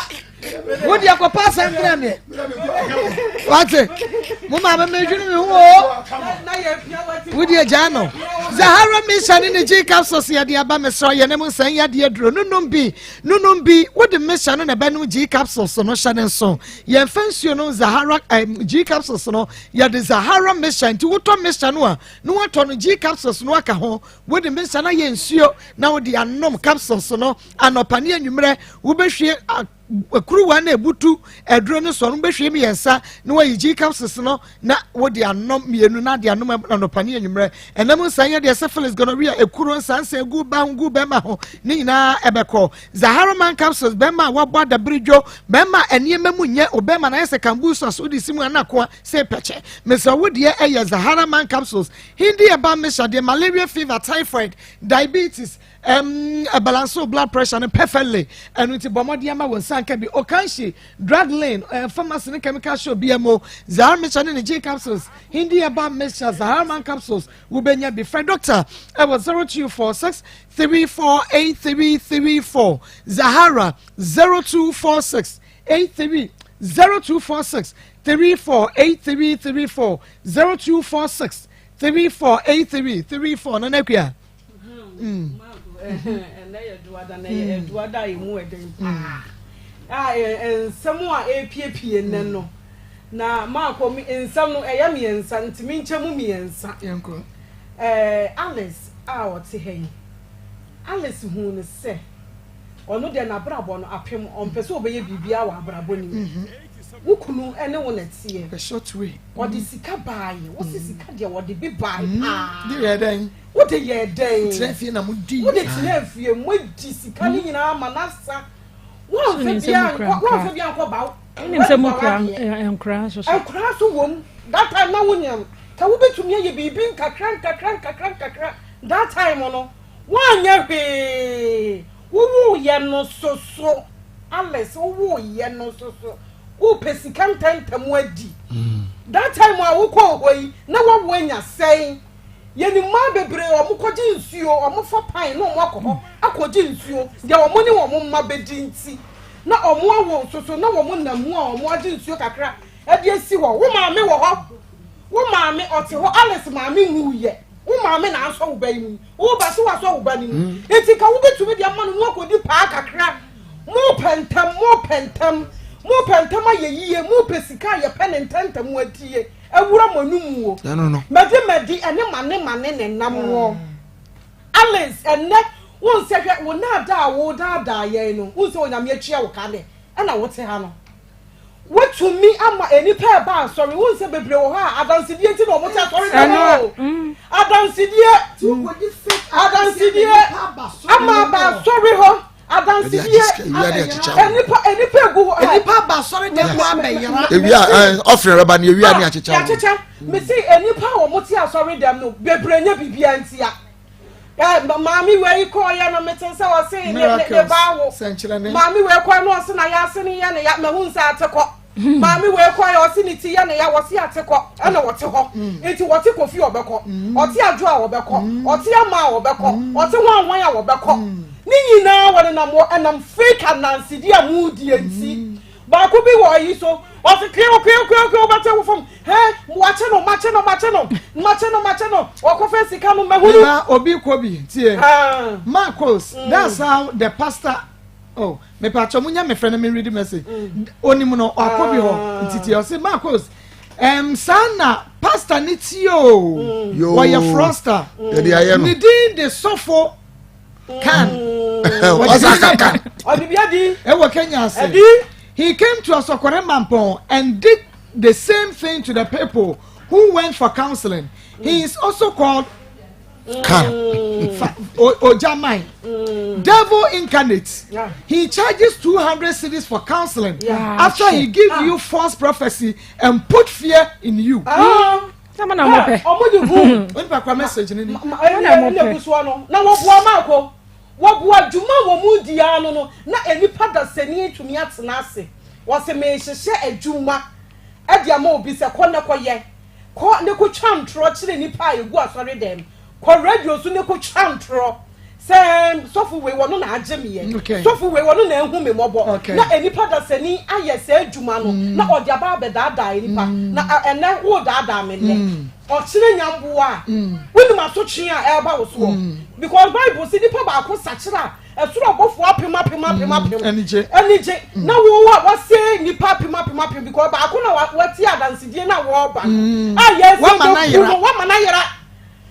what do you go pass and granny? What's it? Mama, would you, Jano? Zahara mission in the J capsules here, the Abama soy, and I'm saying, ya dear Drew, no be, what the mission in a Benu G capsules, so no Shannon song. Ye fancy, you know, Zahara G capsules, no, ya the Zahara mission to what mission no one ton G capsules, no alcohol, what the mission I ensure now the unknown capsules, no, and opinion numere, Ubeshi. Kuru wa na ebutu edro ne so no behwe mi yensa na wa yigi capsules no na wo de anom mienu na de anom no pani anwumre enam sanya de syphilis gonorrhea ekuru nsansa egu ba ngu be ma ho ni nyina ebeko Zahara man capsules be ma wa bwa da bridjo be ma eniema mu nye obema na yese cambusos odi simu anako se peche mesa wo de Zahara man capsules hindi eba mesha de malaria fever typhoid diabetes a balance of blood pressure and perfectly and with bomodiama was sanka be okanshi drug lane pharmacy and chemical show BMO Zahara mission in the J capsules hindi about measure Zahara man capsules will be be friend doctor I was 0246 348334 Zahara 0246 0246 348334 0246 348334 Nanekia and they do other imu eden nsɛm a epiepie nne na maako mi nsɛm no ɛyɛ miɛnsa ntimi nkyɛmu miɛnsa Alice a ɔte ha yi Alice hu ne sɛ ɔno deɛ n'abrabɔ no apem ɔmpɛ sɛ ɔbɛyɛ biribiara wɔ abrabɔ ne mu wukunu ɛne wo na tie a short way ɔde sika baaye wɔsi sika deɛ wɔde bi baaye de yɛ dɛn wode yɛ dɛn trafie na mu di wode trafie mu di sika ne nyinaa ma nasa wɔn fɛ bia nkɔ ba ɛnim sɛ mo nkra so wom that time na wonyam ka wo betumi yɛ biribi nkakra that time no wɔanyɛ hwee wo yɛ no soso Alice wo yɛ no soso wo pesika ntantam adi that time a wo kɔ hɔ yi na wo anya sɛn yɛni ma bebre o mo kɔgye nsuo o mo fa pan na o mo akɔ akɔgye nsuo de o mo ne o mo ma bedi nti na o mo awo soso na o mo namu a o mo agye nsuo kakra e de esi hɔ wo maame wɔ hɔ wo maame ɔte hɔ Alice maame hu yɛ wo maame na asɔ wo ba yi mu wo ba so asɔ wo ba ni mu enti ka wo betumi de ama no no akɔdi paa kakra mo pentam ayeye mo pesika ye pen ntantam atie awura manum wo medi ene mane ne nam wo Alice ene won se hwe wo na da ye no won se onyame atwia wo ka ne na wo te ha no wotumi ama enipa ba sorry won se bebre wo ha adansidie ti no mo te sorry no adansidie ama ba sorry ho adansidie enipa gu enipa ba sorry de mo ameyira ewia offering raba ne ewia ne achecha me say enipa wo mo te sorry dem no bebre nya bibia ntia mami we ko ya no meten se wo se ne ba wo mami we ko no se na ya se ne ya ne ya mahun sa ateko mami we ko ya o se ni ti ya ne ya wo se ateko e na wo te ho enti wo te kofi obeko o te adwo a obeko o te ama a obeko o te wanwan a obeko ni nyina wona na mo enam fake anansidi a mu di enti ba ko bi wo yi so o se kio ba te wo fom he mache no o ko fe sika no mahuru na obi ko bi tie Maa Akos that's how the pastor oh me pacho munya me friend me read the message onimu no akobi ho ntiti o se Maa Akos sana pastor ni tio wo ye froster ni din de sofo kan kan odibiadi e wo Kenya say he came to Asokore Mampong and did the same thing to the people who went for counseling. He is also called Ojamai, devil incarnate. He charges 200 cedis for counseling after he gives you false prophecy and put fear in you. Sama na mo pe. Omo di gu. Oni pa kwa message ni. Na wobua djuma wo mu dia no na enipa da sani etumi atena ase. Wo se me hyehye adwuma e dia ma obi se ko ne koye. Ko ne ko twantro kire nipa egu asore dem. Ko radio so ne ko twantro. Se sofu we wono na agemiye. Sofu we wono na ehu me mobo. Na enipa da sani aye se adwuma no na odi aba abeda enipa. Na ene wo da me ne. Ochire nyamboa. Woni masotwe a eba wo so. Because Bible say nipa ba ko sachira esuro obofo apema enije na wo wa say nipa apema because ba ko na wati adansidie na wo ba ah yes wa manayera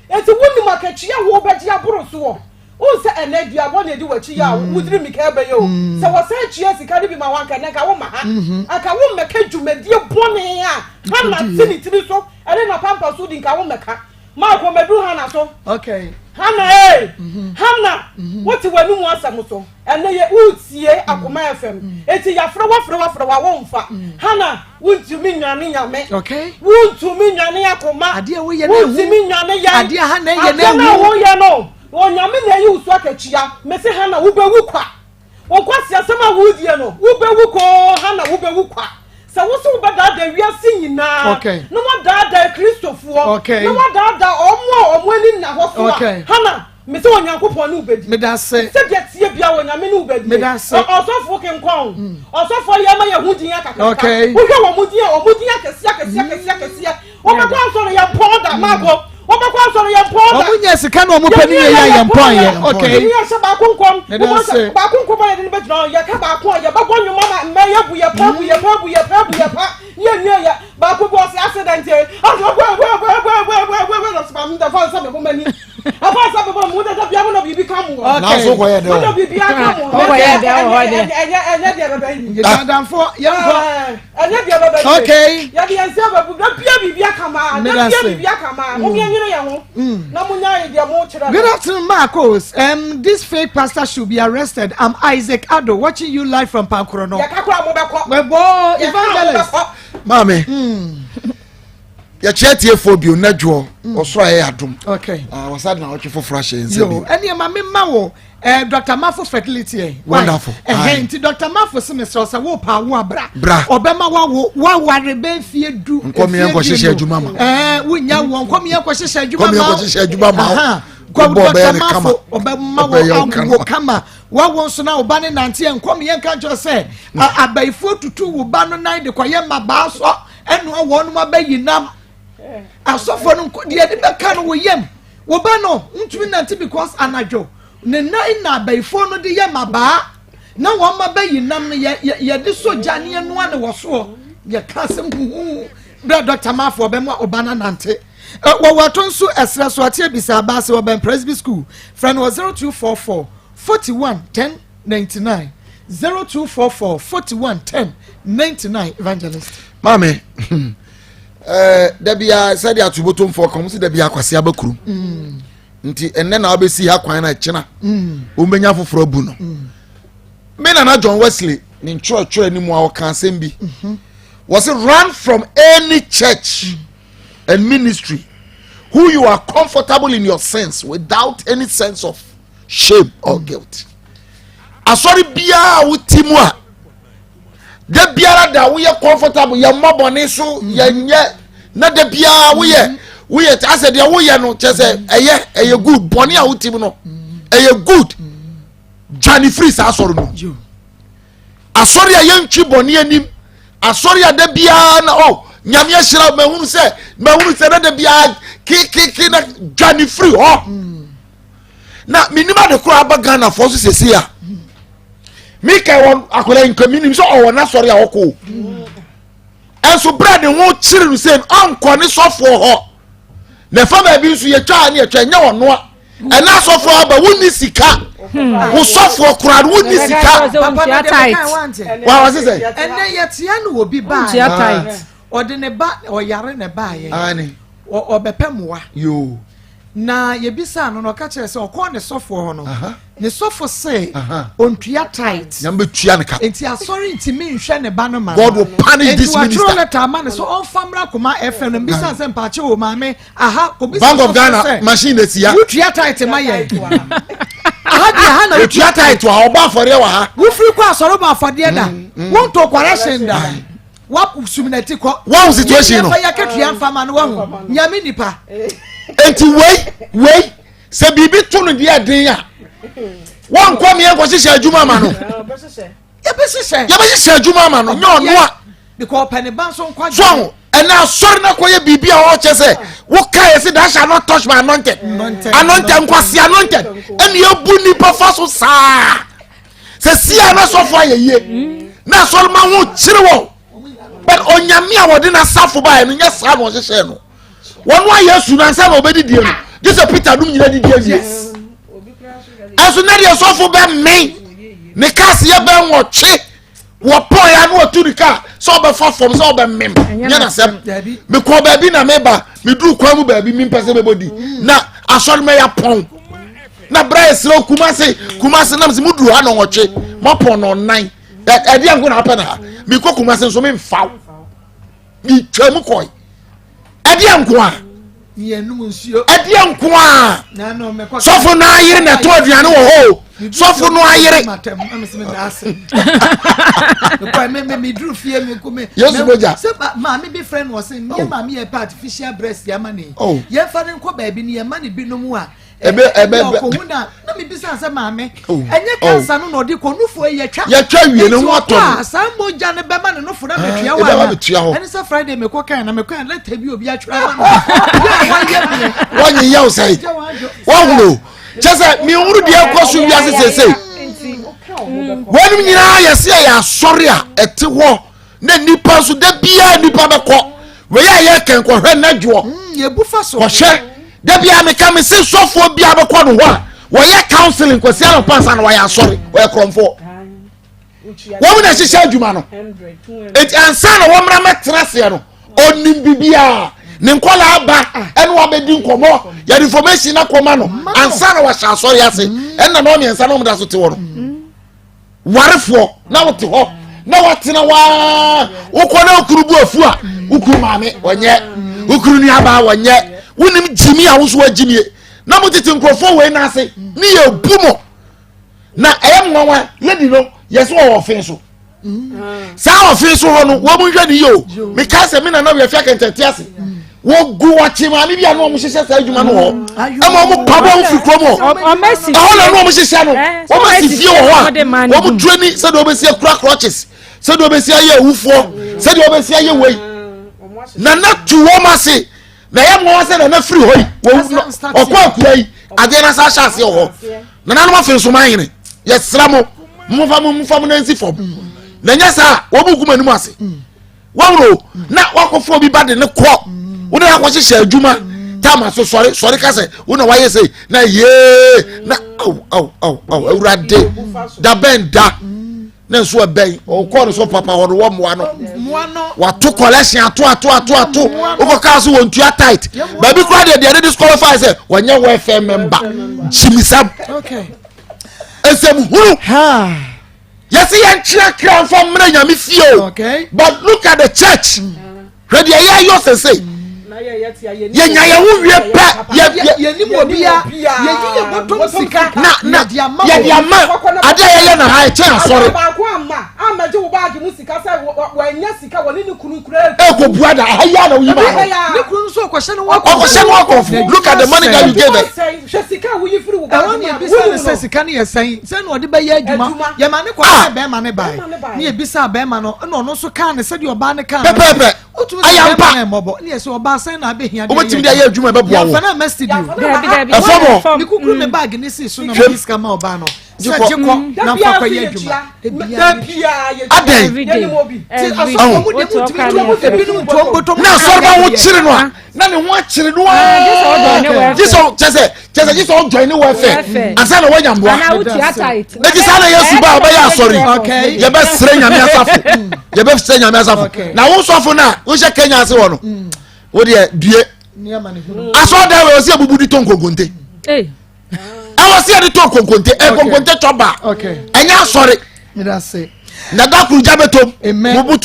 eti woni makachia wo beji aburo so o se enadua bo na di wachi ya mudiri mika be yo se wo se achia sika bi ma wanka na ka wo ma ha aka wo meka dwumadie bone a na tini so ere na pampa so di nka wo meka ma ko medu ha na so okay Hana Hana what you wanu asam so ene ye utie Akoma FM eti ya fra wa wonfa Hana wuntumi nwane nyame okay wuntumi nwane Akoma ade wo ye na wuntumi nwane ya ade Hana ye na wo ye no onyame na yi usu akachia mese Hana wo bewu kwa wokwasi asema wudie no wo bewu ko Hana wo bewu kwa sa wo so bada da wiase nyina no wa da Christopher no wa da omo ani na ho so Hana me se onyankopon ne ubedi me da se dia tie bia onyame ne ubedi me da se osofo kenkon osofo ye ma ye hudin akaka wo hwe wo mudin akese wo ma kwa so ya poda mago Obakwa so ye poda omunya sika na omupani ye ya ye mpon ye okay ni ase ba kunkom ba kunkom ba ye be jina ye ka ba kun ye ba gonyu mama me ye bu ye pa ye ba ko bo se accident e aso no spam da fa sa me bo mani afa sa bo mu da bia mo no bibi kam wo na so ko ye de mo bibi akam wo ko ye de enya de ba yi dan fo ye fo enya de ba ba okay ya de ense ba bu bia bibi akama na bia bibi akama mo nyere ya ho na mo nya de mo kira. Good afternoon, Maa Akos. This fake pastor should be arrested. I'm Isaac Ado, watching you live from Pankrono. Evangelist. Mame. Ya chetie phobia na dwo oso aye adum. Okay. Wasad na oche for fresh nse bi. Yo, eni mame ma wo Dr. Mafo fertility. Wonderful. Nti Dr. Mafo semester so wo pa wo abra. Obema wa warebe fie du. Nkomi enko hihye adwuma ma. Wonya wo nkomi enko hihye adwuma ma. Nkomi enko hihye adwuma ma. Dr. Mafo obema wo kama. Wa won so na oba ne nante enkomi enka jo se abaifo tutu wo ba no nan de koye maba so eno wo no mabayinam. Asofo no de de beka no wo yam. Wo ba no ntumi nante because anajo ne na abaifo no de yam aba na wo mabayinam no ye de soja ne no ane wo so ye kasem hu Dr. Mafo obema oba na nante waton so esra so atie bisa ba se oben presby school friend was 0244 41 10 99 0244 41 10 99 evangelist mame Debia said ya tubotom for come see Debia kwase abakuru nti enne na obesi ha kwan na china omenya foforo bu no me na John Wesley ni church ni mu a kan sembi was it run from any church and ministry who you are comfortable in your sins without any sense of shame or guilt. Asori bia utimu a de biara da we comfortable ya mabone so ya nye na de bia we ase de we no chese eye good bone a utimu no eye good Johnny free sa asori no asori a yentwi bone anim asori a de bia na nyame ahira mahunu se na de bia ki na Johnny free na minima de kura abaga na for so sese a Mika won akola nkamini so o na sori a woko enso bread ho chiri no say anko ne sofo ho na fama bi nso ye twa ne etwa nya wono a na sofo aba woni sika wo sofo kura woni sika wa was say enne ye tia no obi ba tight ode ne ba o yare ne ba ye ani o bepemwa yo na yebisa no no ka kire se okọ ne sofo ho no ne sofo say ontua tight nyambe tua ne ka enti asori ntimi nhwe ne ba no ma God will punish this minister enti letter man so on famra Akoma FM no bisa se mpache wo maame obisa Bank of Ghana machine dey sia tua tight ma ye aha na tua tight wa oba afore wa ha wo free kwa asoro ba afode da won to correction da wa suminati ko one situation no fa ya ketua mfama no wa nyame nipa enti wei se bibi to no dia den a won kwa me enko hihye adwuma ma no ye be hihye adwuma ma no nyo no a because penny ban so nkwa so ena sorry na koye bibi a o che se wo kai se that shall not touch my anointed nkwasi anointed eni ebu nipa fa so saa se sia na so fo ayeye na so ma ho kire wo but onyame a wode na safo ba no nya saa no hihye no wonu ayesu na nsa na obedi die no Jesus Peter dum nyina di die aso na die sofo be me ne kasi ye be nwotwe wo po ya no oturika so be fofom so be mem nya na sem me ko ba bi na me ba me duru kwa mu ba bi mi mpese be bodi na asol me ya pon na brace ro kumase na me duru ha no nwotwe mo pon no nan e dia ngo na happen ha me ko kumase so me mfaw mi twam koi e dia ngo a yenum nsuo edia nko a sofo na ayire na to aduane wo ho sofo no ayire me dru fie me kume yes boja se ma me be friend was in me ma me e artificial breast ya mani ye fa ne nko ba bi ne ye mani bi no mu a ebe ko huna na me bisa se ma me enye cancer no no di ko nufo ye twa wie ne ho ato no sambo ja ne be ma ne nufo na me twa wa ene se Friday me ko kan na me kan let bi obi atwa ma wanye ya usai wahuro chese mi uru de ekosu wi asesese wonu nyina yesi ya sori a ete ho na nipa so da bia nipa be ko we ya ken ko hwe na dwo ye bufa so ko hwe da bia me ka me se sofo bia be ko no ho a wo ye counseling ko se no pansa na wo ya sori wo ye kromfo wo na hihye adwuma no et ansa na wo mra metrase no onim bibia ne nkola aba ene wa bedi nkomo ya information na koma no ansa na wa sha sori ase ene na no nsa na omda so te wo no warefo na wo te ho na wo te na wa ukona okurubu afu a ukuru maame onye ukuru ni aba wonye wonim jimi a wo so agimie na mo tete nkrofo we na ase ni ye bumo na nwanwa lady no yeso wo fin so sa ofin so ho no wo mu hwe ni yo me ka se me na na we afia kentete ase wo gu wa chima mi bia no mo hihye sa adwuma no ho e mo pabo wo fi kromo o messi ho na no mo hihye no wo messi fie wo ho wo mo training se do be se kura crutches se do be se aye wufo se do be se aye wei na na tu wo ma se na ye mo se na free hoi wo okwa akura yi ade na sa sha se ho na na no ma fin so man yene ye sra mo mo fa mo na nsi fom na nya sa wo bu kuma nimu ase wawro na wakofo bi bade ne ko wona akwhihye adwuma tama so sori kase wona waye sei na ye na au awurade da benda na so ben o ko no so papa wo wo moa no wato collection ato o ka so wontua tight ba bi kura de disqualify say wanya wo FM member chimisam okay esem huru yes yan kran from mena nyame fie okay but look at the church ready ya say ye nya ye wo wie pa ye ni mo bia ye yi botom sika na ye dia ma ada ye na ha che asori ba ko amma je wo ba ge mu sika say wo nya sika wo ni kunu kura e ko buada ha ya na wo yi ba ni kunu so ko hye no wo look at the money that you gave it she sika wo yi firi wo ba ni bisa se sika ni ye sen se no de ba ye adwuma ye ma ne ko be ma ne bai ni e bisa be ma no no so kan ne se de oba ne kan pepe ayampa ni ye so oba sen na be hia o metim dia ye adwuma be boa wo fa na ma studio efomo ni kukuru me bag ni si so na biska ma oba no se jeko na fa kwa ye adwuma every day na so ba wo chire no na ne ho chire no just join no welfare asa na wanya mboa na ji sana yesu ba ba ya sorry ye be sere nyame asafo na wo sofo na wo she Kenya ase wo no wo de due I saw there was a bubu di ton konkonte. I was here the ton konkonte. Konkonte choba. Okay. And you sorry. That's it. Amen.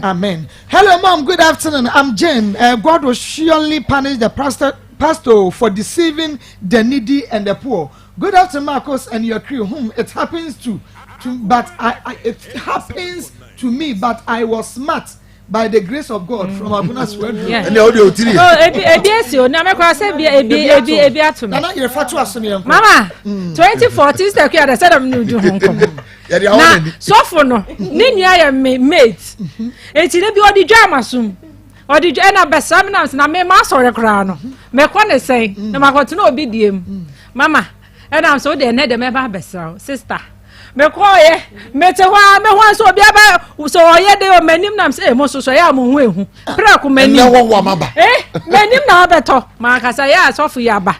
Amen. Hello, Mom. Good afternoon. I'm Jane. God will surely punish the pastor for deceiving the needy and the poor. Good afternoon, Maa Akos and your crew, whom it happens to but it happens to me, but I was smart by the grace of God from Abuna's word. Yeah. Mama, 2014 secure the set of new do na so for no ni ya mate enti ne bi odi dwama sum odi na besam na me ma sore kra no me ko ne sei na makoto na obi diem mama na so de ne de me ba besa sister me ko ye me te hwa me hwa so obi aba so oye de o manim nam say mo so ya mo hu ehu pra ko manim manim na obeto ma kasa ya so fu ya ba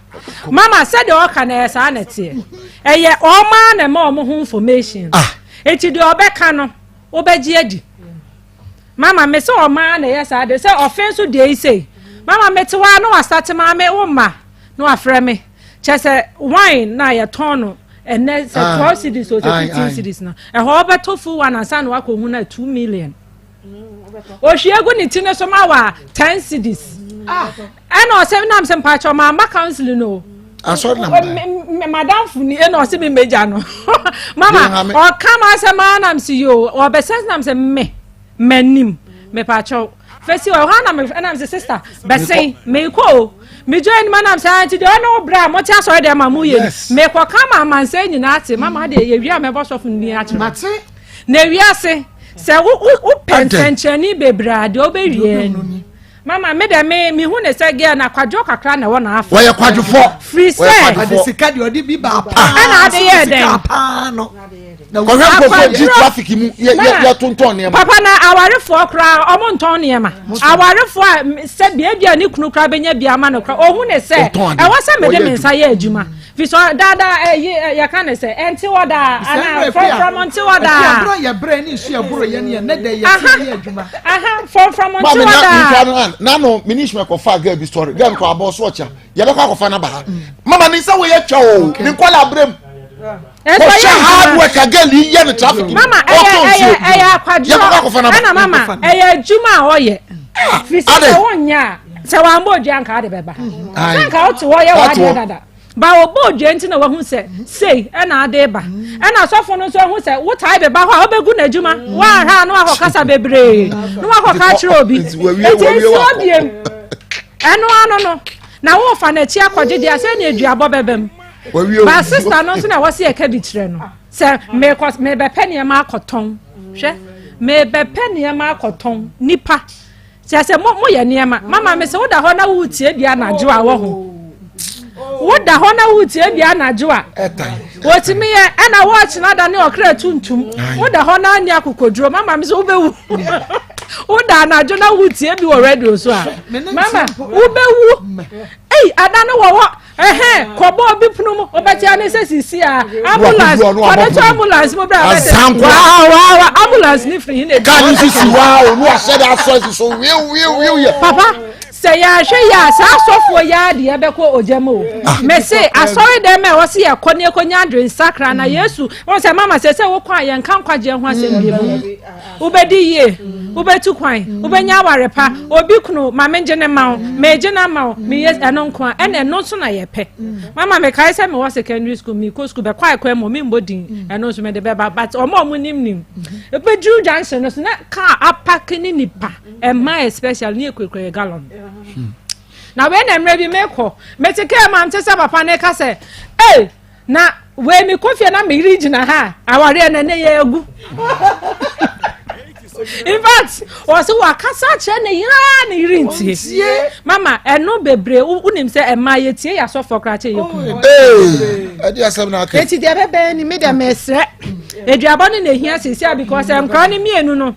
mama said the oka na esa na tie eye o ma na ma o mo hu information eti de obeka no obeji adi mama me say o ma na yesa de say offense dey say mama me te wa no start ma me wo ma no afre me chese wine na ya tono and then 12 cities or 15 cities now e ho obeto fu one ansa na wako hu na 2 million o shiegu ni tine so ma wa 10 cities and o se nam se mpacho ma council no madam funi e no se be meja no mama o kama se ma nam si yo o be sense nam se me manim me pacho fesi o ha nam se sister be say me ko me join manam say anti de no bra mo ti aso de ma mu ye me ko kama man say nyina ate mama de ye wi me boss of ni ate mate na wi ase se wo pensencheni bebra de obewie mama me de me hu ne se ge na kwadwo kakra na wo na afa wo ye kwadwofo free say ade sika de odi bi ba pa na ade ye den pa no na wo ko ji traffic mu ye tonton ne ma papa na awarefo kra omo nton ne ma awarefo se bia ni kunu kra benya bia ma no kra ohu ne se e wo se me de me nsa ye adwuma fi so dada ya kan se enti woda ana from until woda abro ye bre ni su abro ye ne de ye adwuma from until woda na no minish me ko fa girl bi story girl ko abo so ocha ye be ko fa na ba mama ni se wo ye twa o ni ko la brem What's your hard work again? You the traffic. Mama, Anna, Mama, Juma, or ye. So I'm more junk out of Beba. I out to wire. But both gentlemen who said, say, and I deba. And I saw for no one who said, what type of Baha Beguna Juma? Why, no Casa Bebre, no Catrobi. And no. Now, off and a chair for Jidi, I send you a bobem. My sister no say na was here ka bi kire no say me be penny ma akoton hwe me be penny ma akoton nipa say mo ye niema mama me say wo da ho na wo tie bia na jo a wo ho wo da ho na wo tie bia na jo a wo ti me ye na wo chi na da ne okra tuntum wo da ho na anya akokoduro mama me say wo be wu wo da na jo na wo tie bi wo radio so a mama wo be wu ada no wo kobo obi punu mu obeti ane se sisi a ambulance oneto ambulance mo bra wa ambulance ni free ni kan sisi wa onu ase da so wiu papa say ya hwe ya sa sofo ya de e be ko ojamo me say asori dem e wo se ya koni ekonya adwen sakra na yesu won say mama say wo kwa ye nkan kwaje ho asem bi mu ubedi ye ubetu kwan ubenya warepa obi kunu mama nje ne ma me je na ma me yes eno nkwa ene no so na ye pe mama me kai say me was secondary school me ko school be kwa mo me mbodin eno so me de be ba but omo nim ebeju junction no so na car apakini nipa e ma especially ni ekwekwe gallon na when em ready me ko me te ke ma ntse papa ne ka say na we me kofie na me region ha aware na ne ye egu in fact was wakasa che ne ya ne rintie mama eno bebre unim se ema ye tie ya so for kra che yeku edi asem na aka eti de bebe ni me de mesre eduabo ne hia sisi because em kra ne mienu no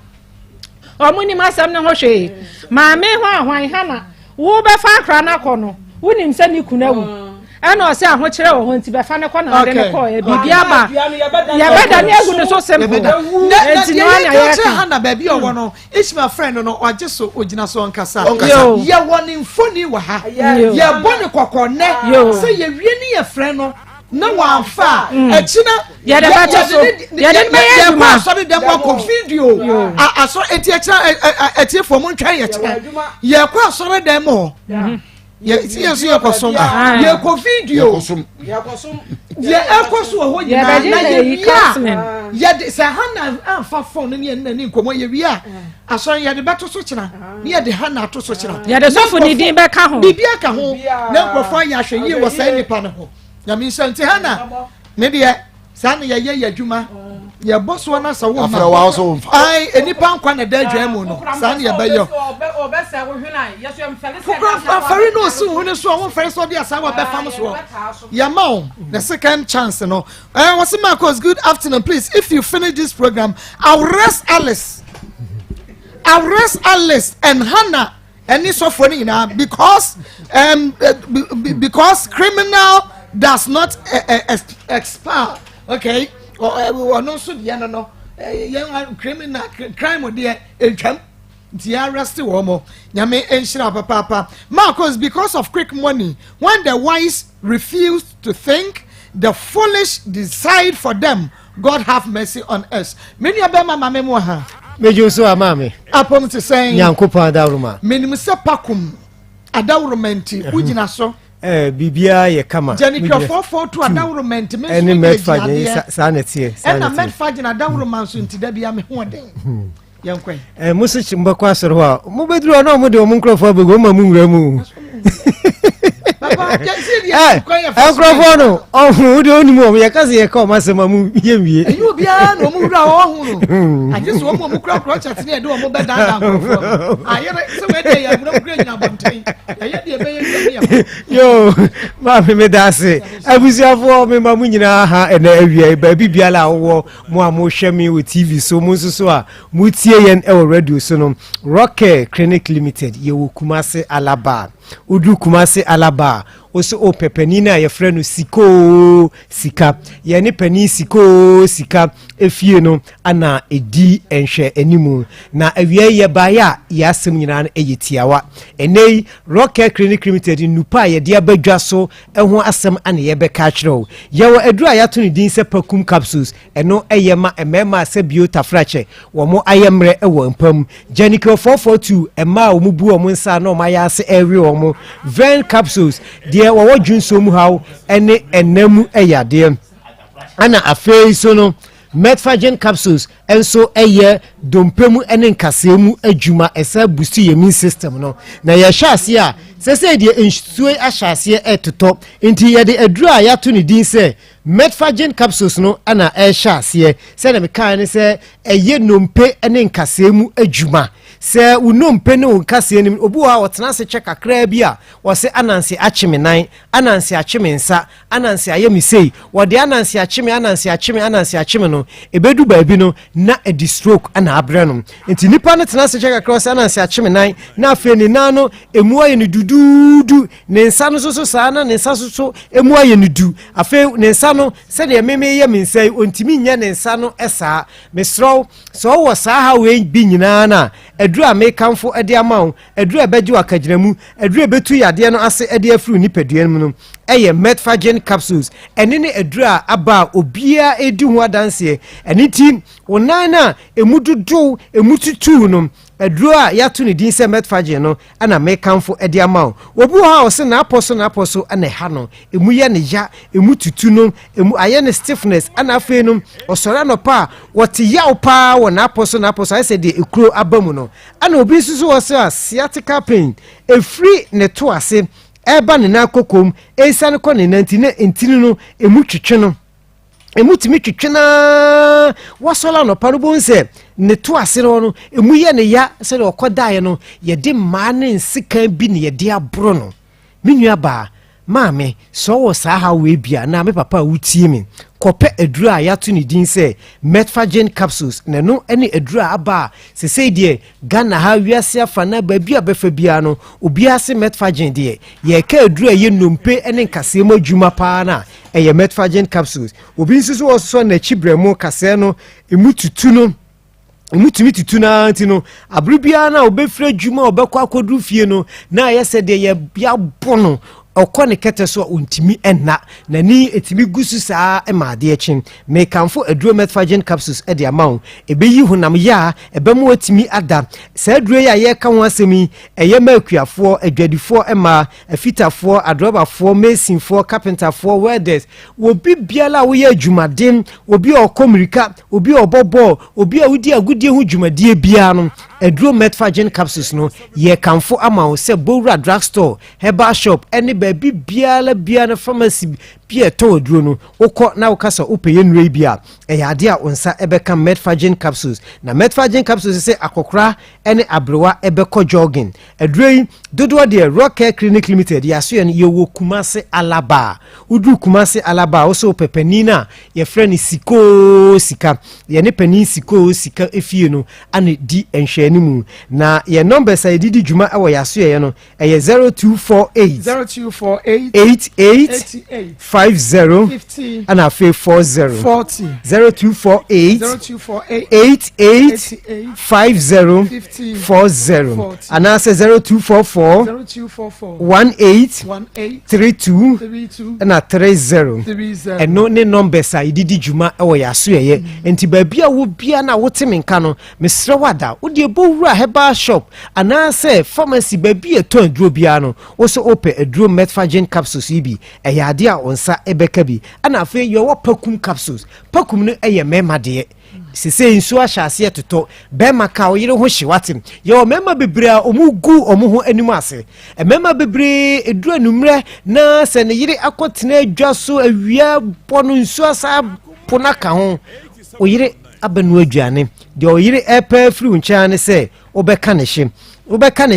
omuni masam ne ho hwe ma me ho ahwan ha na wo be fa kra na ko no unim se ni kunawu ɛna ɔsɛ ahokyerɛ wɔ ho nti bɛfa ne kɔ na ɔde ne kɔ bibi aba yɛbɛda ne agu ne so simple enti no anya yɛka Hana baby ɔwɔ no is my friend no ɔgye so ogyina so ɔnkasa yɛ wɔ ne mfoni wɔ ha yɛ bɔ ne kɔkɔ nɛ sɛ yɛ wie ne yɛ frɛ no na wamfa ɛkyina yɛde bɛtɔ so yɛde bɛyɛ adwuma asɔre dɛm akɔ video asɔre eti ɛkyina etiefo mu ntwɛn yɛ kyina yɛ kɔ asɔre dɛm hɔ yɛ so yɛ kɔ som yɛ kɔ video yɛ ɛkɔ so wɔ hɔ nyinaa na yɛ wia yɛde sɛ Hana amfa phone ne yɛ nani nkɔmɔ yɛ wia asɔre yɛde bɛto so kyina ne yɛde Hana ato so kyina yɛde sɔfo ne din bɛka ho bibi aka ho na nkɔfɔ ayɛ ahwɛ yie wɔ saa nipa no ho nyame nhyɛ nti Hana ne deɛ saa ne yɛyɛ yɛ adwuma yɛbɔ soɔ no sɛ wo ma ai enipa nkwa na da adwa mu no saa ne yɛbɛyɛ afari no si wo ne so wo fɛre so de asa wa bɛfam so yɛma wo the second chance no what's Maa Akos, good afternoon. Please, if you finish this program, I'll rest Alice and Hana and this of funny now because criminal does not expire, okay? Or no so the no young criminal crime or the arrested woman nyame enshira papa. Maa Akos, because of quick money, when the wise refuse to think, the foolish decide for them. God have mercy on us. Many abema mame mo ha mejo so amame apom te saying Nyankopon adawroma menim se pakum adawromenti ugina so bibia ye kama jeni krofo to adawromenti me eni medfa sa na tie ena medfa gina adawroma so nti da bia me ho den yankwen musu chimbakwa asoro ho mo beduru no mo de mo krofo abego ma mu nwura mu papa krofo no ohun de oni mo ye kase ye ka o masema mu yemwie eyu bia no mo wura ohun no aje so mo krofo chat ne de o mo beda krofo ayere se we de ya mo kura nyina bonten eye de be ye yo ma me dase abusiafo me ma mu nyina ha na awia ba bibia la wo mo a mo hwe me with TV so mo so a mo tie yen e radio so no Rocker Clinic Limited ye wo Kumase Alaba udu Kumase Alaba oso o pepenina ye frɛ no sika ye ne pani sika efie no ana edi enhwɛ animu na awia ye baya ya asem nyina no eyetiawa enei Rocker Clinic Limited nupa ye de abadwa so ɛho asem ana ye bɛka kyerɛw ye wo aduru ayato ne din sɛ pakum capsules ɛno ɛyɛ ma emema sɛ biotafrache wo mo ayemre ɛwɔ mpam Janicro 442 ɛma wo mu bu wo nsa na wo mayɛ ase ɛwe wo mo Vein capsules de wo junso mu haw ene enamu eyade ana afei so no Metfagen capsules enso eye dompemu ene nkasemu adwuma esa boost immune system no na ye hwase a sese de ensue ahwase etoto nti ye de adura ya to ne din se Metfagen capsules no ana ehwase se na me kan ne se eye nompe ene nkasemu adwuma se unompe ne nkase nim obu ha wotena se check akra bi a wo se ananse achemenan ananse achemensa ananse ayemisei wo de ananse acheme no ebedu baabi no na e stroke ana abre no enti nipa no tena se check akra se ananse achemenan na afi ni na no emu aye ni dududu ne nsa no so saa na ne nsa so emu aye ni du afi ne nsa no se de meme ye mensai ontimi nya ne nsa no esa mesro so wo saa ha we bi nyina na aduru amekanfo ade amawo aduru abeji wakagiramu aduru betu yade no ase ade afuru nipadua mu no eye Metfagen capsules ene ne aduru aba obia edi ho adanse ene ti onana emududu emututu no aduru yato ne din se Metfagen no ana mekanfo ade amawo obu ha o se na aposo ana ha no emu ye ne ya emututu no emu aye ne stiffness ana afi no osore no pa wote yaw pa wo na aposo ase de ekuro abamu no ana obi susu wo se sciatica pain efri ne to ase eba ne na kokom esane ko ne nantine entini no emu twetwe no emu timi twetwe na wasola no parubo nse ne to ase no emu ye ne ya se de okodae no ye de ma ne nsika bi ne ye de abro no menua ba maame so wo saa ha we bia na me papa wutie me kɔpɛ aduro a yɛato ne din sɛ metfagen capsules na no ne aduro a aba se sei deɛ Ghana ha wiase afa na baabi a bɛfa biara no obiara se metfagen deɛ yɛka aduro a yɛ nnompe ne nkaseɛ mu adwuma paa na ɛyɛ metfagen capsules obi nso so wɔsosɔ n'akyi brɛ mu kaseɛ no emu tutu no mutumi tutu na nti no abribia na obefra dwuma obekɔ akodu fie no na yɛsɛ de yɛ bono ɔkɔ ne kɛtɛ so ontimi ɛna nani etimi gusu saa ɛma ade akyin me kanfo aduro metfagen capsules ɛde amawo ebeyi honam ya ebemu otimi ada saa aduro ya yɛ ka ho asɛmi ɛyɛ makuafoɔ adwadifoɔ ɛma afitafoɔ adrobafoɔ mesinfoɔ carpenterfoɔ welders obi biala wo yɛ adwumaden obi ɔkɔmrika obi ɔbɔbɔ obi a wodi agudie ho dwumadie bia no aduro metfagen capsules no yɛ kanfo amawo sɛ bowra drugstore herbal shop ɛne baabi biara pharmacy bia to aduro no wokɔ na wokasa wopɛyɛ nnure bia ɛyɛ ade a onsa ɛbɛka metfagen capsules na metfagen capsules sɛ akokora ɛne abrewa ɛbɛkɔ jogging aduro yi dodoɔ deɛ Rock Care Clinic Limited yɛaso no yɛwɔ Kumase Alaba udu Kumase Alaba also pepani na yɛfrɛ no sika yɛne pani sika efie no ane di enhwɛ mu na yɛ numbers a yɛdidi dwuma ɛwɔ yɛaso no ɛyɛ 0248 88 50 and afe 40 0248 88 50 40 and answer 0244 18 32 and a 30 and no ne numbers a ididi juma ewo yaso ye enti ba bia wo bia na wote menka no mesre wada wo de bowura herbal shop and answer pharmacy ba bia to aduro bia no wo so open aduro metfagen capsules ibi eyade a onsa ebeka bi ana afi yo pakum capsules pakum no eye mema de sese nsu ahyase etoto bema ka oyire ho hyewatem yo mema bebre a omugu omo animu ase mema bebre eduru anumre na se ne yire akotena adwa so awia bono nsu asa pona ka ho oyire abanu aduane de oyire epa firi ncha ne se obeka ne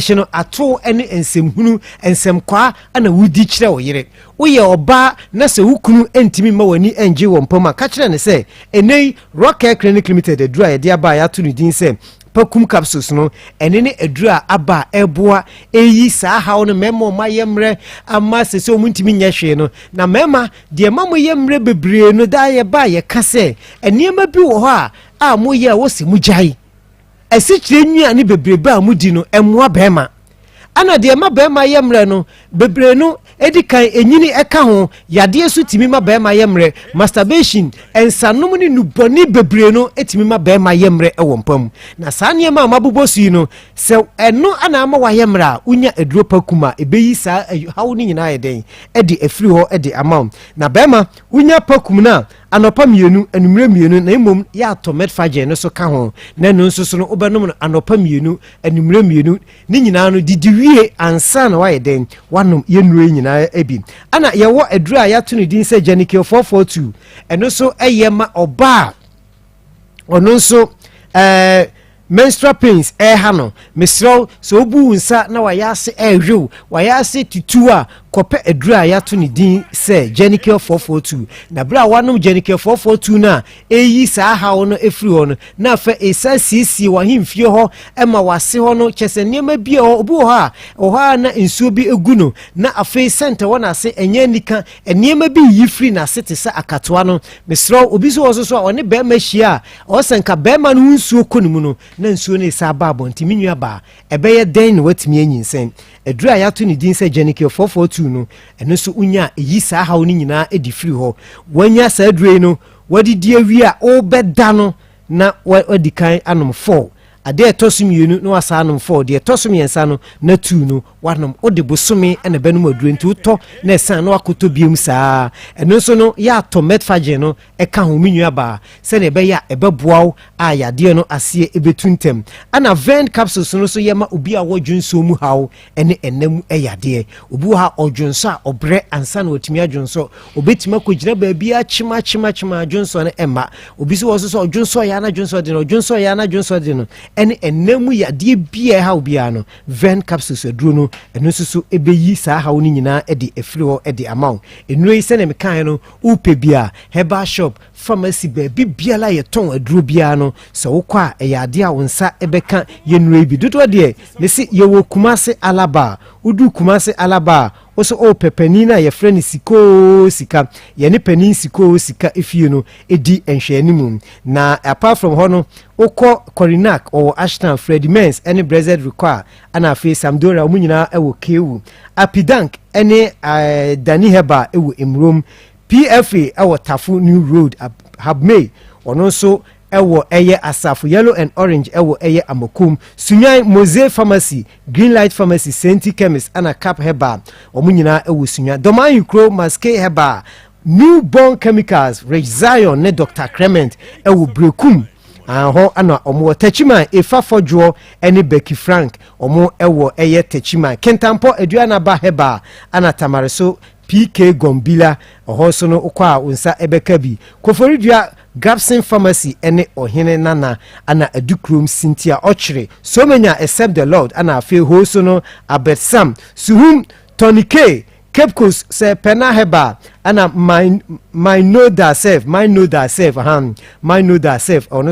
hye no ato ene ensemhunu ensemkwa ana wudi kire oyire woyɛ oba na se wukunu entimi ma wani enje wo mpama ka kire ne se enei Rock Care Clinic Limited adura ye de aba ya to ne din se pakum capsules no ene ne adura aba eboa eyi saa hawo no memo ma yemre ama se omuntimi nya hwe no na mema de mamo yemre bebre no da ye ba ye ka se eniema bi wo ho a mo ye wo se mujai esikyire nua ne bebrebe a mudi no emmoa bema ana de ma bema yemre no bebre no edikan enyini eka ho yade su timi ma bema yemre masturbation ensanom ne nuboni bebre no etimi ma bema yemre ewo mpam na saane ma mabobosu no se eno ana ama wa yemre a unya aduro pakuma ebeyi sa hawo ni nyina yeden edi afiri ho edi amount na bema unya pakum na anopa mienu enumre mienu na emom ya atomet fagen no so ka ho na no nso so no obenom anopa mienu enumre mienu ni nyina no didiwie ansa na wa yeden wanom yenure nyina ebi ana yewo aduru a ya to ne din se Janicare 442 eno so eyema oba ono so menstrual pains hano mesro so obu nsa na wayase ehwew wayase tutu a kope aduru a ya to ne din se Janicare 442 na bra wanom Janicare 442 na eyi saa hawo no efiri ho no na fa esa sisi wa himfie ho ema wase ho no kyese niema bi obu ho a na nsuo bi egu no na afa center wona se enya nika niema bi yifiri na sete sa akatoa no mesro obi so so a one be ma hia o senka be ma no nsuo konum no na nsuo ne sa ba bonti minua ba ebeye den watimi anyinsen aduru a ya to ne din se Janicare 442 no eno so unya eyi saa hawo ni nyina edifiri ho wanya saa aduru no wadi die wi a obeda no na wadi kan anom 4 ade etosum yenu no asa anom 4 de etosum yensa no na 2 no wanom ode bosome ena benum aduru nti utɔ na esan no akoto biem saa eno so no ya to metfagen no eka ho minua ba se na ebe ya ebeboaw a yade no ase ebetuntem ana vein capsules no so yema obi a wodwunso mu haw ene enam eyade obi ha odwunso a obre ansa na otimi adwunso obetima kogina ba bia chima adwunso na emma obi so so odwunso ya na adwunso de no odwunso ya na adwunso de no ene enam yade bia ha obi ano vein capsules aduro no ɛno nso so ɛbɛyi saa haw no nyinaa ɛde ɛfiri hɔ ɛde ama wo nnuro yi sɛne mekae no wopɛ bi a herbal shop pharmacy baabi biala yɛtɔn aduro biara no sɛ wokɔ a ɛyɛ adeɛ a wo nsa ɛbɛka yɛnnuro yi bi dodoɔ deɛ ne se yɛwɔ Kumase Alaba wodu Kumase Alaba also pepani na yɛfrɛ no sikoo sika yɛne panin sikoo sika efie no edi nhwɛanimu na apart from hɔ no wokɔ Corinac or Ashton Freddy Mens any Blessed Require ana afei Samdora ɔmo nyinaa ɛwɔ Kewu Apidank ɛne Dani Heba ɛwɔ Emrom PFA ɛwɔ Tafu New Road Habmay ɔno nso ɛwɔ ɛyɛ Asafo Yellow and Orange ɛwɔ ɛyɛ Amokum Sunyan Mose Pharmacy Greenlight Pharmacy Senti Chemist ana Cap Heba ɔmo nyinaa ɛwɔ Sunyan Doman Ukro Maske Heba Newborn Chemicals Rich Zion ne Dr. Clement ɛwɔ Brekum ho ana ɔmo Techima Efa Fodwo ɛne Becky Frank ɔmo ɛwɔ ɛyɛ Techima Kentampo Aduana Ba Heba ana Tamareso PK Gombila ɔhɔ so no ukwa unsa ebeka bi Koforidua Gapson Pharmacy ene ohene nana ana adukrom Cynthia Ochre so many except the Lord ana afi ho so no Abet Sam Suhum Tony K Cape Coast se Pena Heba ana my know that self ono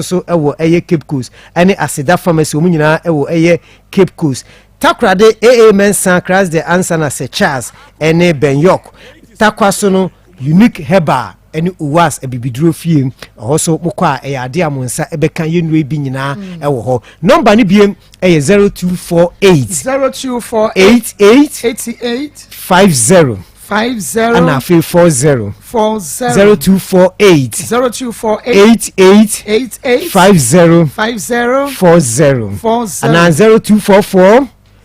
so ewo eye Cape Coast ene Asida Pharmacy omu nyina ewo eye Cape Coast Takrade AA Mensa Cras the answer na se Charles ene Ben York Takwaso no Unique Heba ene uwas ebibiduro fie also mokwa eyade amonsa ebeka yenue bi nyina ewo ho number ni biem eye 0248 88 50 and afi 40 0248 88 50 and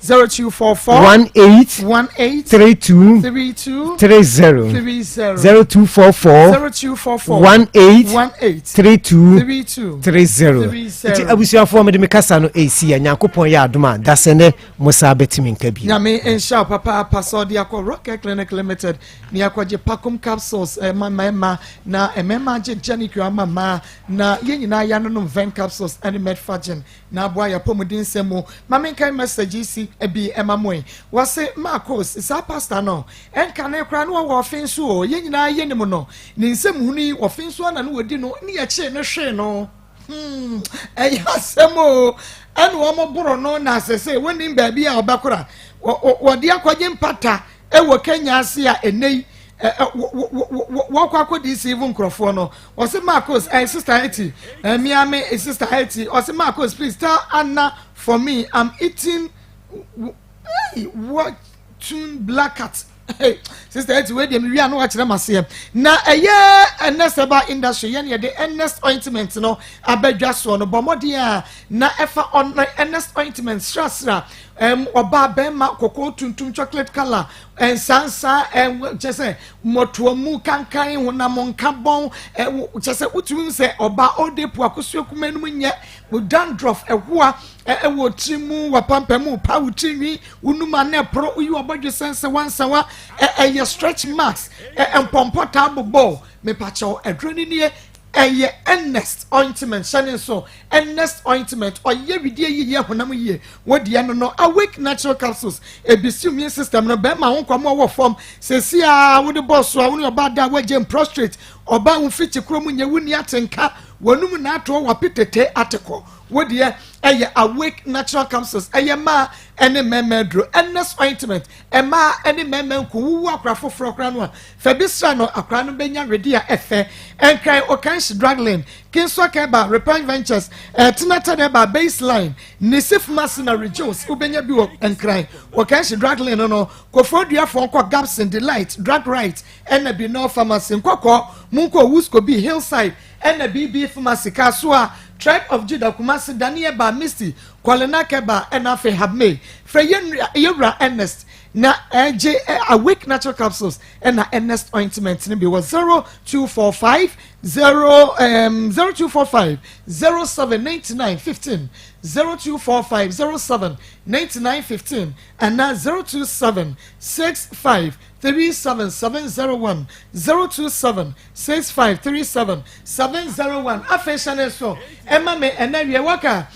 0244 18 32 30 0244 18 32 30 abusuafo me de mekasa no esi Nyankopon ya adoma dasene musa betimi nkabi nyame ensha papa pasodi akọ Rocket Clinic Limited ni akwaje Pacum capsules mama na emema je Janikwa mama na yenyina ya no ven capsules and Medfagen na aboa ya pomudin semo mama nkai message si ebi emamoy wase Maa Akos isa pastor no enka na ekra no wo ofensu o yenyina ye nim no ni nsem huni ofensu na no wodi no ni ye che ne hwe no eya semo anu wo moboro no na sese woni baabi a obakora wodi akwaje mpata ewo Kenya ase a enei wakwa di si even crofo no wase Maa Akos sister Eti miame sister Eti wase Maa Akos please tell Anna for me I'm eating what tune black cat hey sister Eti we dem wi anu akire masem na eye eneseba industry ye ne de Ernest ointment no abadwa so no bomodi a na efa on Ernest ointment strasra oba bema koko tuntum chocolate color sansa chese motuomu kankan honam nkabon chese utum se oba odepu akosu kumenu nye dandruff ehoa ewo trimu wapampamu pa utinwi unuma ne pro uyi obadwe sense wansawa eye stretch marks empompota bobo me pacho edroni nie eye Ernest ointment shane so Ernest ointment oye widie ye honam ye wodi ano no awake natural capsules ebisi immune system no be ma wonkwam wo form sesi a wodi boss a woni oba da wajem prostrate oba unfiti kromu nye wuni atenka wonum na ato wapitete ateko wodi eye awake natural capsules eye ma ene memedro Ernest ointment ema ene memenku wu akra foforo kra no fabisra no akra no benya ready a efe enkai okanshi dragline kinso keba repair ventures tinata deba baseline nisif masina rejoice ubenya bi enkrai okanshi dragline no kofodua fo nko gaps in delight drug right ene bi no pharmacy nkoko munko wusko bi hillside ene BB pharmacy kasua Tribe of Judah Kumasi Daniel Ba Misty Kwalena Keba Enafe Habme Freyen Yura Ernest na awake natural capsules and Ernest ointment nibi was 0245 0245 079915 0245 079915 and now 02765 37701 027 65 37701 afeshane so emma me enawie waka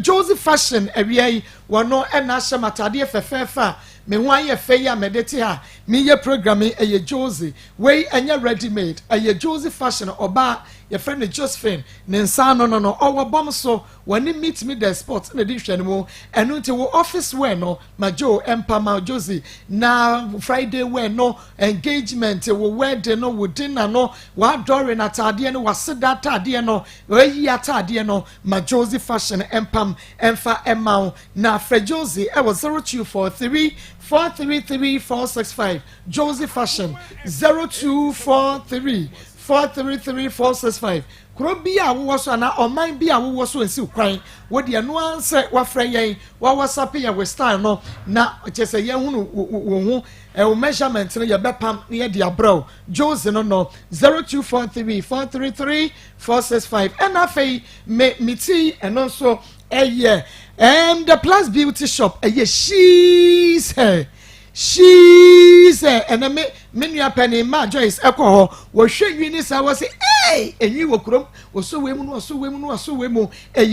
Josie Fashion awia wono na hye matade fefefa me ho aye fe ya medete ha me ye programming eye Josie we anya ready made eye Josie Fashion oba your friend Josephine ne nsa no owo bom so wani meet me the spot na di hwani mu enu nti wo office we no majo empama Josie na Friday we no engagement wo wedding no wo dinner no wa dore na tade no waseda tade no we yi atade no ma Josie Fashion empam emfa emma na Fred Josie e was 0243 433 Josie Fashion 0243 433 Krobi a wo so na oman bi a wo so nsi kwan wo de no anse wa frɛ yɛn wa WhatsApp ya we style no na kyese yɛn hu wo hu o measurement no ye bepam na ye de abraw Josie no 0243 433 465 and afei me ti eno so the Plus Beauty Shop she's her and me nua penny ma Joyce ekoho wo hwe wi ni sa wo say enyi wo krom wo so we mu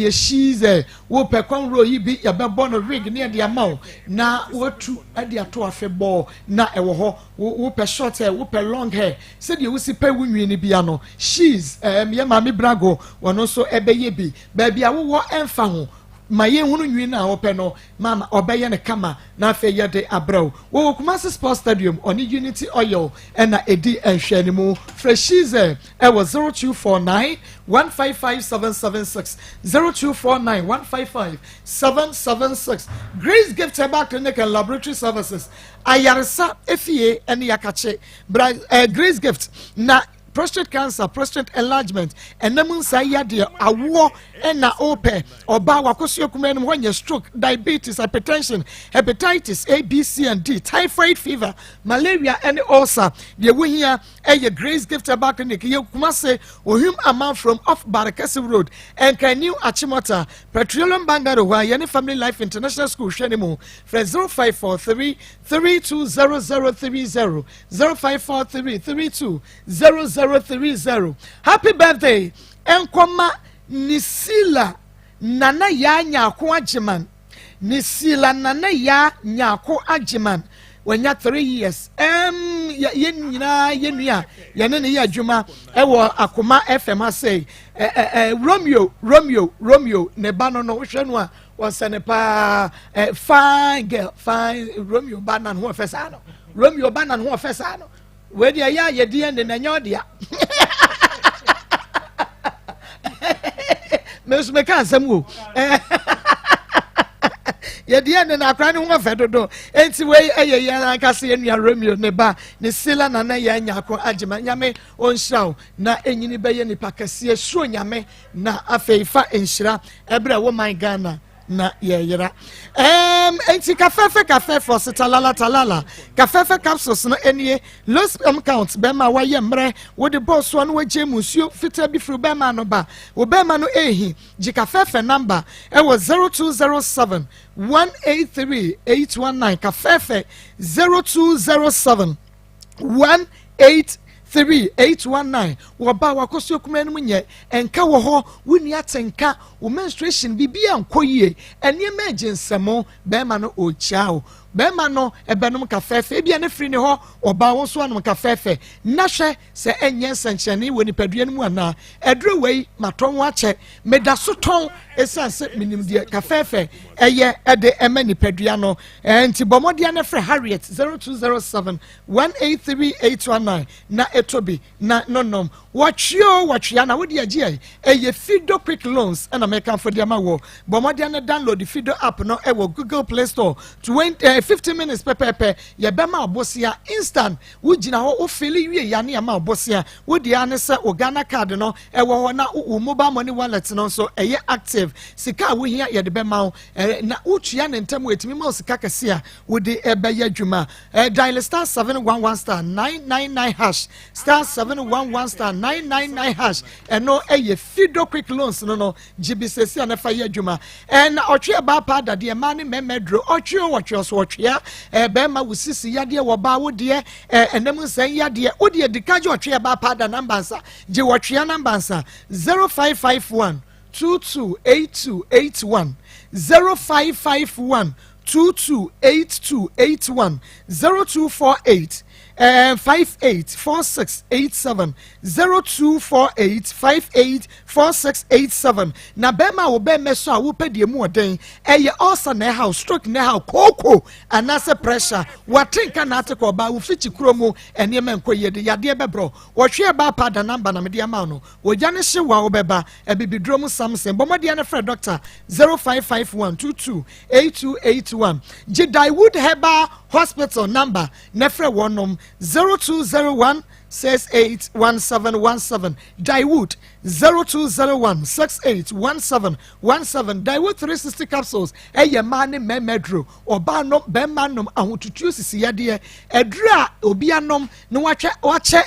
she's wo pekon ro yi bi ya bebo no rig ne de ama na wo tu ade ato afebo na ewo ho wo pe short hair wo pe long hair se de wo si pe wo nwi ni bia no she's ye ma me brago wono so ebeye bi ba bia wo emfa ho ma ye hunu nwi na ope no mama obeye ne kama na afa ye de abraw wo Kumasi Sports Stadium oni Unity Oil na edi enhwe ni mu freshize e was 0249 155776 0249 155776 Grace Gift Herbal Clinic and Laboratory Services ayaresa efie ene yakache Grace Gift na prostate cancer, prostate enlargement, and namun saya dia awo na ope oba wakosi okumenum when you stroke, diabetes, hypertension, hepatitis A, B, C, and D, typhoid fever, malaria, and ulcer. The we here a Grace Gift Herbal Clinic. You Kumasi ohim amount from off Barakasi Road and Kanu Achimota, Petroleum Bangaro, Yani Family Life International School, Shenimu, for 0543 320030 0543 320030. Happy birthday, Akoma Nisila Nana ya nyako ajiman. Nisila Nana ya nyako ajiman. When you're 3 years, yenua yenene ya juma ewo Akoma FM say Romeo nebano no hwenwa wasane pa fine girl fine Romeo banan ho fesano Romeo banan ho fesano we dia ya ye die ne nanyo dia mesu me kan samu ye die ne na akra ne ho fedodo enti we eye ya akase enua Romeo ne ba ne sila na na ya nyako agema nyame onhiraw na enyini beye ni pakase suro nyame na afeifa enhira ebra wo my Ghana na yera enti kafefe for talala kafefe capsules no enie low sperm count be ma wa ye mre wo de boss one we jemusuo fita bi fru be ma no ba wo be ma no ehi ji kafefe number e was 0207 183 819 kafefe 0207 183 waba wakosi okumenu nye enka wo ho wuni atenka wo menstruation bibia nkoyie ene emergency be ma no ochiao bema no ebenum kafefe ebia ne firi ne ho oba wo so anum kafefe na hwe se enye sanchane woni padua ne mu ana edru wei maton ho ache meda so ton esanse minim de kafefe eye ede ema ni padua no enti bomodia ne fre Harriet 0207 183819 na etobi na nonom watchia na wodi agi eye Fido quick loans and American for the amawo bomodia ne download the Fido app no e wo Google Play Store 50 minutes pepepe ye bema obosia instant wugina ho ofeli wie ya ne ma obosia wodi anese Ghana card no e wo na mobile money wallet no so eye active sika wo hia ye de bema na utua ne ntemu etimi ma sika kase wodi ebeye adwuma dial star 711 star 999 hash star 711 star 999 hash eno eye Fido quick loans no gbsesi na fa ye adwuma en otwe ba pa da de ma ne memedro otwe so ya bema wusisi yade wo ba wo de enemu san yade wo de dikaje otwe ba pada number nsa je wotwe number nsa 0551 228281 0551 228281 0248 584687 0248584687 na bema wo be meso a wo pedie mu oden eye ulcer na how stroke na how koko anase pressure watinka na atiko ba wo fichi kromo ene men koyede yade bebro wo hwe ba pada number na media ma no wo gya ne hye wa wo beba ebibidrom samson bomode na frɛ doctor 0551228281 Jidaiwood Heba Hospital number nefre wonom 0201 681717 Daiwood 0201 681717 Daiwood 360 capsules eye mane memedro oba no bemanom ahotutu sisi yade edra obi anom no wache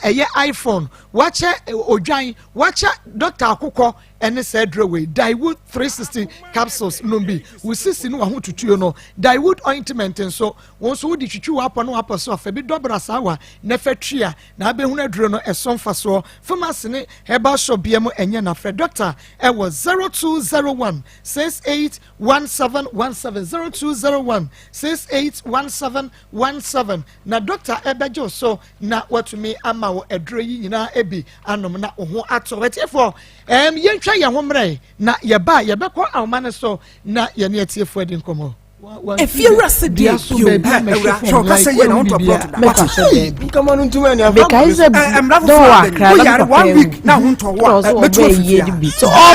eye iPhone wache odwan wache Dr. Akoko ene se droway Daiwood 360 capsules numbi usisi no ahotutu no Daiwood ointment nso wonso wodi twitwi apo no apo so afa bi dobra sawa na fatria na abehunu aduro no esomfa so pharmacy ne herbal shop biamo enye na fre doctor e was 0201 681717 0201 681717 na doctor ebejo so na watumi ama wo aduro yi nyina ebi anom na ho ato wetifo yentwa ye ho mre na ye ba ye bekọ awmane so na ye ne atiefo adi nkomo if you are sick you so can say you want to plot that come on to me because I'm not for 1 week now want to work so all